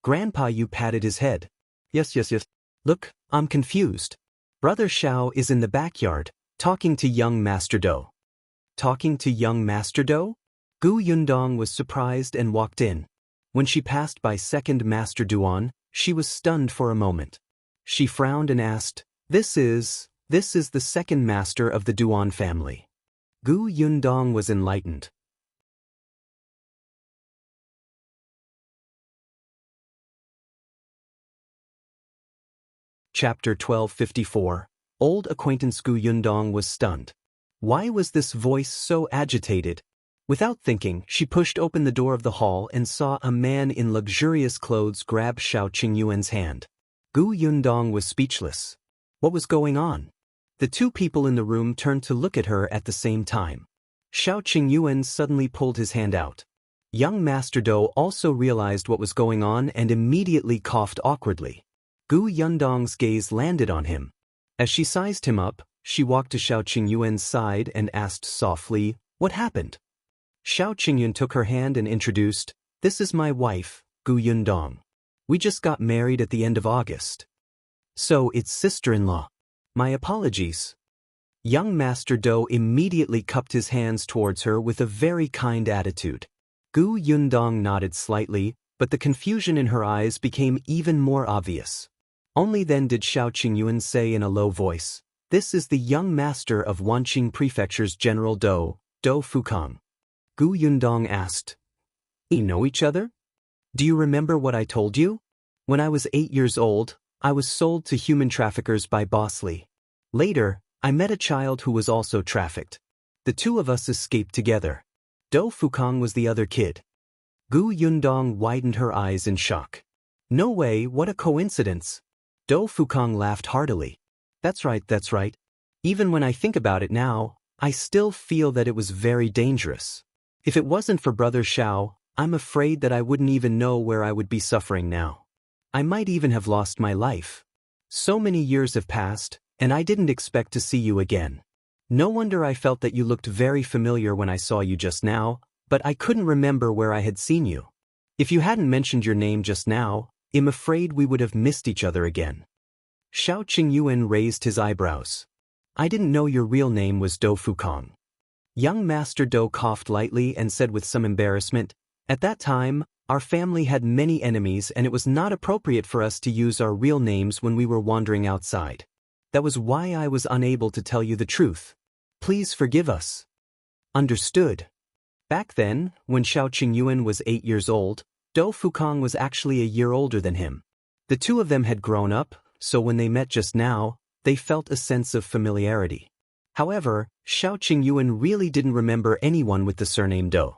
Grandpa Yu patted his head. Yes. Look, I'm confused. Brother Shao is in the backyard, talking to young Master Do." "Talking to young Master Do?" Gu Yundong was surprised and walked in. When she passed by Second Master Duan, she was stunned for a moment. She frowned and asked, This is the second master of the Duan family." Gu Yundong was enlightened. Chapter 1254. Old Acquaintance. Gu Yundong was stunned. Why was this voice so agitated? Without thinking, she pushed open the door of the hall and saw a man in luxurious clothes grab Qingyuan's hand. Gu Yundong was speechless. What was going on? The two people in the room turned to look at her at the same time. Qingyuan suddenly pulled his hand out. Young Master Do also realized what was going on and immediately coughed awkwardly. Gu Yundong's gaze landed on him. As she sized him up, she walked to Qingyuan's side and asked softly, "What happened?" Qingyuan took her hand and introduced, "This is my wife, Gu Yundong. We just got married at the end of August." "So it's sister-in-law. My apologies." Young Master Do immediately cupped his hands towards her with a very kind attitude. Gu Yundong nodded slightly, but the confusion in her eyes became even more obvious. Only then did Qingyuan say in a low voice, "This is the young master of Wanqing Prefecture's General Do Fukang." Gu Yundong asked, "You know each other? Do you remember what I told you? When I was 8 years old, I was sold to human traffickers by Boss Li. Later, I met a child who was also trafficked. The two of us escaped together. Dou Fukong was the other kid. Gu Yundong widened her eyes in shock. No way, what a coincidence. Dou Fukong laughed heartily. That's right, that's right. Even when I think about it now, I still feel that it was very dangerous. If it wasn't for Brother Shao, I'm afraid that I wouldn't even know where I would be suffering now. I might even have lost my life. So many years have passed, and I didn't expect to see you again. No wonder I felt that you looked very familiar when I saw you just now, but I couldn't remember where I had seen you. If you hadn't mentioned your name just now, I'm afraid we would have missed each other again. Shao Qingyuan raised his eyebrows. I didn't know your real name was Dou Fukong. Young Master Dou coughed lightly and said with some embarrassment, at that time, our family had many enemies and it was not appropriate for us to use our real names when we were wandering outside. That was why I was unable to tell you the truth. Please forgive us. Understood. Back then, when Shao Qingyuan was 8 years old, Dou Fukong was actually a year older than him. The two of them had grown up, so when they met just now, they felt a sense of familiarity. However, Shao Qingyuan really didn't remember anyone with the surname Dou.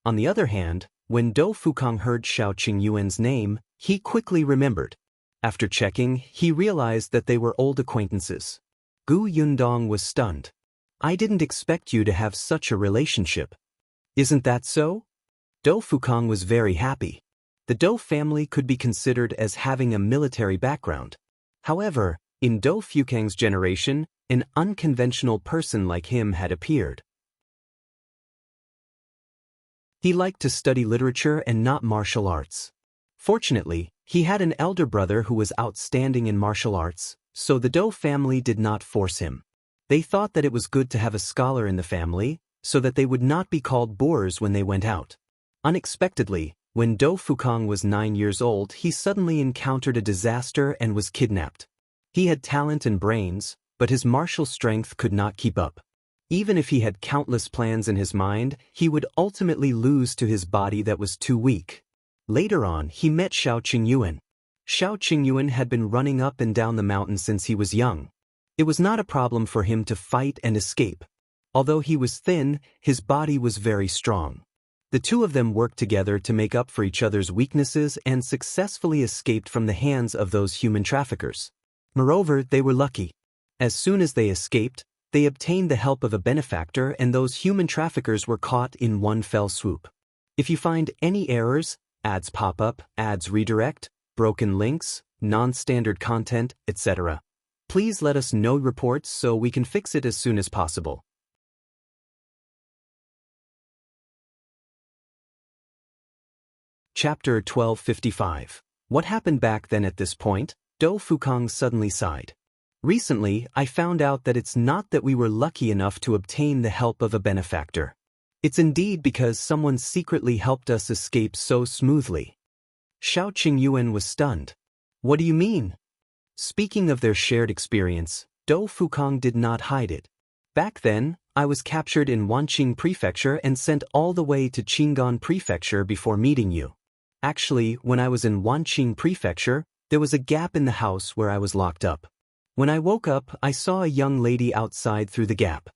On the other hand, when Dou Fukong heard Shao Qingyuan's name, he quickly remembered. After checking, he realized that they were old acquaintances. Gu Yundong was stunned. I didn't expect you to have such a relationship. Isn't that so? Dou Fukong was very happy. The Dou family could be considered as having a military background. However, in Dou Fukang's generation, an unconventional person like him had appeared. He liked to study literature and not martial arts. Fortunately, he had an elder brother who was outstanding in martial arts, so the Dou family did not force him. They thought that it was good to have a scholar in the family, so that they would not be called boors when they went out. Unexpectedly, when Dou Fukong was 9 years old, he suddenly encountered a disaster and was kidnapped. He had talent and brains, but his martial strength could not keep up. Even if he had countless plans in his mind, he would ultimately lose to his body that was too weak. Later on, he met Shao Qingyuan. Shao Qingyuan had been running up and down the mountain since he was young. It was not a problem for him to fight and escape. Although he was thin, his body was very strong. The two of them worked together to make up for each other's weaknesses and successfully escaped from the hands of those human traffickers. Moreover, they were lucky. As soon as they escaped, they obtained the help of a benefactor and those human traffickers were caught in one fell swoop. If you find any errors, ads pop up, ads redirect, broken links, non-standard content, etc., please let us know reports so we can fix it as soon as possible. Chapter 1255. What happened back then at this point? Dou Fukong suddenly sighed. Recently, I found out that it's not that we were lucky enough to obtain the help of a benefactor. It's indeed because someone secretly helped us escape so smoothly. Shao Qingyuan was stunned. What do you mean? Speaking of their shared experience, Dou Fukong did not hide it. Back then, I was captured in Wanqing Prefecture and sent all the way to Qingyuan Prefecture before meeting you. Actually, when I was in Wanqing Prefecture, there was a gap in the house where I was locked up. When I woke up, I saw a young lady outside through the gap.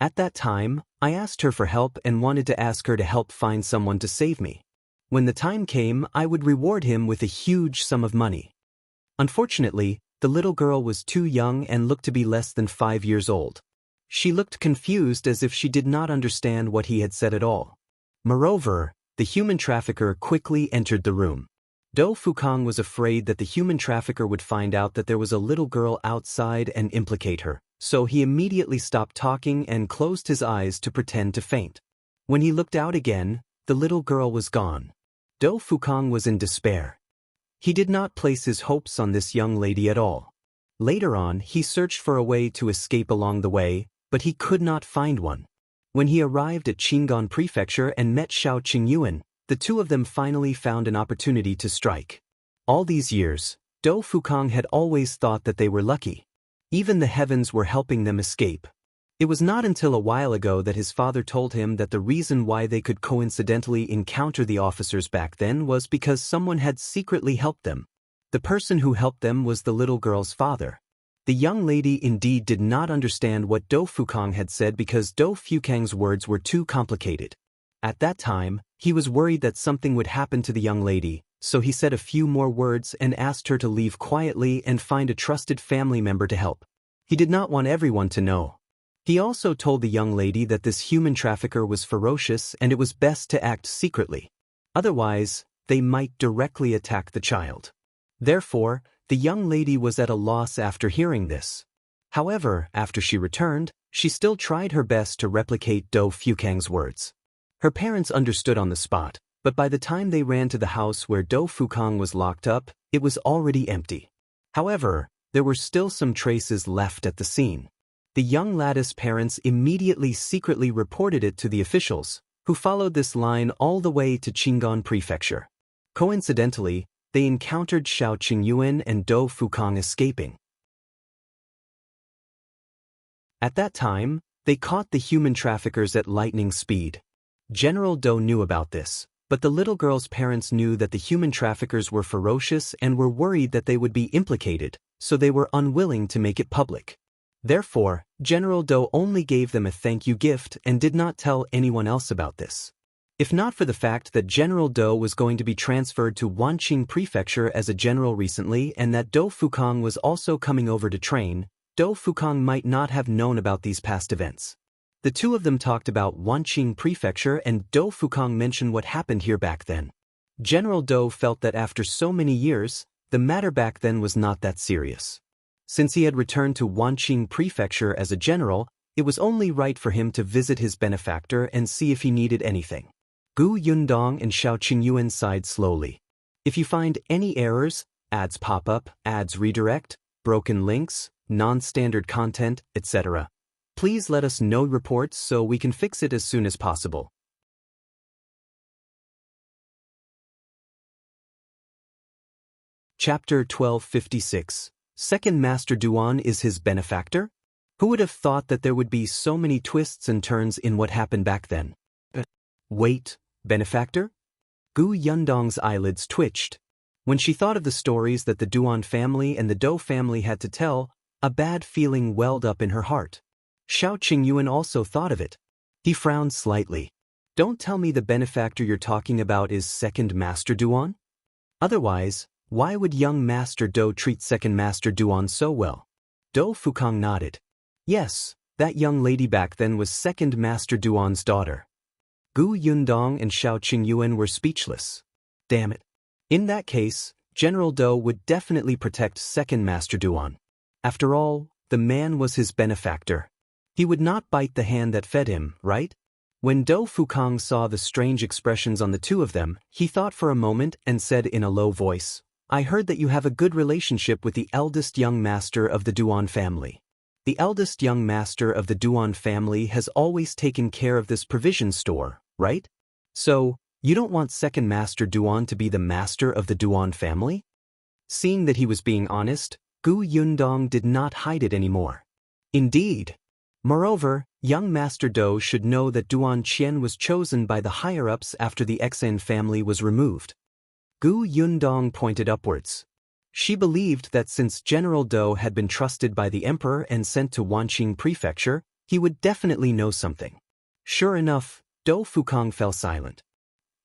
At that time, I asked her for help and wanted to ask her to help find someone to save me. When the time came, I would reward him with a huge sum of money. Unfortunately, the little girl was too young and looked to be less than 5 years old. She looked confused as if she did not understand what he had said at all. Moreover, the human trafficker quickly entered the room. Dou Fukong was afraid that the human trafficker would find out that there was a little girl outside and implicate her, so he immediately stopped talking and closed his eyes to pretend to faint. When he looked out again, the little girl was gone. Dou Fukong was in despair. He did not place his hopes on this young lady at all. Later on, he searched for a way to escape along the way, but he could not find one. When he arrived at Qingyuan Prefecture and met Shao Qingyuan, the two of them finally found an opportunity to strike. All these years, Dou Fukong had always thought that they were lucky. Even the heavens were helping them escape. It was not until a while ago that his father told him that the reason why they could coincidentally encounter the officers back then was because someone had secretly helped them. The person who helped them was the little girl's father. The young lady indeed did not understand what Dou Fukang had said because Dou Fukang's words were too complicated. At that time, he was worried that something would happen to the young lady, so he said a few more words and asked her to leave quietly and find a trusted family member to help. He did not want everyone to know. He also told the young lady that this human trafficker was ferocious and it was best to act secretly. Otherwise, they might directly attack the child. Therefore, the young lady was at a loss after hearing this. However, after she returned, she still tried her best to replicate Dou Fukang's words. Her parents understood on the spot, but by the time they ran to the house where Dou Fukang was locked up, it was already empty. However, there were still some traces left at the scene. The young lad's parents immediately secretly reported it to the officials, who followed this line all the way to Qingyuan Prefecture. Coincidentally, they encountered Shao Qingyuan and Dou Fukang escaping. At that time, they caught the human traffickers at lightning speed. General Dou knew about this, but the little girl's parents knew that the human traffickers were ferocious and were worried that they would be implicated, so they were unwilling to make it public. Therefore, General Dou only gave them a thank you gift and did not tell anyone else about this. If not for the fact that General Dou was going to be transferred to Wanqing Prefecture as a general recently and that Dou Fukang was also coming over to train, Dou Fukang might not have known about these past events. The two of them talked about Wanqing Prefecture and Dou Fukang mentioned what happened here back then. General Dou felt that after so many years, the matter back then was not that serious. Since he had returned to Wanqing Prefecture as a general, it was only right for him to visit his benefactor and see if he needed anything. Gu Yundong and Shao Qingyuan sighed slowly. If you find any errors, ads pop up, ads redirect, broken links, non-standard content, etc., please let us know reports so we can fix it as soon as possible. Chapter 1256. Second Master Duan is his benefactor? Who would have thought that there would be so many twists and turns in what happened back then? Wait, benefactor? Gu Yundong's eyelids twitched. When she thought of the stories that the Duan family and the Dou family had to tell, a bad feeling welled up in her heart. Shao Qingyuan also thought of it. He frowned slightly. Don't tell me the benefactor you're talking about is Second Master Duan? Otherwise, why would young Master Dou treat Second Master Duan so well? Dou Fukang nodded. Yes, that young lady back then was Second Master Duan's daughter. Gu Yundong and Shao Qingyuan were speechless. Damn it. In that case, General Dou would definitely protect Second Master Duan. After all, the man was his benefactor. He would not bite the hand that fed him, right? When Dou Fukang saw the strange expressions on the two of them, he thought for a moment and said in a low voice, I heard that you have a good relationship with the eldest young master of the Duan family. The eldest young master of the Duan family has always taken care of this provision store, right? So, you don't want Second Master Duan to be the master of the Duan family? Seeing that he was being honest, Gu Yundong did not hide it anymore. Indeed. Moreover, young Master Dou should know that Duan Qian was chosen by the higher-ups after the Xian family was removed. Gu Yundong pointed upwards. She believed that since General Dou had been trusted by the emperor and sent to Wanqing Prefecture, he would definitely know something. Sure enough, Dou Fukang fell silent.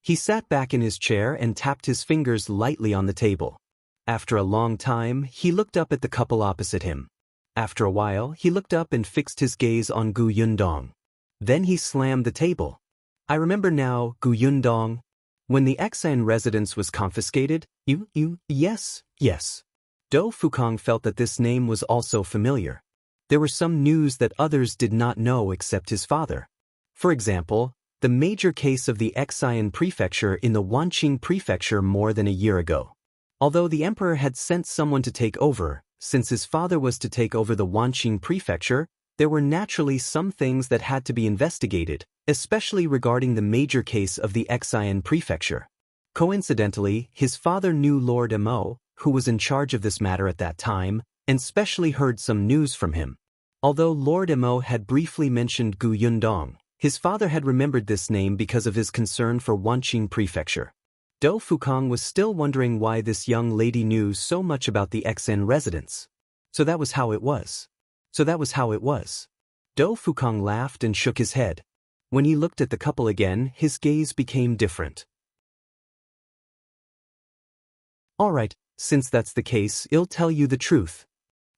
He sat back in his chair and tapped his fingers lightly on the table. After a long time, he looked up at the couple opposite him. After a while, he looked up and fixed his gaze on Gu Yundong. Then he slammed the table. I remember now, Gu Yundong. When the Xian residence was confiscated, yes. Dou Fukang felt that this name was also familiar. There were some news that others did not know except his father. For example, the major case of the Xian prefecture in the Wanqing prefecture more than a year ago. Although the emperor had sent someone to take over, since his father was to take over the Wanqing prefecture, there were naturally some things that had to be investigated, especially regarding the major case of the Xian prefecture. Coincidentally, his father knew Lord Mo, who was in charge of this matter at that time, and specially heard some news from him. Although Lord Mo had briefly mentioned Gu Yundong, his father had remembered this name because of his concern for Wanqing Prefecture. Dou Fukang was still wondering why this young lady knew so much about the Xian residence. So that was how it was. So that was how it was. Dou Fukang laughed and shook his head. When he looked at the couple again, his gaze became different. All right, since that's the case, I'll tell you the truth.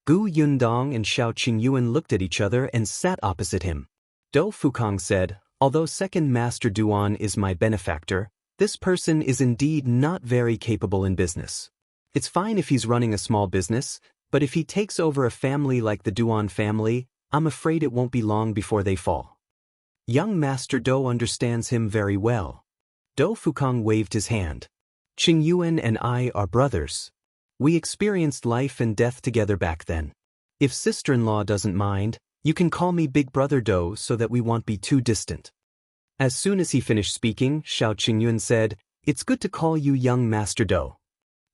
Gu Yundong and Shao Qingyuan looked at each other and sat opposite him. Dou Fukang said, although Second Master Duan is my benefactor, this person is indeed not very capable in business. It's fine if he's running a small business, but if he takes over a family like the Duan family, I'm afraid it won't be long before they fall. Young Master Dou understands him very well. Dou Fukang waved his hand. Qingyuan and I are brothers. We experienced life and death together back then. If sister-in-law doesn't mind, you can call me Big Brother Dou so that we won't be too distant. As soon as he finished speaking, Shao Qingyuan said, it's good to call you young Master Dou.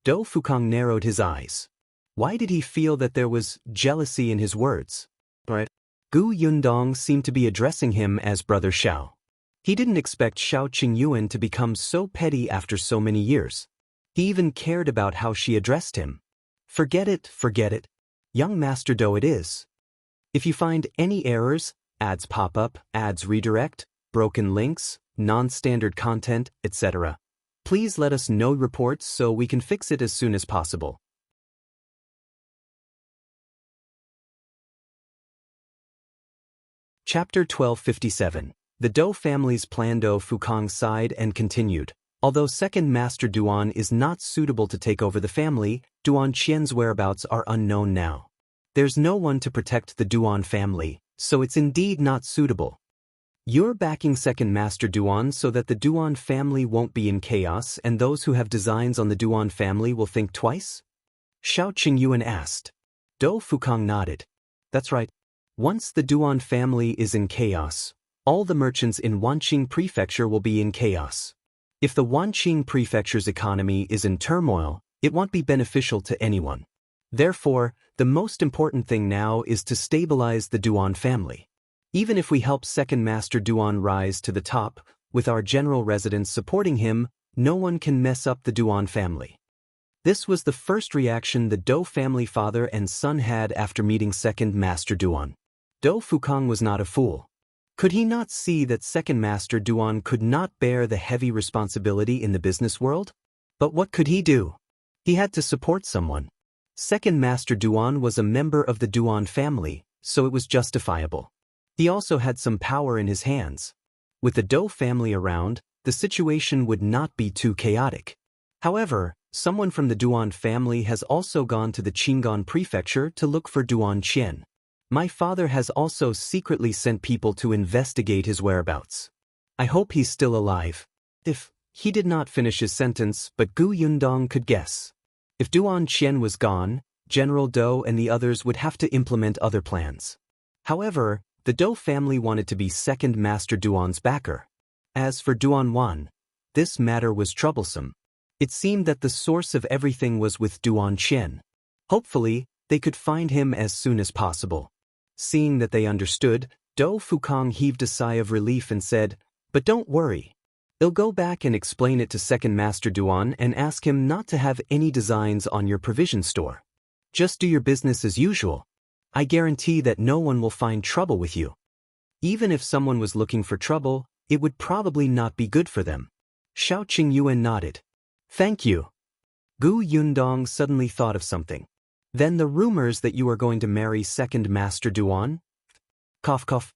Dou Fukang narrowed his eyes. Why did he feel that there was jealousy in his words? Right. Gu Yundong seemed to be addressing him as Brother Shao. He didn't expect Shao Qingyuan to become so petty after so many years. He even cared about how she addressed him. Forget it, young Master Dou it is. If you find any errors, ads pop up, ads redirect, broken links, non-standard content, etc., please let us know reports so we can fix it as soon as possible. Chapter 1257. The Dou family's plan. Dou Fukang sighed and continued. Although Second Master Duan is not suitable to take over the family, Duan Qian's whereabouts are unknown now. There's no one to protect the Duan family, so it's indeed not suitable. You're backing Second Master Duan so that the Duan family won't be in chaos and those who have designs on the Duan family will think twice? Shao Qingyuan asked. Dou Fukang nodded. That's right. Once the Duan family is in chaos, all the merchants in Wanqing Prefecture will be in chaos. If the Wanqing Prefecture's economy is in turmoil, it won't be beneficial to anyone. Therefore, the most important thing now is to stabilize the Duan family. Even if we help Second Master Duan rise to the top, with our general residents supporting him, no one can mess up the Duan family. This was the first reaction the Dou family father and son had after meeting Second Master Duan. Dou Fukang was not a fool. Could he not see that Second Master Duan could not bear the heavy responsibility in the business world? But what could he do? He had to support someone. Second Master Duan was a member of the Duan family, so it was justifiable. He also had some power in his hands. With the Dou family around, the situation would not be too chaotic. However, someone from the Duan family has also gone to the Qingyuan Prefecture to look for Duan Qian. My father has also secretly sent people to investigate his whereabouts. I hope he's still alive. If he did not finish his sentence, but Gu Yundong could guess. If Duan Qian was gone, General Dou and the others would have to implement other plans. However, the Dou family wanted to be Second Master Duan's backer. As for Duan Wan, this matter was troublesome. It seemed that the source of everything was with Duan Qian. Hopefully, they could find him as soon as possible. Seeing that they understood, Dou Fukang heaved a sigh of relief and said, but don't worry. I'll go back and explain it to Second Master Duan and ask him not to have any designs on your provision store. Just do your business as usual. I guarantee that no one will find trouble with you. Even if someone was looking for trouble, it would probably not be good for them. Shao Qingyuan nodded. Thank you. Gu Yundong suddenly thought of something. Then the rumors that you are going to marry Second Master Duan? Cough cough.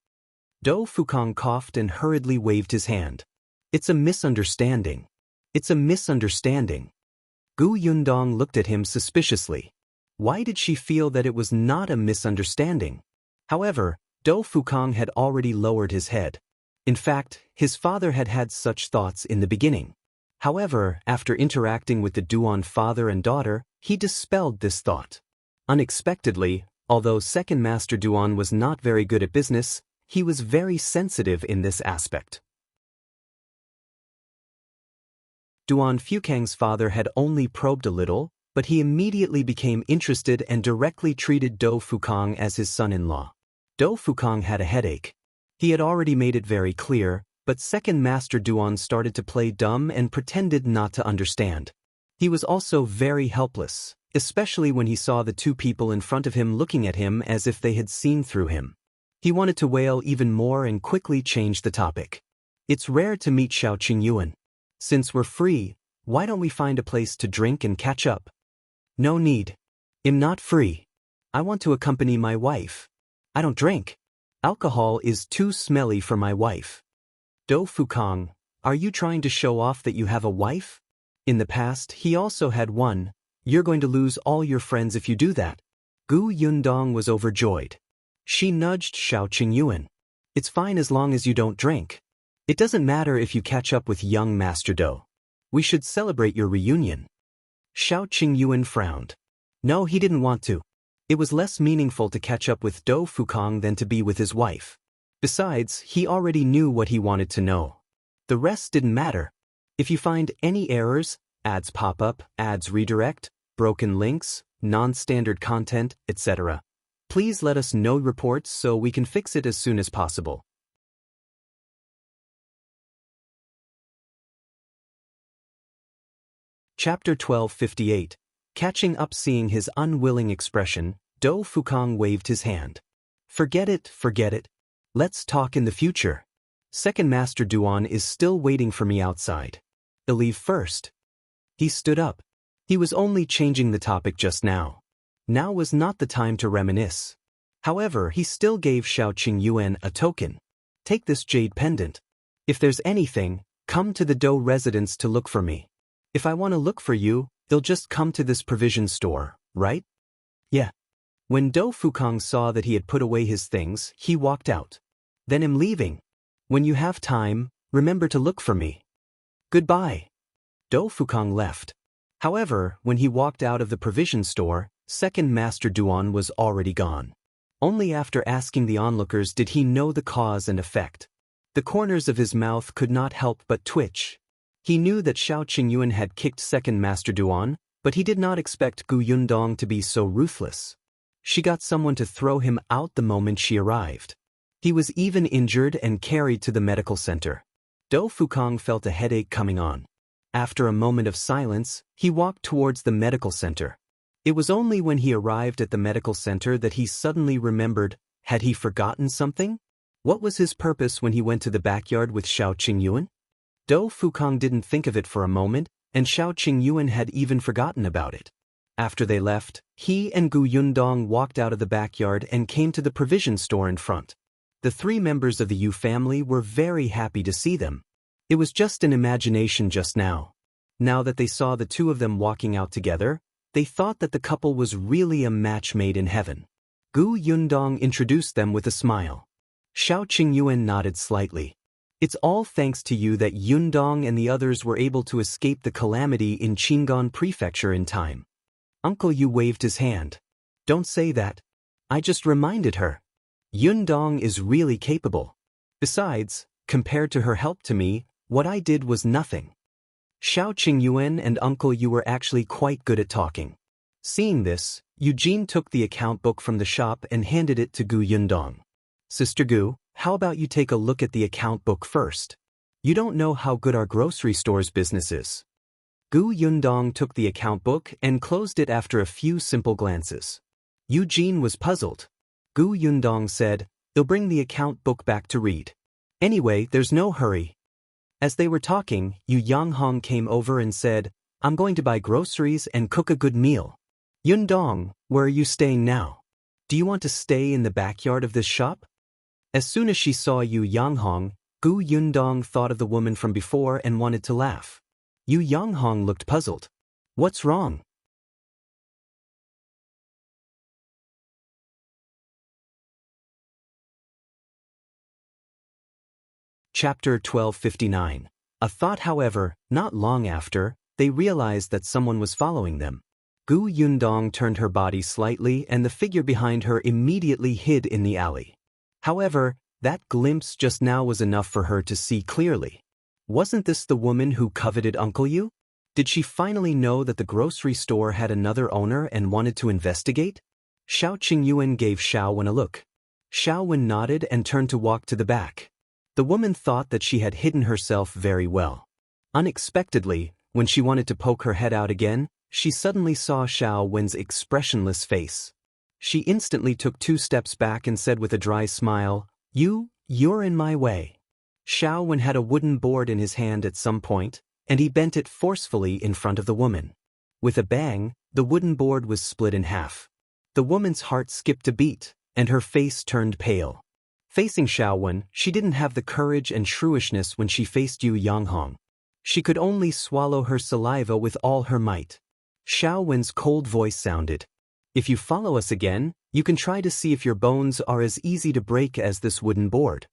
Dou Fukang coughed and hurriedly waved his hand. It's a misunderstanding. It's a misunderstanding. Gu Yundong looked at him suspiciously. Why did she feel that it was not a misunderstanding? However, Dou Fukang had already lowered his head. In fact, his father had had such thoughts in the beginning. However, after interacting with the Duan father and daughter, he dispelled this thought. Unexpectedly, although Second Master Duan was not very good at business, he was very sensitive in this aspect. Duan Fukang's father had only probed a little, but he immediately became interested and directly treated Dou Fukang as his son-in-law. Dou Fukang had a headache. He had already made it very clear, but Second Master Duan started to play dumb and pretended not to understand. He was also very helpless. especially when he saw the two people in front of him looking at him as if they had seen through him. He wanted to wail even more and quickly change the topic. It's rare to meet Shao Qingyuan. Since we're free, why don't we find a place to drink and catch up? No need. I'm not free. I want to accompany my wife. I don't drink. Alcohol is too smelly for my wife. Do Fukong, are you trying to show off that you have a wife? In the past, he also had one. You're going to lose all your friends if you do that. Gu Yundong was overjoyed. She nudged Shao Qingyuan. It's fine as long as you don't drink. It doesn't matter if you catch up with young Master Do. We should celebrate your reunion. Shao Qingyuan frowned. No, he didn't want to. It was less meaningful to catch up with Do Fukong than to be with his wife. Besides, he already knew what he wanted to know. The rest didn't matter. If you find any errors, ads pop up, ads redirect, broken links, non-standard content, etc., please let us know reports so we can fix it as soon as possible. Chapter 1258. Catching up. Seeing his unwilling expression, Do Fukong waved his hand. Forget it, forget it. Let's talk in the future. Second Master Duan is still waiting for me outside. I'll leave first. He stood up. He was only changing the topic just now. Now was not the time to reminisce. However, he still gave Shao Qingyuan a token. Take this jade pendant. If there's anything, come to the Do residence to look for me. If I want to look for you, they'll just come to this provision store, right? Yeah. When Do Fukong saw that he had put away his things, he walked out. Then I'm leaving. When you have time, remember to look for me. Goodbye. Do Fukong left. However, when he walked out of the provision store, Second Master Duan was already gone. Only after asking the onlookers did he know the cause and effect. The corners of his mouth could not help but twitch. He knew that Shao Qingyuan had kicked Second Master Duan, but he did not expect Gu Yundong to be so ruthless. She got someone to throw him out the moment she arrived. He was even injured and carried to the medical center. Do Fukong felt a headache coming on. After a moment of silence, he walked towards the medical center. It was only when he arrived at the medical center that he suddenly remembered, had he forgotten something? What was his purpose when he went to the backyard with Shao Qingyuan? Do Fukong didn't think of it for a moment, and Shao Qingyuan had even forgotten about it. After they left, he and Gu Yundong walked out of the backyard and came to the provision store in front. The three members of the Yu family were very happy to see them. It was just an imagination just now. Now that they saw the two of them walking out together, they thought that the couple was really a match made in heaven. Gu Yundong introduced them with a smile. Shao Qingyuan nodded slightly. It's all thanks to you that Yundong and the others were able to escape the calamity in Qingyuan Prefecture in time. Uncle Yu waved his hand. Don't say that. I just reminded her. Yundong is really capable. Besides, compared to her help to me, what I did was nothing. Shao Qingyuan and Uncle Yu were actually quite good at talking. Seeing this, Eugene took the account book from the shop and handed it to Gu Yundong. Sister Gu, how about you take a look at the account book first? You don't know how good our grocery store's business is. Gu Yundong took the account book and closed it after a few simple glances. Eugene was puzzled. Gu Yundong said, "They'll bring the account book back to read. Anyway, there's no hurry." As they were talking, Yu Yanghong came over and said, "I'm going to buy groceries and cook a good meal." Yundong, where are you staying now? Do you want to stay in the backyard of this shop? As soon as she saw Yu Yanghong, Gu Yundong thought of the woman from before and wanted to laugh. Yu Yanghong looked puzzled. What's wrong? Chapter 1259. A thought. However, not long after, they realized that someone was following them. Gu Yundong turned her body slightly and the figure behind her immediately hid in the alley. However, that glimpse just now was enough for her to see clearly. Wasn't this the woman who coveted Uncle Yu? Did she finally know that the grocery store had another owner and wanted to investigate? Shao Qingyuan gave Xiaowen a look. Xiaowen nodded and turned to walk to the back. The woman thought that she had hidden herself very well. Unexpectedly, when she wanted to poke her head out again, she suddenly saw Xiao Wen's expressionless face. She instantly took 2 steps back and said with a dry smile, You're in my way. Xiao Wen had a wooden board in his hand at some point, and he bent it forcefully in front of the woman. With a bang, the wooden board was split in half. The woman's heart skipped a beat, and her face turned pale. Facing Xiao Wen, she didn't have the courage and shrewishness when she faced Yu Yanghong. She could only swallow her saliva with all her might. Xiao Wen's cold voice sounded. If you follow us again, you can try to see if your bones are as easy to break as this wooden board.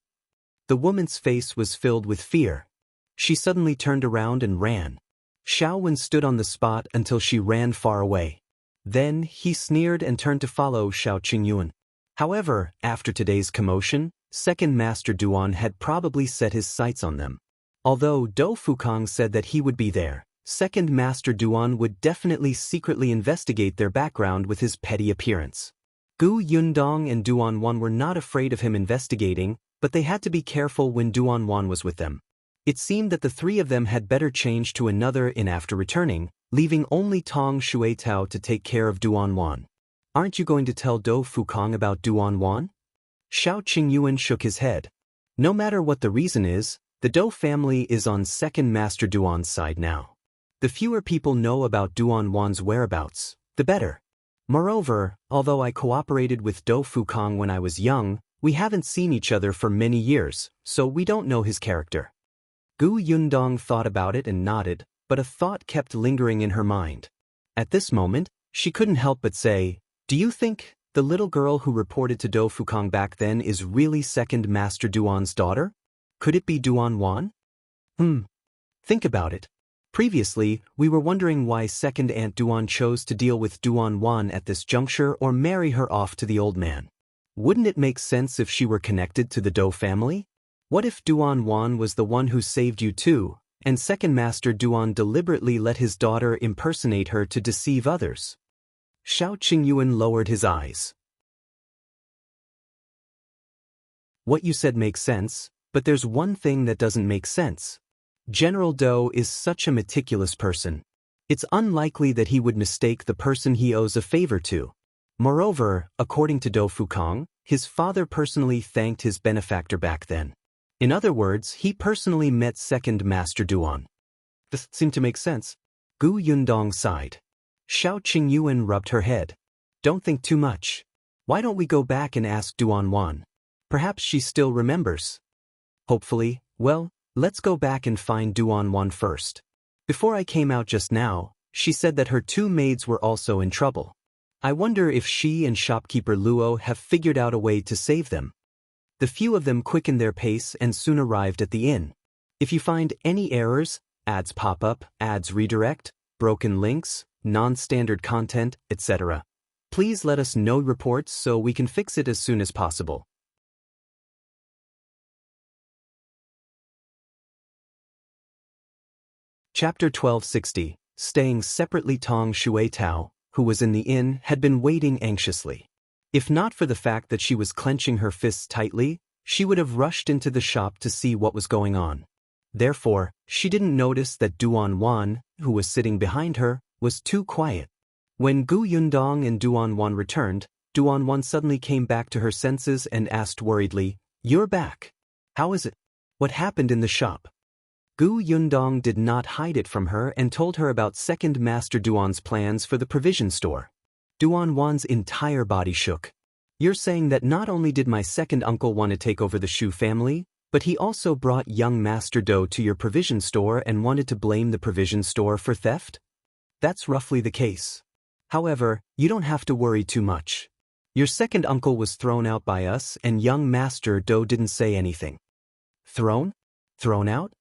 The woman's face was filled with fear. She suddenly turned around and ran. Xiao Wen stood on the spot until she ran far away. Then he sneered and turned to follow Qingyuan. However, after today's commotion, Second Master Duan had probably set his sights on them. Although Dou Fukang said that he would be there, Second Master Duan would definitely secretly investigate their background with his petty appearance. Gu Yundong and Duan Wan were not afraid of him investigating, but they had to be careful when Duan Wan was with them. It seemed that the 3 of them had better change to another inn after returning, leaving only Tong Shuitao to take care of Duan Wan. Aren't you going to tell Dou Fukang about Duan Wan? Shao Qingyuan shook his head. No matter what the reason is, the Dou family is on Second Master Duan's side now. The fewer people know about Duan Wan's whereabouts, the better. Moreover, although I cooperated with Dou Fukang when I was young, we haven't seen each other for many years, so we don't know his character. Gu Yundong thought about it and nodded, but a thought kept lingering in her mind. At this moment, she couldn't help but say, Do you think the little girl who reported to Dou Fukang back then is really Second Master Duan's daughter? Could it be Duan Wan? Think about it. Previously, we were wondering why Second Aunt Duan chose to deal with Duan Wan at this juncture or marry her off to the old man. Wouldn't it make sense if she were connected to the Dou family? What if Duan Wan was the one who saved you too, and Second Master Duan deliberately let his daughter impersonate her to deceive others? Shao Qingyuan lowered his eyes. What you said makes sense, but there's one thing that doesn't make sense. General Dou is such a meticulous person. It's unlikely that he would mistake the person he owes a favor to. Moreover, according to Dou Fukang, his father personally thanked his benefactor back then. In other words, he personally met Second Master Duan. This seemed to make sense. Gu Yundong sighed. Shao Qingyuan rubbed her head. Don't think too much. Why don't we go back and ask Duan Wan? Perhaps she still remembers. Hopefully, well, let's go back and find Duan Wan first. Before I came out just now, she said that her 2 maids were also in trouble. I wonder if she and shopkeeper Luo have figured out a way to save them. The few of them quickened their pace and soon arrived at the inn. If you find any errors, ads pop up, ads redirect, broken links, non-standard content, etc., please let us know reports so we can fix it as soon as possible. Chapter 1260. Staying separately. Tong Shuitao, who was in the inn, had been waiting anxiously. If not for the fact that she was clenching her fists tightly, she would have rushed into the shop to see what was going on. Therefore, she didn't notice that Duan Wan, who was sitting behind her, was too quiet. When Gu Yundong and Duan Wan returned, Duan Wan suddenly came back to her senses and asked worriedly, You're back. How is it? What happened in the shop? Gu Yundong did not hide it from her and told her about Second Master Duan's plans for the provision store. Duan Wan's entire body shook. You're saying that not only did my second uncle want to take over the Shu family, but he also brought young Master Dou to your provision store and wanted to blame the provision store for theft? That's roughly the case. However, you don't have to worry too much. Your second uncle was thrown out by us and young Master Dou didn't say anything. Thrown? Thrown out?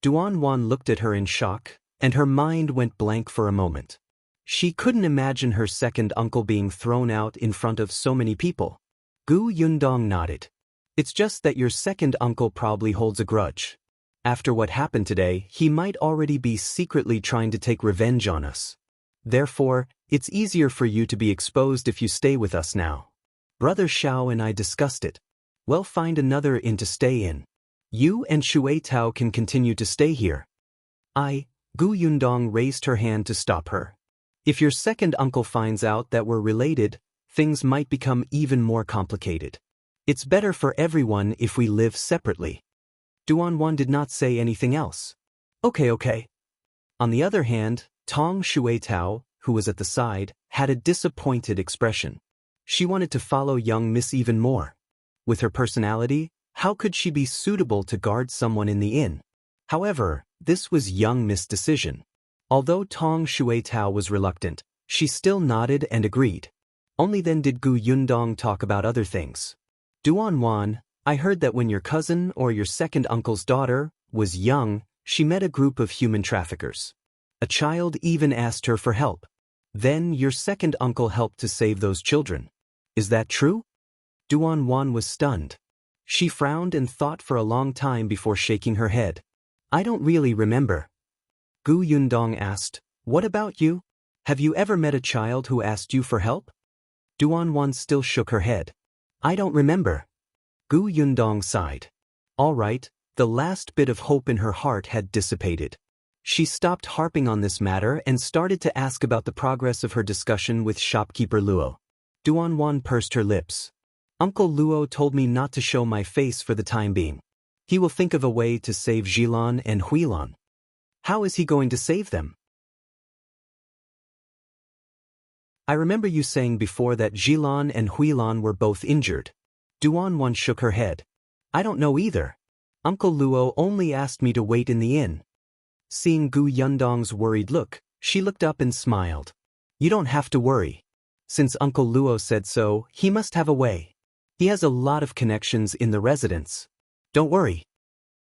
Duan Wan looked at her in shock, and her mind went blank for a moment. She couldn't imagine her second uncle being thrown out in front of so many people. Gu Yundong nodded. It's just that your second uncle probably holds a grudge. After what happened today, he might already be secretly trying to take revenge on us. Therefore, it's easier for you to be exposed if you stay with us now. Brother Shao and I discussed it. We'll find another inn to stay in. You and Shuitao can continue to stay here. Gu Yundong raised her hand to stop her. If your second uncle finds out that we're related, things might become even more complicated. It's better for everyone if we live separately. Duan did not say anything else. Okay. On the other hand, Tong Shuetao, who was at the side, had a disappointed expression. She wanted to follow young Miss even more. With her personality, how could she be suitable to guard someone in the inn? However, this was young Miss' decision. Although Tong Shuetao was reluctant, she still nodded and agreed. Only then did Gu Yundong talk about other things. Duan, I heard that when your cousin or your second uncle's daughter was young, she met a group of human traffickers. A child even asked her for help. Then your second uncle helped to save those children. Is that true? Duan was stunned. She frowned and thought for a long time before shaking her head. I don't really remember. Gu Yundong asked, what about you? Have you ever met a child who asked you for help? Duan still shook her head. I don't remember. Gu Yundong sighed. All right, the last bit of hope in her heart had dissipated. She stopped harping on this matter and started to ask about the progress of her discussion with shopkeeper Luo. Duan pursed her lips. Uncle Luo told me not to show my face for the time being. He will think of a way to save Jilan and Huilan. How is he going to save them? I remember you saying before that Jilan and Huilan were both injured. Duan shook her head. I don't know either. Uncle Luo only asked me to wait in the inn. Seeing Gu Yundong's worried look, she looked up and smiled. You don't have to worry. Since Uncle Luo said so, he must have a way. He has a lot of connections in the residence. Don't worry.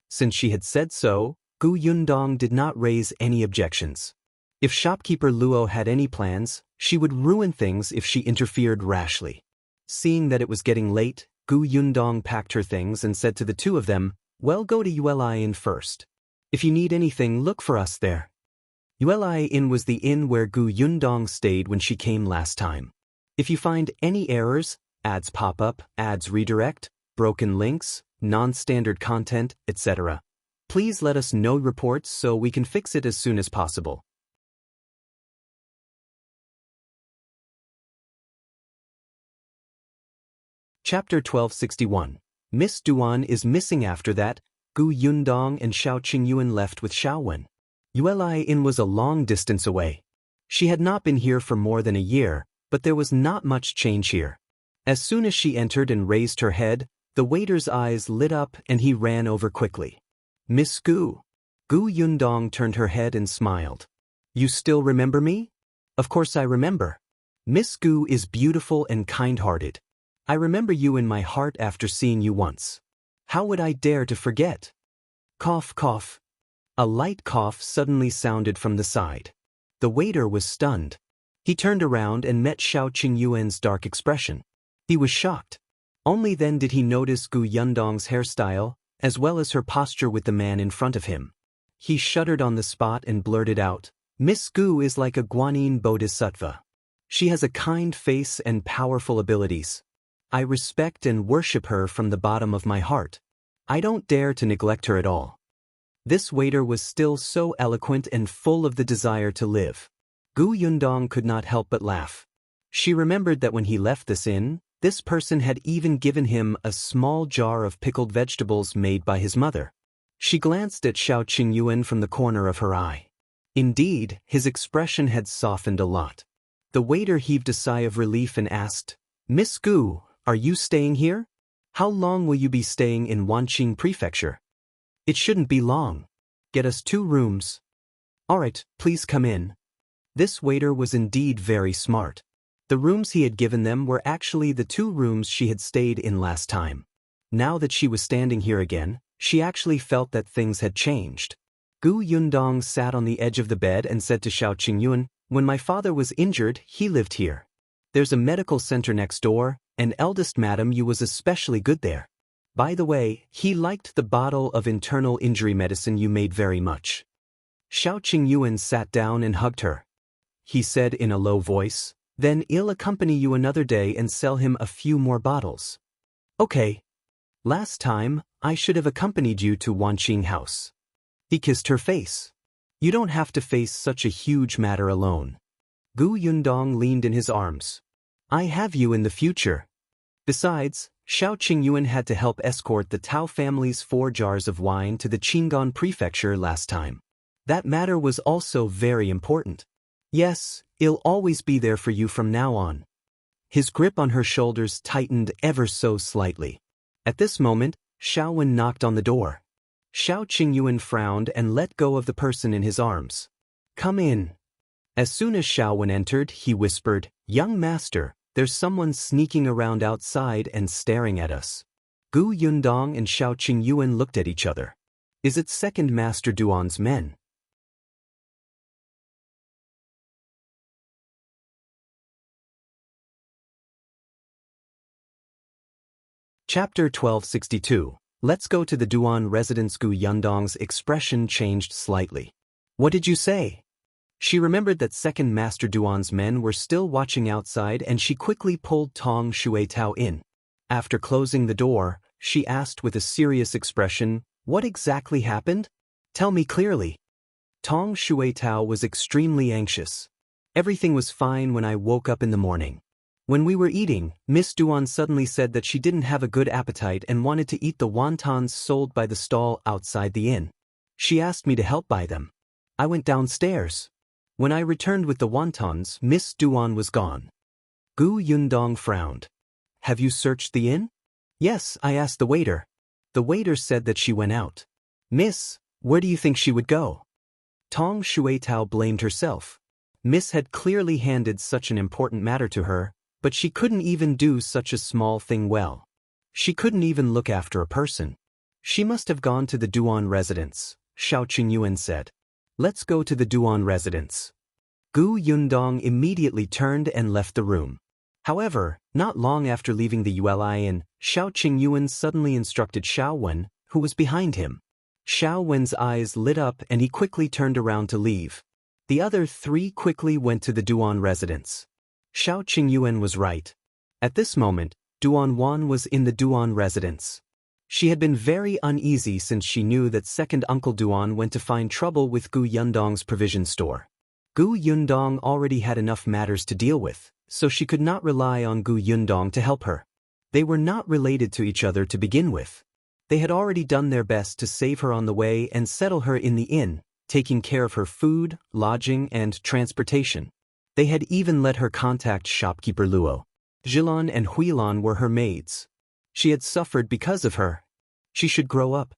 Since she had said so, Gu Yundong did not raise any objections. If shopkeeper Luo had any plans, she would ruin things if she interfered rashly. Seeing that it was getting late, Gu Yundong packed her things and said to the two of them, well, go to Yueli Inn first. If you need anything, look for us there. Yueli Inn was the inn where Gu Yundong stayed when she came last time. If you find any errors, ads pop up, ads redirect, broken links, non-standard content, etc., please let us know reports so we can fix it as soon as possible. Chapter 1261. Miss Duan is missing. After that, Gu Yundong and Qingyuan left with Xiaowen. Yueli Inn was a long distance away. She had not been here for more than a year, but there was not much change here. As soon as she entered and raised her head, the waiter's eyes lit up and he ran over quickly. Miss Gu. Gu Yundong turned her head and smiled. You still remember me? Of course I remember. Miss Gu is beautiful and kind-hearted. I remember you in my heart after seeing you once. How would I dare to forget? Cough, cough. A light cough suddenly sounded from the side. The waiter was stunned. He turned around and met Qingyuan's dark expression. He was shocked. Only then did he notice Gu Yundong's hairstyle, as well as her posture with the man in front of him. He shuddered on the spot and blurted out, Miss Gu is like a Guanyin bodhisattva. She has a kind face and powerful abilities. I respect and worship her from the bottom of my heart. I don't dare to neglect her at all. This waiter was still so eloquent and full of the desire to live. Gu Yundong could not help but laugh. She remembered that when he left this inn, this person had even given him a small jar of pickled vegetables made by his mother. She glanced at Qingyuan from the corner of her eye. Indeed, his expression had softened a lot. The waiter heaved a sigh of relief and asked, Miss Gu, are you staying here? How long will you be staying in Wanqing Prefecture? It shouldn't be long. Get us 2 rooms. All right, please come in. This waiter was indeed very smart. The rooms he had given them were actually the 2 rooms she had stayed in last time. Now that she was standing here again, she actually felt that things had changed. Gu Yundong sat on the edge of the bed and said to Qingyuan, when my father was injured, he lived here. There's a medical center next door, and eldest madam you was especially good there. By the way, he liked the bottle of internal injury medicine you made very much. Qingyuan sat down and hugged her. He said in a low voice, then I'll accompany you another day and sell him a few more bottles. Okay. Last time, I should have accompanied you to Wanqing house. He kissed her face. You don't have to face such a huge matter alone. Gu Yundong leaned in his arms. I have you in the future. Besides, Shao Qingyuan had to help escort the Tao family's 4 jars of wine to the Qingyuan Prefecture last time. That matter was also very important. Yes, I'll always be there for you from now on. His grip on her shoulders tightened ever so slightly. At this moment, Xiaowen knocked on the door. Shao Qingyuan frowned and let go of the person in his arms. Come in. As soon as Xiaowen entered, he whispered, Young master, there's someone sneaking around outside and staring at us. Gu Yundong and Shao Qingyuan looked at each other. Is it Second Master Duan's men? Chapter 1262. Let's go to the Duan residence. Gu Yundong's expression changed slightly. What did you say? She remembered that Second Master Duan's men were still watching outside and she quickly pulled Tong Xuetao in. After closing the door, she asked with a serious expression, What exactly happened? Tell me clearly. Tong Xuetao was extremely anxious. Everything was fine when I woke up in the morning. When we were eating, Miss Duan suddenly said that she didn't have a good appetite and wanted to eat the wontons sold by the stall outside the inn. She asked me to help buy them. I went downstairs. When I returned with the wontons, Miss Duan was gone. Gu Yundong frowned. Have you searched the inn? Yes, I asked the waiter. The waiter said that she went out. Miss, where do you think she would go? Tong Xuetao blamed herself. Miss had clearly handed such an important matter to her, but she couldn't even do such a small thing well. She couldn't even look after a person. She must have gone to the Duan residence, Shao Qingyuan said. Let's go to the Duan residence. Gu Yundong immediately turned and left the room. However, not long after leaving the Uli Inn, Shao Qingyuan suddenly instructed Xiaowen, who was behind him. Xiaowen's eyes lit up and he quickly turned around to leave. The other 3 quickly went to the Duan residence. Shao Qingyuan was right. At this moment, Duan Wan was in the Duan residence. She had been very uneasy since she knew that second Uncle Duan went to find trouble with Gu Yundong's provision store. Gu Yundong already had enough matters to deal with, so she could not rely on Gu Yundong to help her. They were not related to each other to begin with. They had already done their best to save her on the way and settle her in the inn, taking care of her food, lodging, and transportation. They had even let her contact shopkeeper Luo. Zhilan and Huilan were her maids. She had suffered because of her. She should grow up.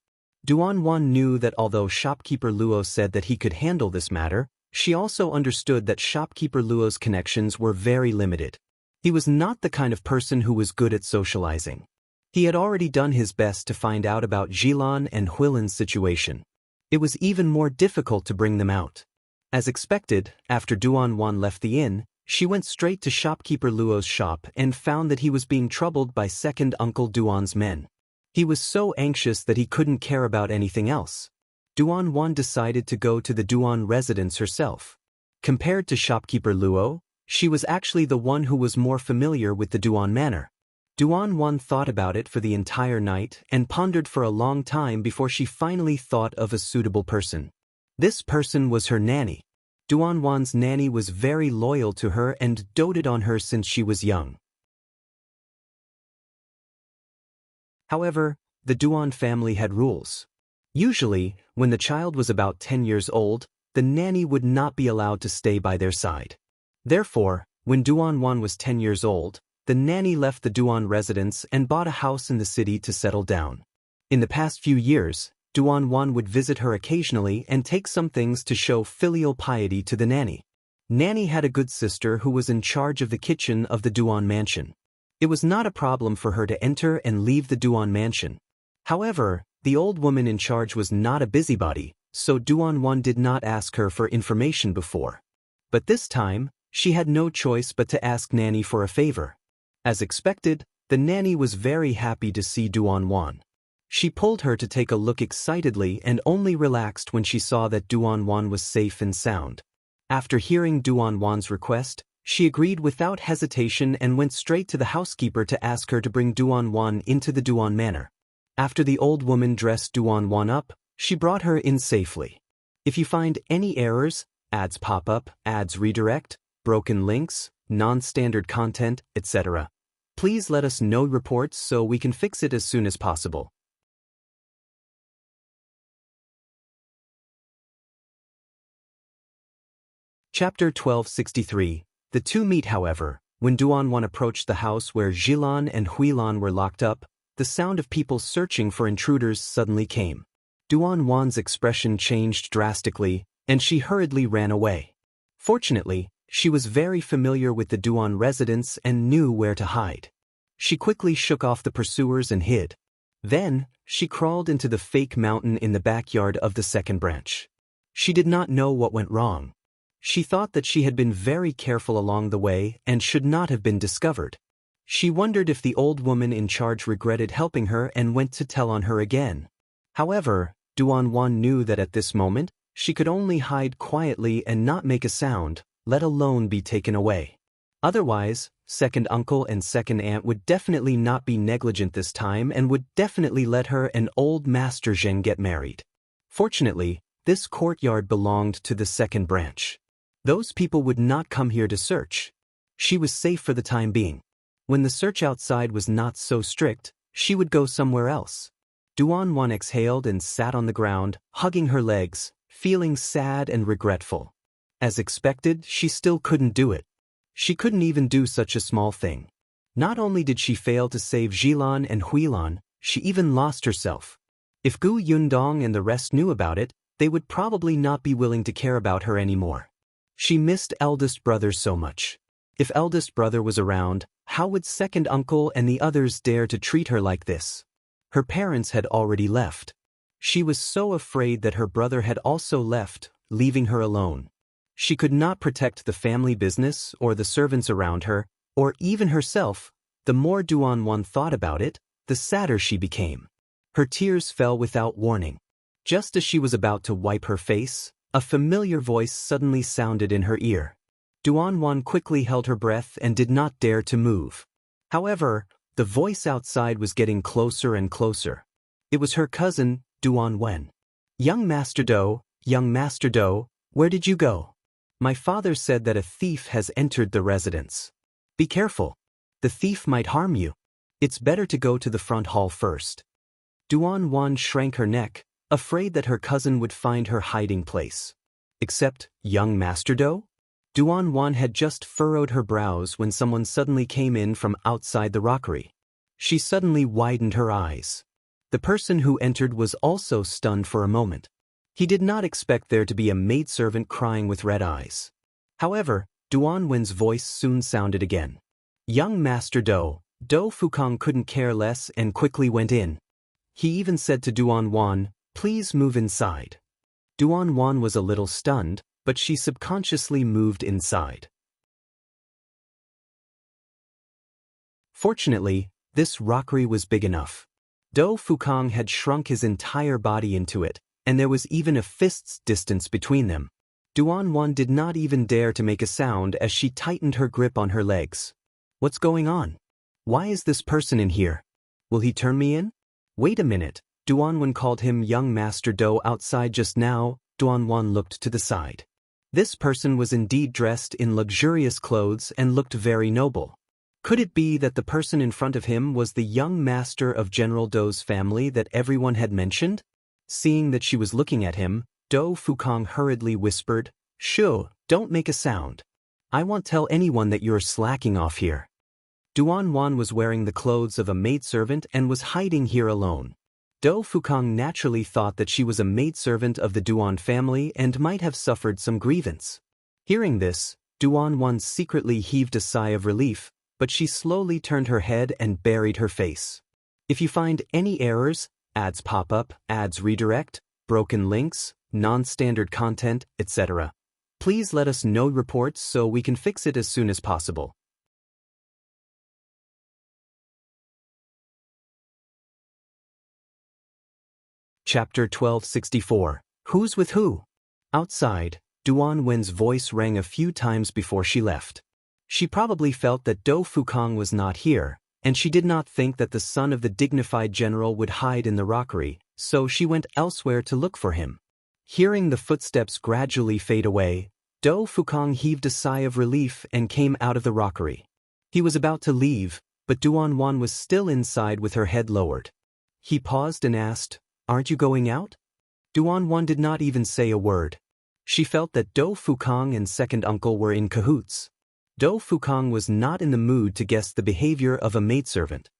Duan Wan knew that although shopkeeper Luo said that he could handle this matter, she also understood that shopkeeper Luo's connections were very limited. He was not the kind of person who was good at socializing. He had already done his best to find out about Zhilan and Huilan's situation. It was even more difficult to bring them out. As expected, after Duan Wan left the inn, she went straight to shopkeeper Luo's shop and found that he was being troubled by second Uncle Duan's men. He was so anxious that he couldn't care about anything else. Duan Wan decided to go to the Duan residence herself. Compared to shopkeeper Luo, she was actually the one who was more familiar with the Duan manor. Duan Wan thought about it for the entire night and pondered for a long time before she finally thought of a suitable person. This person was her nanny. Duan Wan's nanny was very loyal to her and doted on her since she was young. However, the Duan family had rules. Usually, when the child was about 10 years old, the nanny would not be allowed to stay by their side. Therefore, when Duan Wan was 10 years old, the nanny left the Duan residence and bought a house in the city to settle down. In the past few years, Duan Wan would visit her occasionally and take some things to show filial piety to the nanny. Nanny had a good sister who was in charge of the kitchen of the Duan mansion. It was not a problem for her to enter and leave the Duan mansion. However, the old woman in charge was not a busybody, so Duan Wan did not ask her for information before. But this time, she had no choice but to ask Nanny for a favor. As expected, the nanny was very happy to see Duan Wan. She pulled her to take a look excitedly and only relaxed when she saw that Duan Wan was safe and sound. After hearing Duan Wan's request, she agreed without hesitation and went straight to the housekeeper to ask her to bring Duan Wan into the Duan manor. After the old woman dressed Duan Wan up, she brought her in safely. If you find any errors, ads pop up, ads redirect, broken links, non-standard content, etc. Please let us know reports so we can fix it as soon as possible. Chapter 1263. The two meet, however. When Duan approached the house where Jilan and Huilan were locked up, the sound of people searching for intruders suddenly came. Duan's expression changed drastically, and she hurriedly ran away. Fortunately, she was very familiar with the Duan residents and knew where to hide. She quickly shook off the pursuers and hid. Then, she crawled into the fake mountain in the backyard of the second branch. She did not know what went wrong. She thought that she had been very careful along the way and should not have been discovered. She wondered if the old woman in charge regretted helping her and went to tell on her again. However, Duan knew that at this moment, she could only hide quietly and not make a sound, let alone be taken away. Otherwise, second uncle and second aunt would definitely not be negligent this time and would definitely let her and old Master Zheng get married. Fortunately, this courtyard belonged to the second branch. Those people would not come here to search. She was safe for the time being. When the search outside was not so strict, she would go somewhere else. Duan exhaled and sat on the ground, hugging her legs, feeling sad and regretful. As expected, she still couldn't do it. She couldn't even do such a small thing. Not only did she fail to save Jilan and Huilan, she even lost herself. If Yundong and the rest knew about it, they would probably not be willing to care about her anymore. She missed eldest brother so much. If eldest brother was around, how would second uncle and the others dare to treat her like this? Her parents had already left. She was so afraid that her brother had also left, leaving her alone. She could not protect the family business or the servants around her, or even herself. The more Duan thought about it, the sadder she became. Her tears fell without warning. Just as she was about to wipe her face, a familiar voice suddenly sounded in her ear. Duan quickly held her breath and did not dare to move. However, the voice outside was getting closer and closer. It was her cousin, Duan. Young Master Do, where did you go? My father said that a thief has entered the residence. Be careful. The thief might harm you. It's better to go to the front hall first. Duan shrank her neck, afraid that her cousin would find her hiding place. Except, young Master Do? Duan had just furrowed her brows when someone suddenly came in from outside the rockery. She suddenly widened her eyes. The person who entered was also stunned for a moment. He did not expect there to be a maidservant crying with red eyes. However, Duan's voice soon sounded again. Young Master Do Fukang couldn't care less and quickly went in. He even said to Duan, please move inside. Duan was a little stunned, but she subconsciously moved inside. Fortunately, this rockery was big enough. Do Fukang had shrunk his entire body into it, and there was even a fist's distance between them. Duan did not even dare to make a sound as she tightened her grip on her legs. What's going on? Why is this person in here? Will he turn me in? Wait a minute. Duan called him young Master Do outside just now. Duan looked to the side. This person was indeed dressed in luxurious clothes and looked very noble. Could it be that the person in front of him was the young master of General Do's family that everyone had mentioned? Seeing that she was looking at him, Do Fukang hurriedly whispered, Shoo, don't make a sound. I won't tell anyone that you're slacking off here. Duan was wearing the clothes of a maidservant and was hiding here alone. Do Fukang naturally thought that she was a maidservant of the Duan family and might have suffered some grievance. Hearing this, Duan secretly heaved a sigh of relief, but she slowly turned her head and buried her face. If you find any errors, ads pop up, ads redirect, broken links, non-standard content, etc., please let us know reports so we can fix it as soon as possible. Chapter 1264. Who's with who? Outside, Duan's voice rang a few times before she left. She probably felt that Do Fukang was not here, and she did not think that the son of the dignified general would hide in the rockery, so she went elsewhere to look for him. Hearing the footsteps gradually fade away, Dou Fukong heaved a sigh of relief and came out of the rockery. He was about to leave, but Duan Wan was still inside with her head lowered. He paused and asked, "Aren't you going out?" Duan Wan did not even say a word. She felt that Dou Fukong and second uncle were in cahoots. Dou Fukong was not in the mood to guess the behavior of a maidservant.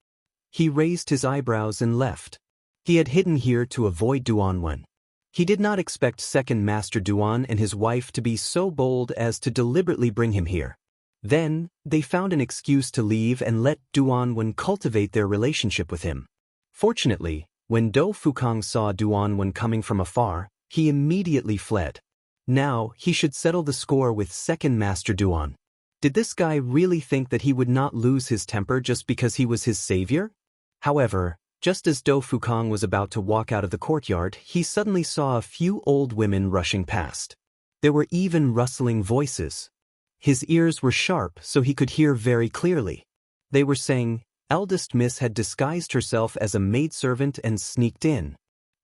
He raised his eyebrows and left. He had hidden here to avoid Duan Wan. He did not expect second Master Duan and his wife to be so bold as to deliberately bring him here. Then, they found an excuse to leave and let Duan Wan cultivate their relationship with him. Fortunately, when Dou Fukong saw Duan Wan coming from afar, he immediately fled. Now, he should settle the score with second Master Duan. Did this guy really think that he would not lose his temper just because he was his savior? However, just as Dou Fukong was about to walk out of the courtyard, he suddenly saw a few old women rushing past. There were even rustling voices. His ears were sharp so he could hear very clearly. They were saying, "Eldest Miss had disguised herself as a maidservant and sneaked in.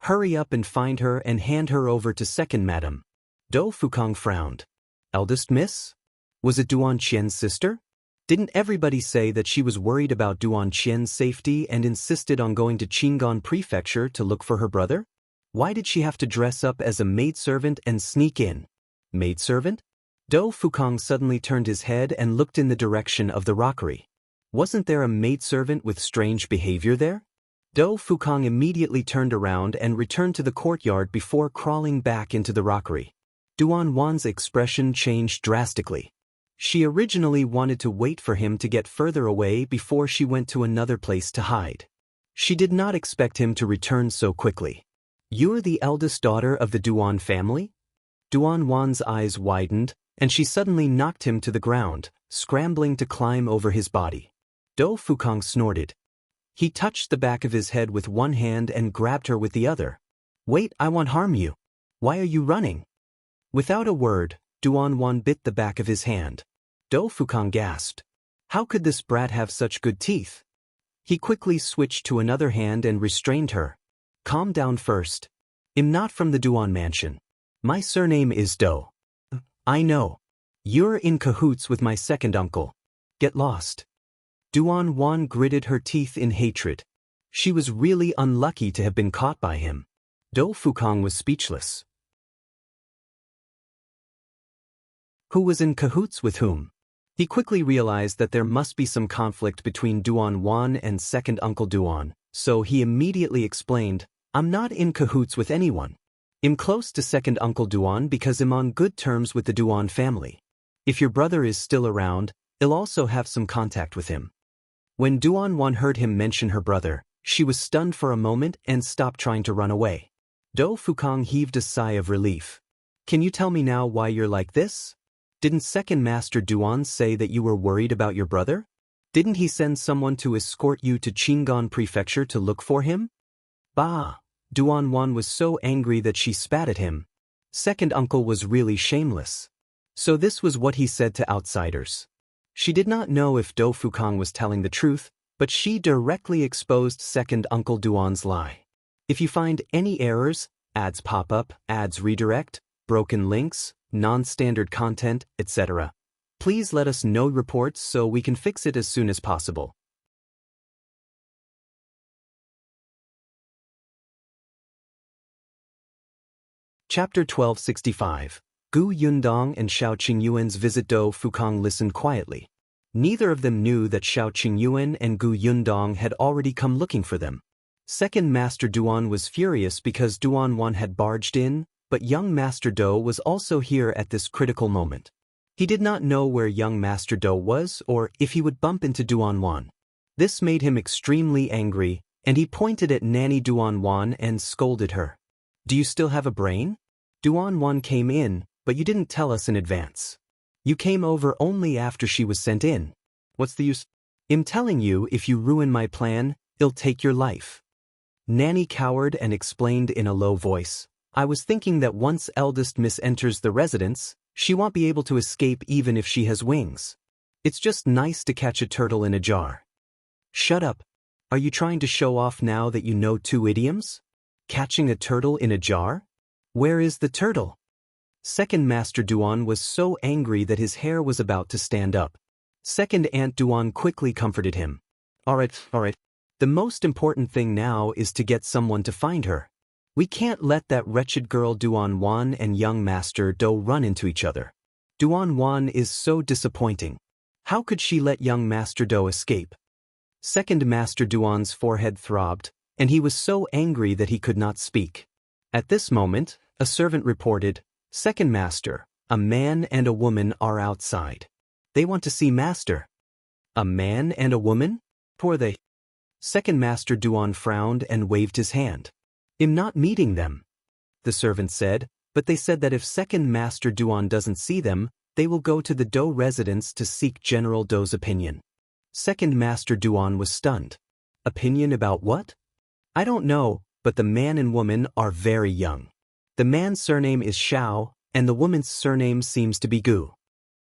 Hurry up and find her and hand her over to second madam." Dou Fukong frowned. Eldest Miss? Was it Duan Qian's sister? Didn't everybody say that she was worried about Duan Qian's safety and insisted on going to Qingyuan Prefecture to look for her brother? Why did she have to dress up as a maidservant and sneak in? Maidservant? Dou Fukong suddenly turned his head and looked in the direction of the rockery. Wasn't there a maidservant with strange behavior there? Dou Fukong immediately turned around and returned to the courtyard before crawling back into the rockery. Duan Wan's expression changed drastically. She originally wanted to wait for him to get further away before she went to another place to hide. She did not expect him to return so quickly. "You're the eldest daughter of the Duan family?" Duan Wan's eyes widened, and she suddenly knocked him to the ground, scrambling to climb over his body. Dou Fukong snorted. He touched the back of his head with one hand and grabbed her with the other. "Wait, I won't harm you. Why are you running?" Without a word, Duan Wan bit the back of his hand. Dou Fukong gasped. How could this brat have such good teeth? He quickly switched to another hand and restrained her. "Calm down first. I'm not from the Duan mansion. My surname is Dou." "I know. You're in cahoots with my second uncle. Get lost." Duan Wan gritted her teeth in hatred. She was really unlucky to have been caught by him. Dou Fukong was speechless. Who was in cahoots with whom? He quickly realized that there must be some conflict between Duan Wan and second uncle Duan, so he immediately explained, "I'm not in cahoots with anyone. I'm close to second uncle Duan because I'm on good terms with the Duan family. If your brother is still around, I'll also have some contact with him." When Duan Wan heard him mention her brother, she was stunned for a moment and stopped trying to run away. Dou Fukong heaved a sigh of relief. "Can you tell me now why you're like this? Didn't second Master Duan say that you were worried about your brother? Didn't he send someone to escort you to Qingyuan Prefecture to look for him?" Bah! Duan Wan was so angry that she spat at him. Second uncle was really shameless. So this was what he said to outsiders. She did not know if Dou Fukong was telling the truth, but she directly exposed second uncle Duan's lie. If you find any errors, ads pop up, ads redirect, broken links, non-standard content, etc., please let us know reports so we can fix it as soon as possible. Chapter 1265. Gu Yundong and Shao Qingyuan's visit. Dou Fukong listened quietly. Neither of them knew that Shao Qingyuan and Gu Yundong had already come looking for them. Second Master Duan was furious because Duan Wan had barged in, but young Master Dou was also here at this critical moment. He did not know where young Master Dou was or if he would bump into Duan Wan. This made him extremely angry, and he pointed at Nanny Duan Wan and scolded her. "Do you still have a brain? Duan Wan came in, but you didn't tell us in advance. You came over only after she was sent in. What's the use? I'm telling you, if you ruin my plan, it'll take your life." Nanny cowered and explained in a low voice, "I was thinking that once eldest Miss enters the residence, she won't be able to escape even if she has wings. It's just nice to catch a turtle in a jar." "Shut up. Are you trying to show off now that you know 2 idioms? Catching a turtle in a jar? Where is the turtle?" Second Master Duan was so angry that his hair was about to stand up. Second Aunt Duan quickly comforted him. Alright. The most important thing now is to get someone to find her. We can't let that wretched girl Duan Wan and young Master Do run into each other. Duan Wan is so disappointing. How could she let young Master Do escape? Second Master Duan's forehead throbbed, and he was so angry that he could not speak. At this moment, a servant reported, Second Master, a man and a woman are outside. They want to see Master. A man and a woman? Poor they. Second Master Duan frowned and waved his hand. I'm not meeting them, the servant said, but they said that if Second Master Duan doesn't see them, they will go to the Do residence to seek General Do's opinion. Second Master Duan was stunned. Opinion about what? I don't know, but the man and woman are very young. The man's surname is Shao, and the woman's surname seems to be Gu.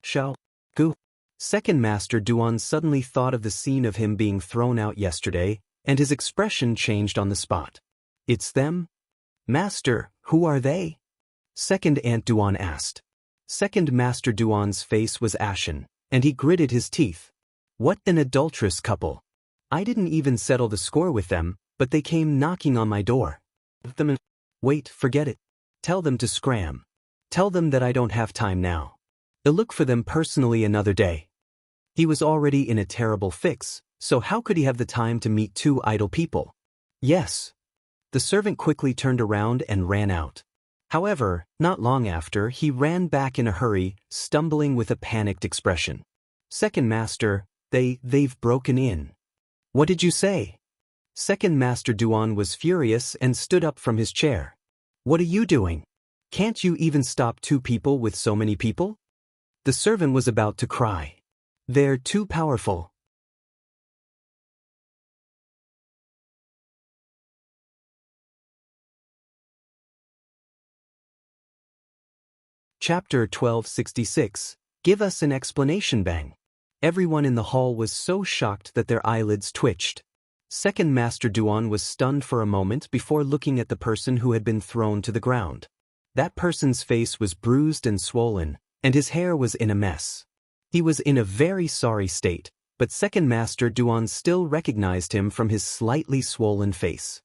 Shao? Gu? Second Master Duan suddenly thought of the scene of him being thrown out yesterday, and his expression changed on the spot. It's them? Master, who are they? Second Aunt Duan asked. Second Master Duan's face was ashen, and he gritted his teeth. What an adulterous couple. I didn't even settle the score with them, but they came knocking on my door. Wait, forget it. Tell them to scram. Tell them that I don't have time now. I'll look for them personally another day. He was already in a terrible fix, so how could he have the time to meet two idle people? Yes. The servant quickly turned around and ran out. However, not long after, he ran back in a hurry, stumbling with a panicked expression. Second Master, they've broken in. What did you say? Second Master Duan was furious and stood up from his chair. What are you doing? Can't you even stop two people with so many people? The servant was about to cry. They're too powerful. Chapter 1266. Give us an explanation. Bang. Everyone in the hall was so shocked that their eyelids twitched. Second Master Duan was stunned for a moment before looking at the person who had been thrown to the ground. That person's face was bruised and swollen, and his hair was in a mess. He was in a very sorry state, but Second Master Duan still recognized him from his slightly swollen face.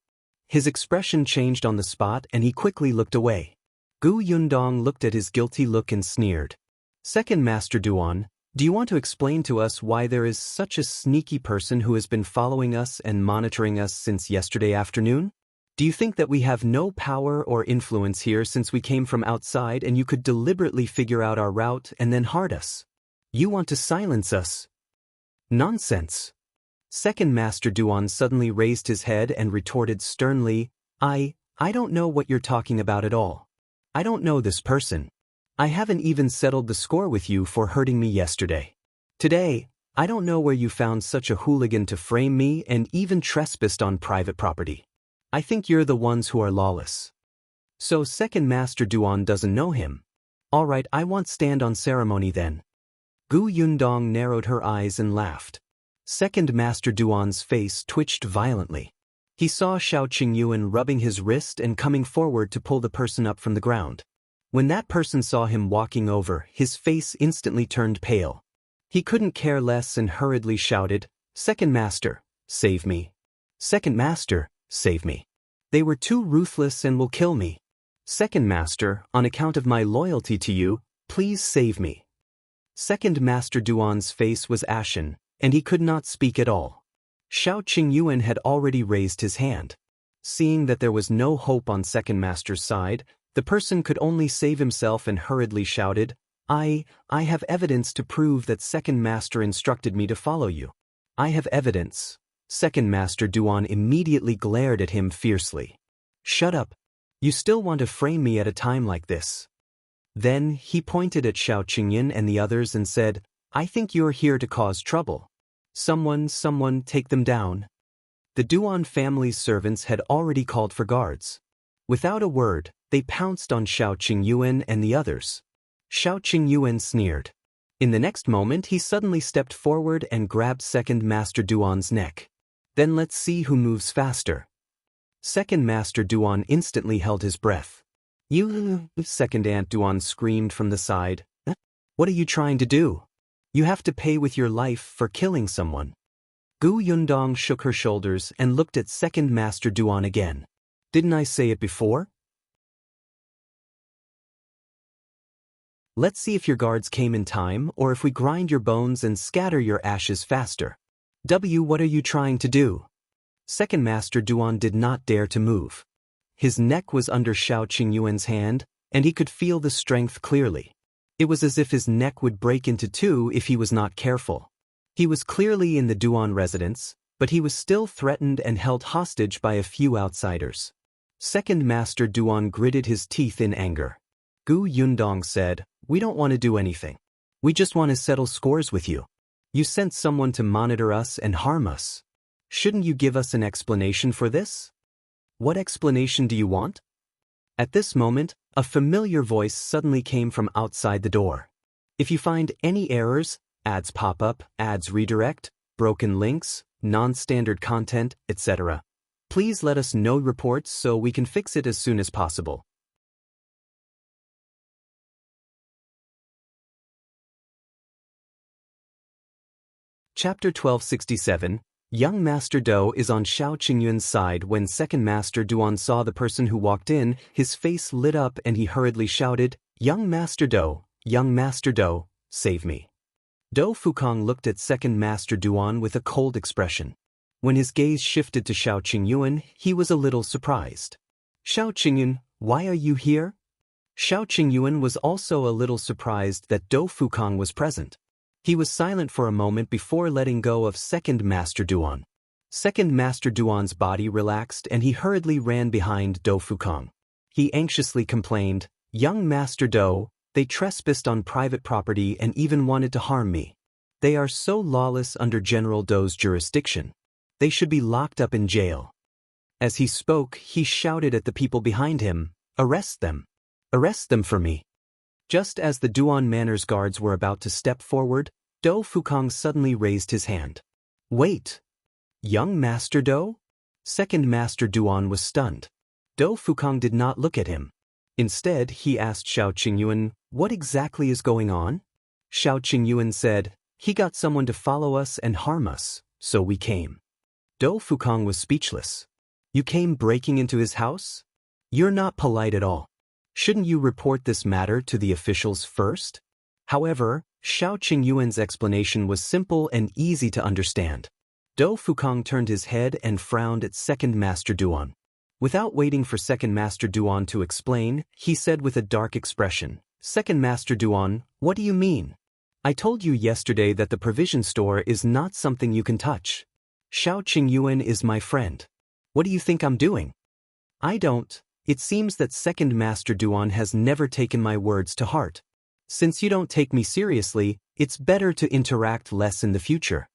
His expression changed on the spot and he quickly looked away. Gu Yundong looked at his guilty look and sneered. Second Master Duan, do you want to explain to us why there is such a sneaky person who has been following us and monitoring us since yesterday afternoon? Do you think that we have no power or influence here since we came from outside and you could deliberately figure out our route and then hard us? You want to silence us? Nonsense. Second Master Duan suddenly raised his head and retorted sternly, I don't know what you're talking about at all. I don't know this person. I haven't even settled the score with you for hurting me yesterday. Today, I don't know where you found such a hooligan to frame me and even trespassed on private property. I think you're the ones who are lawless. So Second Master Duan doesn't know him. All right, I won't stand on ceremony then. Gu Yundong narrowed her eyes and laughed. Second Master Duan's face twitched violently. He saw Shao Qingyuan rubbing his wrist and coming forward to pull the person up from the ground. When that person saw him walking over, his face instantly turned pale. He couldn't care less and hurriedly shouted, Second Master, save me. Second Master, save me. They were too ruthless and will kill me. Second Master, on account of my loyalty to you, please save me. Second Master Duan's face was ashen, and he could not speak at all. Shao Qingyuan had already raised his hand. Seeing that there was no hope on Second Master's side, the person could only save himself and hurriedly shouted, I have evidence to prove that Second Master instructed me to follow you. I have evidence. Second Master Duan immediately glared at him fiercely. Shut up. You still want to frame me at a time like this? Then he pointed at Shao Qingyuan and the others and said, I think you're here to cause trouble. Someone take them down. The Duan family's servants had already called for guards. Without a word, they pounced on Shao Qingyuan and the others. Shao Qingyuan sneered. In the next moment he suddenly stepped forward and grabbed Second Master Duan's neck. Then let's see who moves faster. Second Master Duan instantly held his breath. You, second Aunt Duan screamed from the side. What are you trying to do? You have to pay with your life for killing someone. Gu Yundong shook her shoulders and looked at second Master Duan again. Didn't I say it before? Let's see if your guards came in time or if we grind your bones and scatter your ashes faster. What are you trying to do? Second Master Duan did not dare to move. His neck was under Shao Qingyuan's hand, and he could feel the strength clearly. It was as if his neck would break into two if he was not careful. He was clearly in the Duan residence, but he was still threatened and held hostage by a few outsiders. Second Master Duan gritted his teeth in anger. Gu Yundong said, "We don't want to do anything. We just want to settle scores with you. You sent someone to monitor us and harm us. Shouldn't you give us an explanation for this?" "What explanation do you want?" At this moment, a familiar voice suddenly came from outside the door. "If you find any errors, ads pop up, ads redirect, broken links, non-standard content, etc., please let us know reports so we can fix it as soon as possible." Chapter 1267. Young Master Do is on Shao Qingyuan's side. When second Master Duan saw the person who walked in, his face lit up and he hurriedly shouted, Young Master Do, save me." Do Fukong looked at second Master Duan with a cold expression. When his gaze shifted to Shao Qingyuan, he was a little surprised. "Shao Qingyuan, why are you here?" Shao Qingyuan was also a little surprised that Do Fukong was present. He was silent for a moment before letting go of second Master Duan. Second Master Duan's body relaxed and he hurriedly ran behind Do Fukong. He anxiously complained, "Young Master Do, they trespassed on private property and even wanted to harm me. They are so lawless under General Do's jurisdiction. They should be locked up in jail." As he spoke, he shouted at the people behind him, "Arrest them! Arrest them for me!" Just as the Duan Manners guards were about to step forward, Do Fukong suddenly raised his hand. "Wait! Young Master Do?" Second Master Duan was stunned. Do Fukong did not look at him. Instead, he asked Shao Qingyuan, "What exactly is going on?" Shao Qingyuan said, "He got someone to follow us and harm us, so we came." Do Fukong was speechless. "You came breaking into his house? You're not polite at all. Shouldn't you report this matter to the officials first?" However, Shao Qingyuan's explanation was simple and easy to understand. Do Fukong turned his head and frowned at second Master Duan. Without waiting for second Master Duan to explain, he said with a dark expression, "Second Master Duan, what do you mean? I told you yesterday that the provision store is not something you can touch. Shao Qingyuan is my friend. What do you think I'm doing?" "I don't. It seems that second Master Duan has never taken my words to heart. Since you don't take me seriously, it's better to interact less in the future."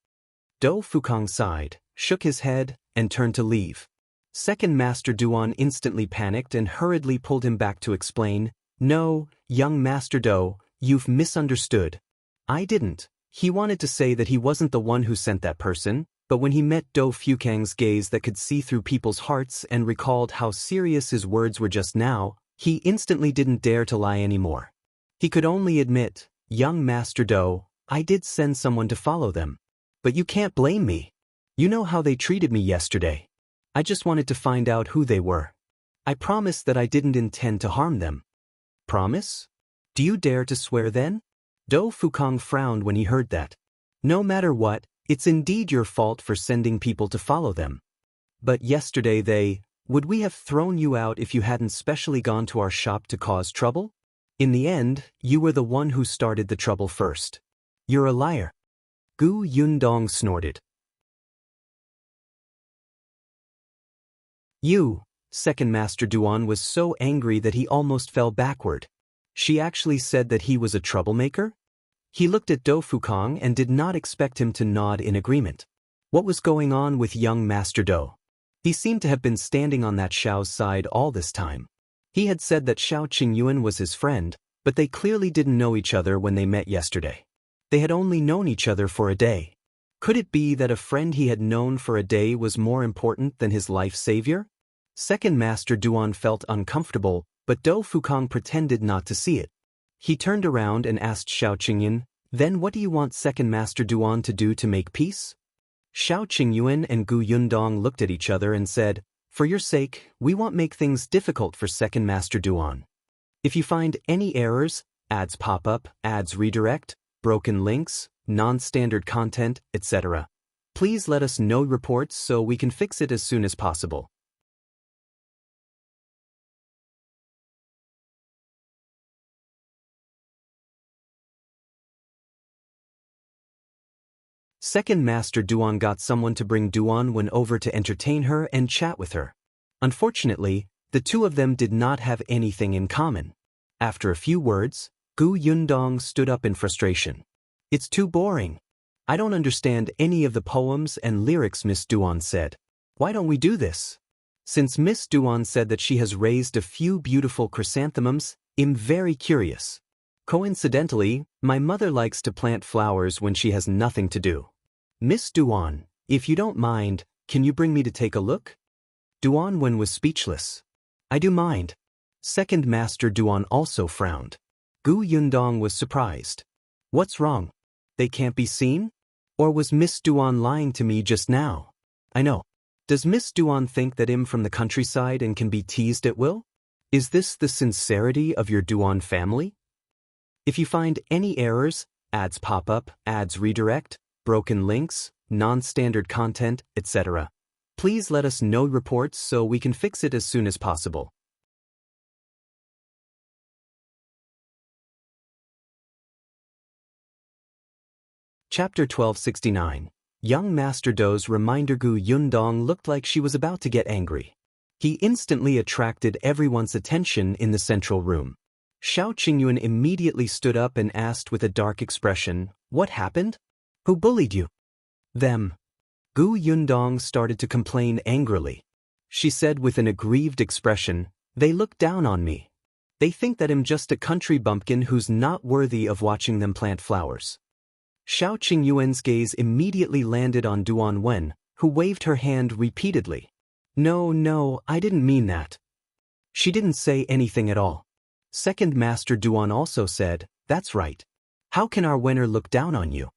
Do Fukong sighed, shook his head, and turned to leave. Second Master Duan instantly panicked and hurriedly pulled him back to explain, "No, young Master Do, you've misunderstood. I didn't." He wanted to say that he wasn't the one who sent that person, but when he met Do Fukong's gaze that could see through people's hearts and recalled how serious his words were just now, he instantly didn't dare to lie anymore. He could only admit, "Young Master Do, I did send someone to follow them. But you can't blame me. You know how they treated me yesterday. I just wanted to find out who they were. I promised that I didn't intend to harm them." "Promise? Do you dare to swear then?" Do Fukong frowned when he heard that. "No matter what, it's indeed your fault for sending people to follow them. But yesterday would we have thrown you out if you hadn't specially gone to our shop to cause trouble? In the end, you were the one who started the trouble first. You're a liar." Gu Yundong snorted. "You," second Master Duan was so angry that he almost fell backward. She actually said that he was a troublemaker? He looked at Do Fukong and did not expect him to nod in agreement. What was going on with young Master Do? He seemed to have been standing on that Shao's side all this time. He had said that Shao Qingyuan was his friend, but they clearly didn't know each other when they met yesterday. They had only known each other for a day. Could it be that a friend he had known for a day was more important than his life savior? Second Master Duan felt uncomfortable, but Dou Fukang pretended not to see it. He turned around and asked Shao Qingyuan, "Then what do you want Second Master Duan to do to make peace?" Shao Qingyuan and Gu Yundong looked at each other and said, "For your sake, we won't make things difficult for Second Master Duan. If you find any errors, ads pop up, ads redirect, broken links, non-standard content, etc., please let us know reports so we can fix it as soon as possible." Second Master Duan got someone to bring Duan over to entertain her and chat with her. Unfortunately, the two of them did not have anything in common. After a few words, Gu Yundong stood up in frustration. "It's too boring. I don't understand any of the poems and lyrics," Miss Duan said. "Why don't we do this?" Since Miss Duan said that she has raised a few beautiful chrysanthemums, I'm very curious. Coincidentally, my mother likes to plant flowers when she has nothing to do. Miss Duan, if you don't mind, can you bring me to take a look? Duan was speechless. "I do mind." Second Master Duan also frowned. Gu Yundong was surprised. "What's wrong? They can't be seen? Or was Miss Duan lying to me just now? I know. Does Miss Duan think that I'm from the countryside and can be teased at will? Is this the sincerity of your Duan family? If you find any errors, ads pop up, ads redirect, broken links, non-standard content, etc., please let us know reports so we can fix it as soon as possible." Chapter 1269. Young Master Dou's reminder. Gu Yundong looked like she was about to get angry. He instantly attracted everyone's attention in the central room. Shao Qingyuan immediately stood up and asked with a dark expression, "What happened? Who bullied you?" "Them." Gu Yundong started to complain angrily. She said with an aggrieved expression, "They look down on me. They think that I'm just a country bumpkin who's not worthy of watching them plant flowers." Shao Qingyuan's gaze immediately landed on Duan, who waved her hand repeatedly. No, I didn't mean that." She didn't say anything at all. Second Master Duan also said, "That's right. How can our Wenner look down on you?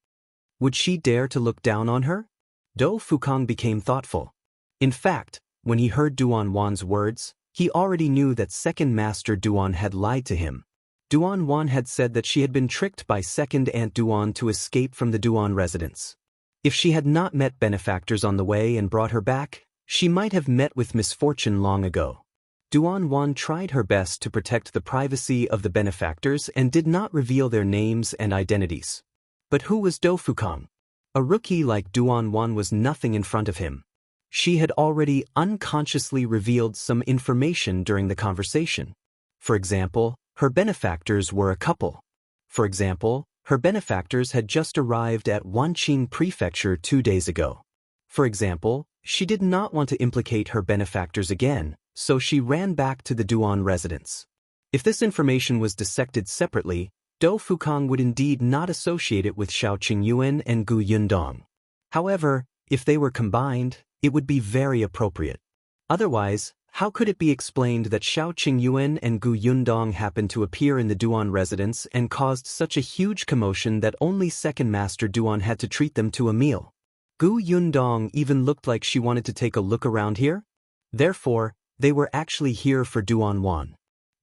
Would she dare to look down on her?" Dou Fukang became thoughtful. In fact, when he heard Duan's words, he already knew that Second Master Duan had lied to him. Duan had said that she had been tricked by Second Aunt Duan to escape from the Duan residence. If she had not met benefactors on the way and brought her back, she might have met with misfortune long ago. Duan tried her best to protect the privacy of the benefactors and did not reveal their names and identities. But who was Dou Fukang? A rookie like Duan was nothing in front of him. She had already unconsciously revealed some information during the conversation. For example, her benefactors were a couple. For example, her benefactors had just arrived at Wanqing Prefecture 2 days ago. For example, she did not want to implicate her benefactors again, so she ran back to the Duan residence. If this information was dissected separately, Dou Fukang would indeed not associate it with Shao Qingyuan and Gu Yundong. However, if they were combined, it would be very appropriate. Otherwise, how could it be explained that Shao Qingyuan and Gu Yundong happened to appear in the Duan residence and caused such a huge commotion that only Second Master Duan had to treat them to a meal? Gu Yundong even looked like she wanted to take a look around here. Therefore, they were actually here for Duan.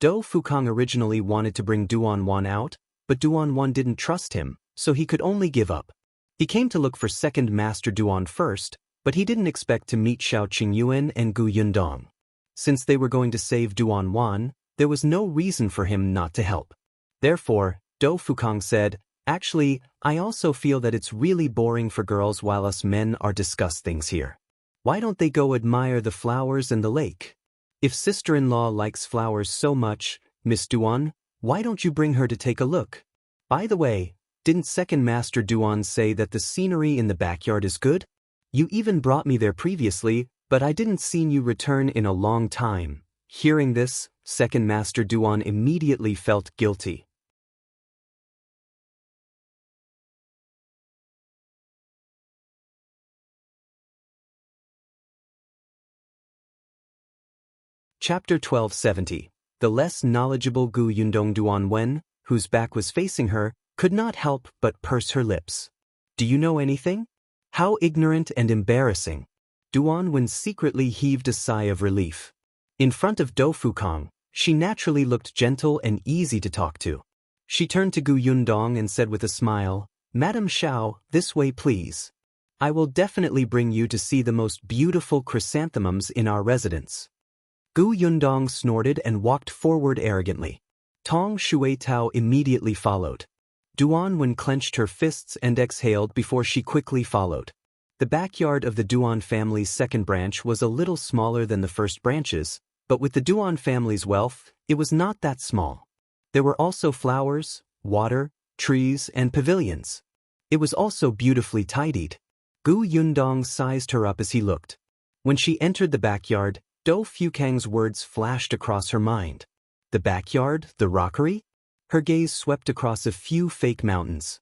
Dou Fukang originally wanted to bring Duan out, but Duan didn't trust him, so he could only give up. He came to look for Second Master Duan first, but he didn't expect to meet Shao Qingyuan and Gu Yundong. Since they were going to save Duan, there was no reason for him not to help. Therefore, Dou Fukang said, "Actually, I also feel that it's really boring for girls while us men are discuss things here. Why don't they go admire the flowers and the lake? If sister-in-law likes flowers so much, Miss Duan, why don't you bring her to take a look? By the way, didn't Second Master Duan say that the scenery in the backyard is good? You even brought me there previously, but I didn't seen you return in a long time." Hearing this, Second Master Duan immediately felt guilty. Chapter 1270. The less knowledgeable Gu Yundong Duan Wen, whose back was facing her, could not help but purse her lips. Do you know anything? How ignorant and embarrassing. Duan Wen secretly heaved a sigh of relief. In front of Dou Fukong, she naturally looked gentle and easy to talk to. She turned to Gu Yundong and said with a smile, Madam Shao, this way please. I will definitely bring you to see the most beautiful chrysanthemums in our residence. Gu Yundong snorted and walked forward arrogantly. Tong Shuitao immediately followed. Duan Wen clenched her fists and exhaled before she quickly followed. The backyard of the Duan family's second branch was a little smaller than the first branches, but with the Duan family's wealth, it was not that small. There were also flowers, water, trees, and pavilions. It was also beautifully tidied. Gu Yundong sized her up as he looked. When she entered the backyard, Dou Fukang's words flashed across her mind. The backyard, the rockery? Her gaze swept across a few fake mountains.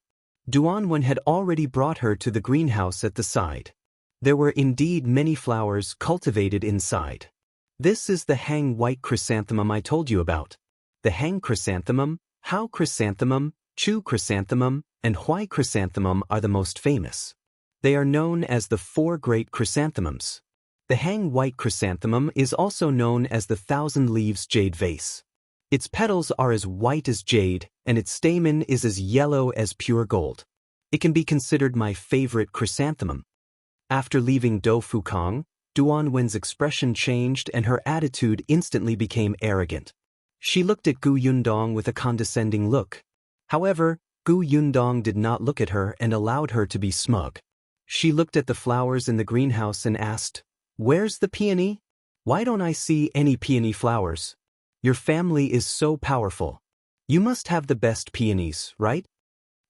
Duan Wen had already brought her to the greenhouse at the side. There were indeed many flowers cultivated inside. This is the hang white chrysanthemum I told you about. The hang chrysanthemum, Hao chrysanthemum, Chu chrysanthemum, and Hui chrysanthemum are the most famous. They are known as the 4 great chrysanthemums. The hang white chrysanthemum is also known as the 1,000 leaves jade vase. Its petals are as white as jade, and its stamen is as yellow as pure gold. It can be considered my favorite chrysanthemum. After leaving Dou Fukong, Duan Wen's expression changed and her attitude instantly became arrogant. She looked at Gu Yundong with a condescending look. However, Gu Yundong did not look at her and allowed her to be smug. She looked at the flowers in the greenhouse and asked, Where's the peony? Why don't I see any peony flowers? Your family is so powerful. You must have the best peonies, right?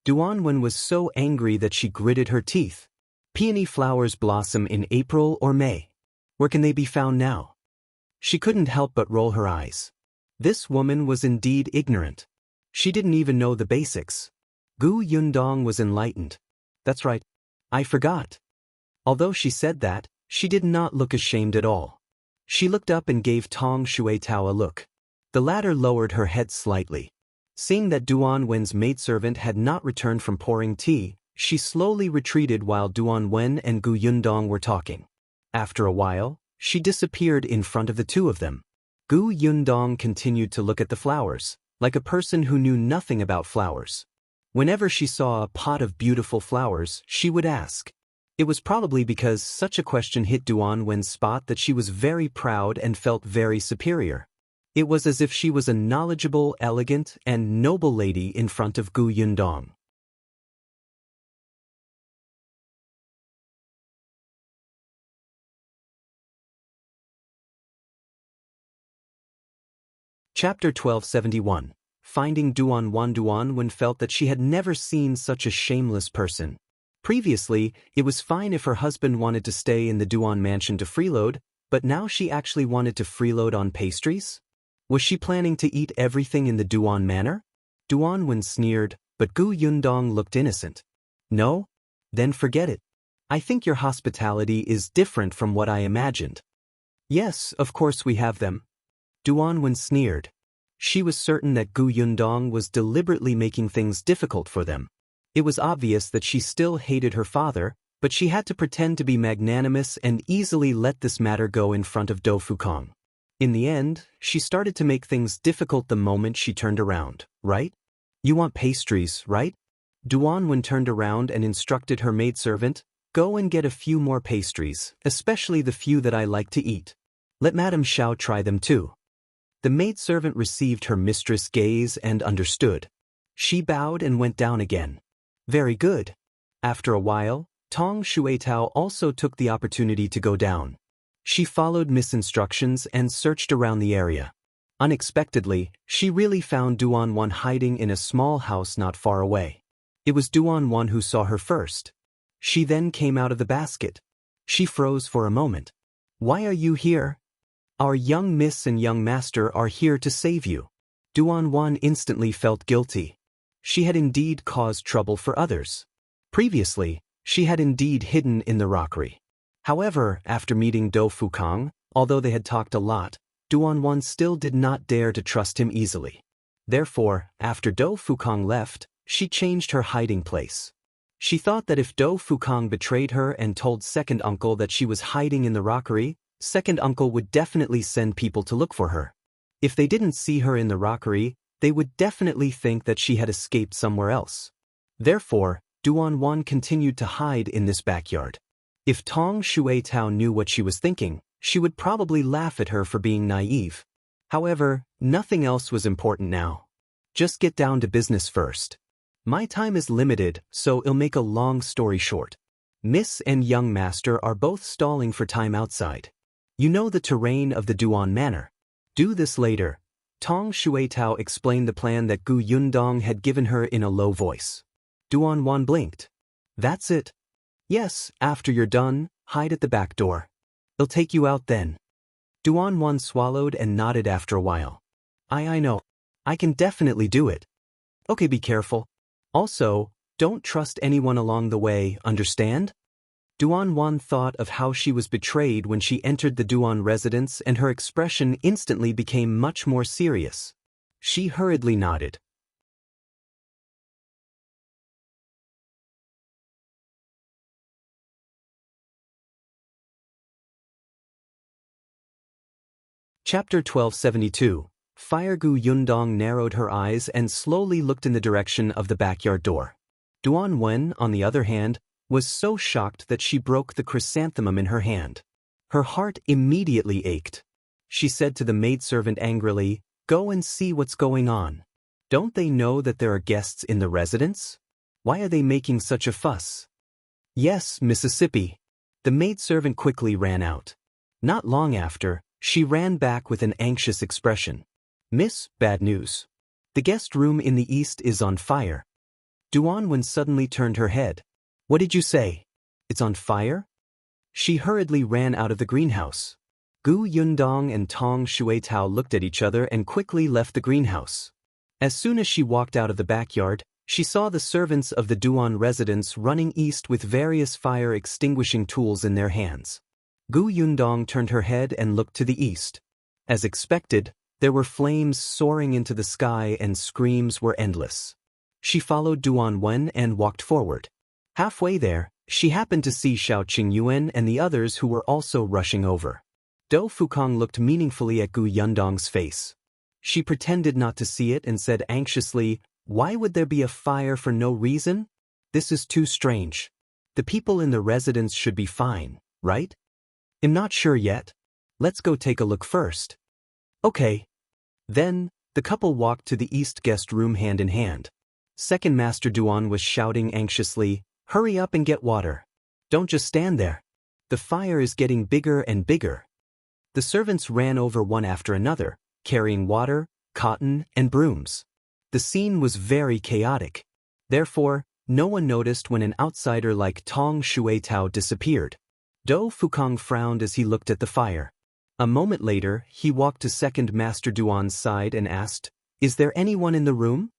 Duan Wen was so angry that she gritted her teeth. Peony flowers blossom in April or May. Where can they be found now? She couldn't help but roll her eyes. This woman was indeed ignorant. She didn't even know the basics. Gu Yundong was enlightened. That's right. I forgot. Although she said that, she did not look ashamed at all. She looked up and gave Tong Shuitao a look. The latter lowered her head slightly. Seeing that Duan Wen's maidservant had not returned from pouring tea, she slowly retreated while Duan Wen and Gu Yundong were talking. After a while, she disappeared in front of the two of them. Gu Yundong continued to look at the flowers, like a person who knew nothing about flowers. Whenever she saw a pot of beautiful flowers, she would ask. It was probably because such a question hit Duan Wen's spot that she was very proud and felt very superior. It was as if she was a knowledgeable, elegant, and noble lady in front of Gu Yundong. Chapter 1271. Finding Duan Wen felt that she had never seen such a shameless person. Previously, it was fine if her husband wanted to stay in the Duan mansion to freeload, but now she actually wanted to freeload on pastries? Was she planning to eat everything in the Duan manor? Duan Wen sneered, but Gu Yundong looked innocent. No? Then forget it. I think your hospitality is different from what I imagined. Yes, of course we have them. Duan Wen sneered. She was certain that Gu Yundong was deliberately making things difficult for them. It was obvious that she still hated her father, but she had to pretend to be magnanimous and easily let this matter go in front of Dou Fukong. In the end, she started to make things difficult the moment she turned around, right? You want pastries, right? Duan Wen turned around and instructed her maidservant, Go and get a few more pastries, especially the few that I like to eat. Let Madame Shao try them too. The maidservant received her mistress' gaze and understood. She bowed and went down again. Very good. After a while, Tong Shuitao also took the opportunity to go down. She followed Miss' instructions and searched around the area. Unexpectedly, she really found Duan Wen hiding in a small house not far away. It was Duan Wen who saw her first. She then came out of the basket. She froze for a moment. Why are you here? Our young miss and young master are here to save you. Duan Wen instantly felt guilty. She had indeed caused trouble for others. Previously, she had indeed hidden in the rockery. However, after meeting Dou Fukong, although they had talked a lot, Duan still did not dare to trust him easily. Therefore, after Dou Fukong left, she changed her hiding place. She thought that if Dou Fukong betrayed her and told second uncle that she was hiding in the rockery, second uncle would definitely send people to look for her. If they didn't see her in the rockery, they would definitely think that she had escaped somewhere else. Therefore, Duan continued to hide in this backyard. If Tong Shueitao knew what she was thinking, she would probably laugh at her for being naive. However, nothing else was important now. Just get down to business first. My time is limited, so I'll make a long story short. Miss and young master are both stalling for time outside. You know the terrain of the Duan Manor. Do this later. Tong Shueitao explained the plan that Gu Yundong had given her in a low voice. Duan blinked. That's it. Yes, after you're done, hide at the back door. I'll take you out then. Duan swallowed and nodded after a while. I know. I can definitely do it. Okay, be careful. Also, don't trust anyone along the way, understand? Duan thought of how she was betrayed when she entered the Duan residence, and her expression instantly became much more serious. She hurriedly nodded. Chapter 1272. Fire. Gu Yundong narrowed her eyes and slowly looked in the direction of the backyard door. Duan, on the other hand, was so shocked that she broke the chrysanthemum in her hand. Her heart immediately ached. She said to the maidservant angrily, "Go and see what's going on. Don't they know that there are guests in the residence? Why are they making such a fuss?" "Yes, Mississippi." The maidservant quickly ran out. Not long after, she ran back with an anxious expression. "Miss, bad news. The guest room in the east is on fire." Duan suddenly turned her head. "What did you say? It's on fire?" She hurriedly ran out of the greenhouse. Gu Yundong and Tong Shueitao looked at each other and quickly left the greenhouse. As soon as she walked out of the backyard, she saw the servants of the Duan residence running east with various fire-extinguishing tools in their hands. Gu Yundong turned her head and looked to the east. As expected, there were flames soaring into the sky and screams were endless. She followed Duan and walked forward. Halfway there, she happened to see Shao Qingyuan and the others who were also rushing over. Dou Fukong looked meaningfully at Gu Yundong's face. She pretended not to see it and said anxiously, "Why would there be a fire for no reason? This is too strange. The people in the residence should be fine, right? I'm not sure yet. Let's go take a look first." "Okay." Then, the couple walked to the east guest room hand in hand. Second Master Duan was shouting anxiously, "Hurry up and get water. Don't just stand there. The fire is getting bigger and bigger." The servants ran over one after another, carrying water, cotton, and brooms. The scene was very chaotic. Therefore, no one noticed when an outsider like Tong Shueitao disappeared. Dou Fukong frowned as he looked at the fire. A moment later, he walked to Second Master Duan's side and asked, "Is there anyone in the room?"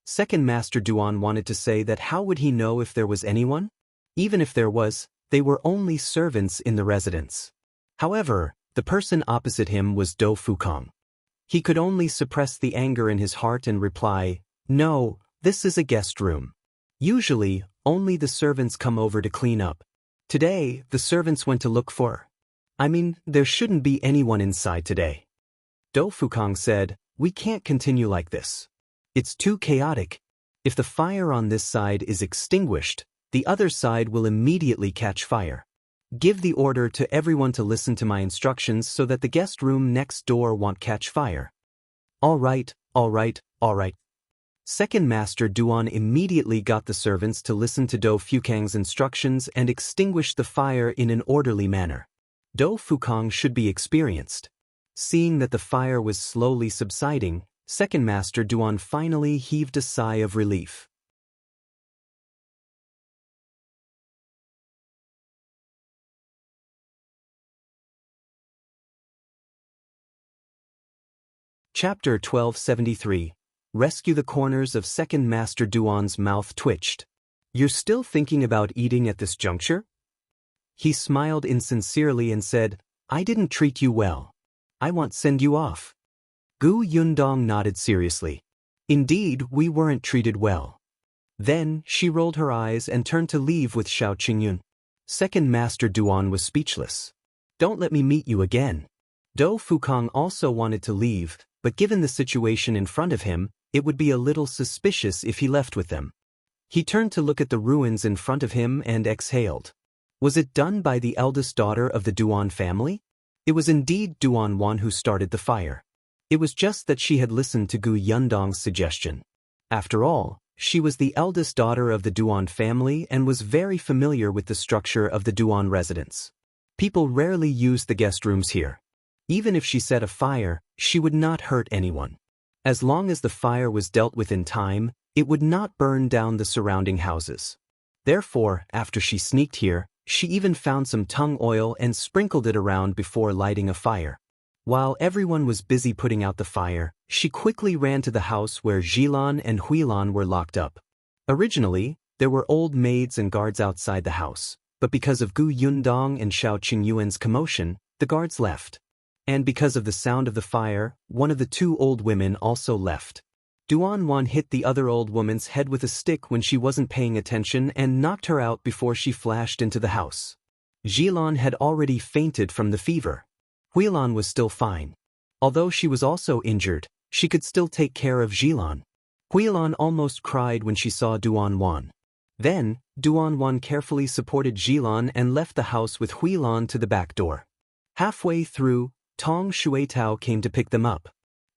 Second Master Duan wanted to say that how would he know if there was anyone? Even if there was, they were only servants in the residence. However, the person opposite him was Dou Fukong. He could only suppress the anger in his heart and reply, "No, this is a guest room. Usually, only the servants come over to clean up. Today, the servants went to look for. There shouldn't be anyone inside today." Dou Fukong said, "We can't continue like this. It's too chaotic. If the fire on this side is extinguished, the other side will immediately catch fire. Give the order to everyone to listen to my instructions so that the guest room next door won't catch fire." All right. Second Master Duan immediately got the servants to listen to Dou Fukong's instructions and extinguish the fire in an orderly manner. Dou Fukong should be experienced. Seeing that the fire was slowly subsiding, Second Master Duan finally heaved a sigh of relief. Chapter 1273. Rescue. The corners of Second Master Duan's mouth twitched. "You're still thinking about eating at this juncture?" He smiled insincerely and said, "I didn't treat you well. I won't send you off. Gu Yundong nodded seriously. Indeed, we weren't treated well. Then, she rolled her eyes and turned to leave with Shao Qingyuan. Second Master Duan was speechless. Don't let me meet you again. Dou Fukong also wanted to leave, but given the situation in front of him, it would be a little suspicious if he left with them. He turned to look at the ruins in front of him and exhaled. Was it done by the eldest daughter of the Duan family? It was indeed Duan Wan who started the fire. It was just that she had listened to Gu Yundong's suggestion. After all, she was the eldest daughter of the Duan family and was very familiar with the structure of the Duan residence. People rarely used the guest rooms here. Even if she set a fire, she would not hurt anyone. As long as the fire was dealt with in time, it would not burn down the surrounding houses. Therefore, after she sneaked here, she even found some tung oil and sprinkled it around before lighting a fire. While everyone was busy putting out the fire, she quickly ran to the house where Jilan and Huilan were locked up. Originally, there were old maids and guards outside the house, but because of Gu Yundong and Shao Qingyuan's commotion, the guards left. And because of the sound of the fire, one of the two old women also left. Duan Wan hit the other old woman's head with a stick when she wasn't paying attention and knocked her out before she flashed into the house. Jilan had already fainted from the fever. Huilan was still fine. Although she was also injured, she could still take care of Jilan. Huilan almost cried when she saw Duan Wan. Then, Duan Wan carefully supported Jilan and left the house with Huilan to the back door. Halfway through, Tong Shuitao came to pick them up.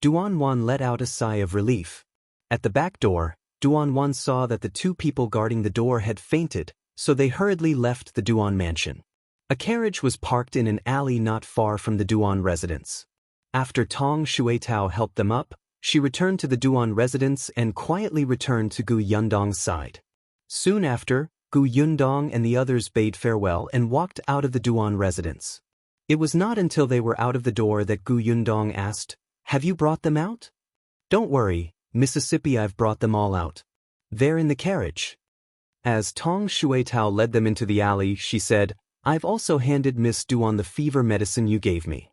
Duan Wan let out a sigh of relief. At the back door, Duan Wan saw that the two people guarding the door had fainted, so they hurriedly left the Duan mansion. A carriage was parked in an alley not far from the Duan residence. After Tong Shuitao helped them up, she returned to the Duan residence and quietly returned to Gu Yundong's side. Soon after, Gu Yundong and the others bade farewell and walked out of the Duan residence. It was not until they were out of the door that Gu Yundong asked, "Have you brought them out?" "Don't worry, Mississippi, I've brought them all out. They're in the carriage." As Tong Shuitao led them into the alley, she said, "I've also handed Miss Duan the fever medicine you gave me."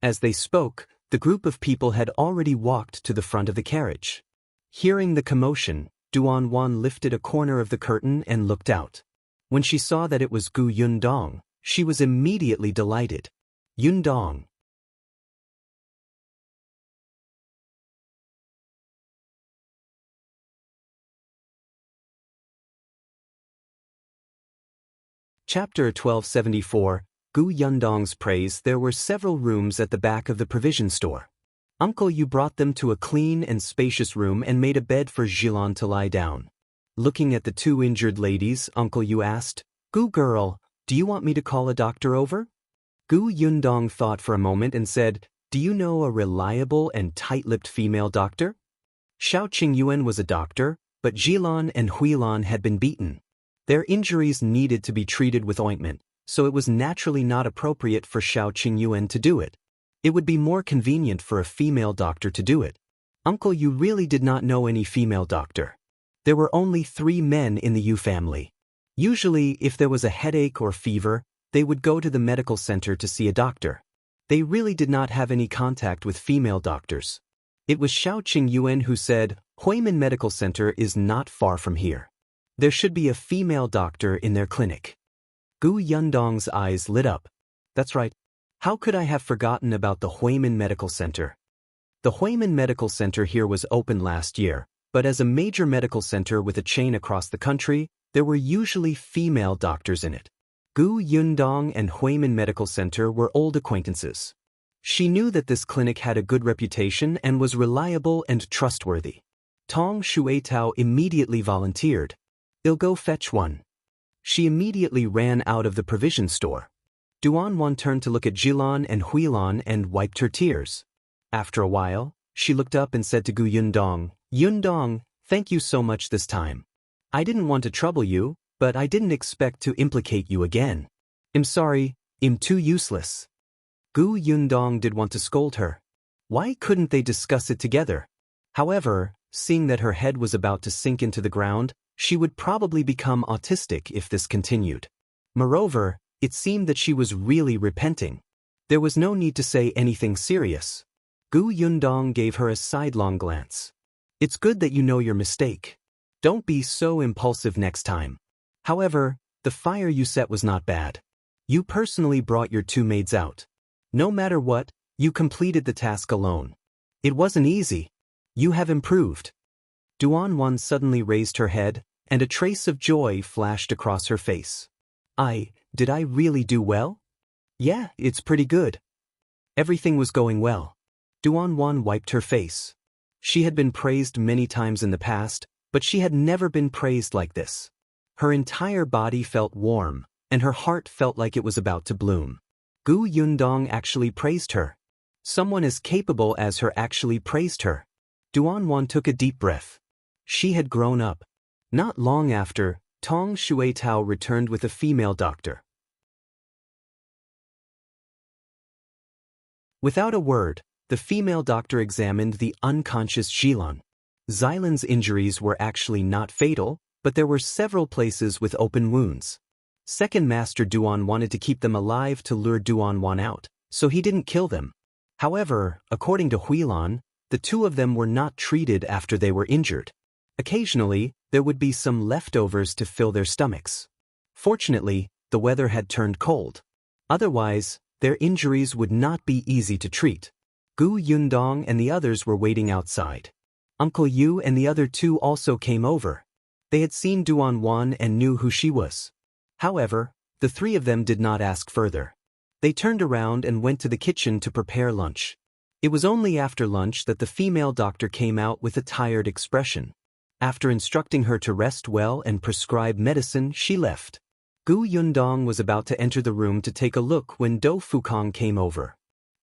As they spoke, the group of people had already walked to the front of the carriage. Hearing the commotion, Duan Wan lifted a corner of the curtain and looked out. When she saw that it was Gu Yundong, she was immediately delighted. Yundong. Chapter 1274, Gu Yundong's Praise. There were several rooms at the back of the provision store. Uncle Yu brought them to a clean and spacious room and made a bed for Jilan to lie down. Looking at the two injured ladies, Uncle Yu asked, "Gu girl, do you want me to call a doctor over?" Gu Yundong thought for a moment and said, "Do you know a reliable and tight-lipped female doctor?" Shao Qingyuan was a doctor, but Jilan and Huilan had been beaten. Their injuries needed to be treated with ointment, so it was naturally not appropriate for Shao Qingyuan to do it. It would be more convenient for a female doctor to do it. Uncle Yu really did not know any female doctor. There were only 3 men in the Yu family. Usually, if there was a headache or fever, they would go to the medical center to see a doctor. They really did not have any contact with female doctors. It was Shao Qingyuan who said, "Huimin Medical Center is not far from here. There should be a female doctor in their clinic." Gu Yundong's eyes lit up. "That's right. How could I have forgotten about the Huimin Medical Center?" The Huimin Medical Center here was opened last year, but as a major medical center with a chain across the country, there were usually female doctors in it. Gu Yundong and Huimin Medical Center were old acquaintances. She knew that this clinic had a good reputation and was reliable and trustworthy. Tong Shuitao immediately volunteered. "I'll go fetch one." She immediately ran out of the provision store. Duan Wan turned to look at Jilan and Huilan and wiped her tears. After a while, she looked up and said to Gu Yundong, "Yundong, thank you so much this time. I didn't want to trouble you, but I didn't expect to implicate you again. I'm sorry, I'm too useless." Gu Yundong did want to scold her. Why couldn't they discuss it together? However, seeing that her head was about to sink into the ground, she would probably become autistic if this continued. Moreover, it seemed that she was really repenting. There was no need to say anything serious. Gu Yundong gave her a sidelong glance. It's good that you know your mistake. Don't be so impulsive next time. However, the fire you set was not bad. You personally brought your two maids out. No matter what, you completed the task alone. It wasn't easy. You have improved. Duan suddenly raised her head, and a trace of joy flashed across her face. Did I really do well? Yeah, it's pretty good. Everything was going well. Duan wiped her face. She had been praised many times in the past, but she had never been praised like this. Her entire body felt warm, and her heart felt like it was about to bloom. Gu Yundong actually praised her. Someone as capable as her actually praised her. Duan took a deep breath. She had grown up. Not long after, Tong Shuitao returned with a female doctor. Without a word, the female doctor examined the unconscious Xilan. Xilan's injuries were actually not fatal, but there were several places with open wounds. Second Master Duan wanted to keep them alive to lure Duan out, so he didn't kill them. However, according to Huilan, the two of them were not treated after they were injured. Occasionally, there would be some leftovers to fill their stomachs. Fortunately, the weather had turned cold. Otherwise, their injuries would not be easy to treat. Gu Yundong and the others were waiting outside. Uncle Yu and the other two also came over. They had seen Duan and knew who she was. However, the three of them did not ask further. They turned around and went to the kitchen to prepare lunch. It was only after lunch that the female doctor came out with a tired expression. After instructing her to rest well and prescribe medicine, she left. Gu Yundong was about to enter the room to take a look when Do Fukong came over.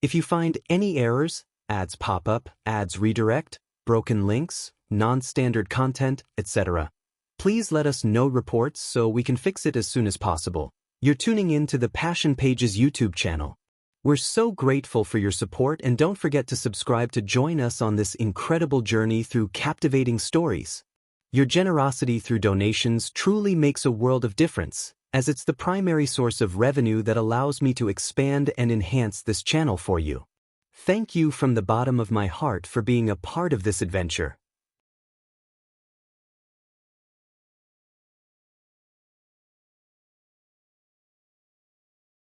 If you find any errors, ads pop up, ads redirect, broken links, non-standard content, etc., please let us know reports so we can fix it as soon as possible. You're tuning in to the Passion Pages YouTube channel. We're so grateful for your support, and don't forget to subscribe to join us on this incredible journey through captivating stories. Your generosity through donations truly makes a world of difference, as it's the primary source of revenue that allows me to expand and enhance this channel for you. Thank you from the bottom of my heart for being a part of this adventure.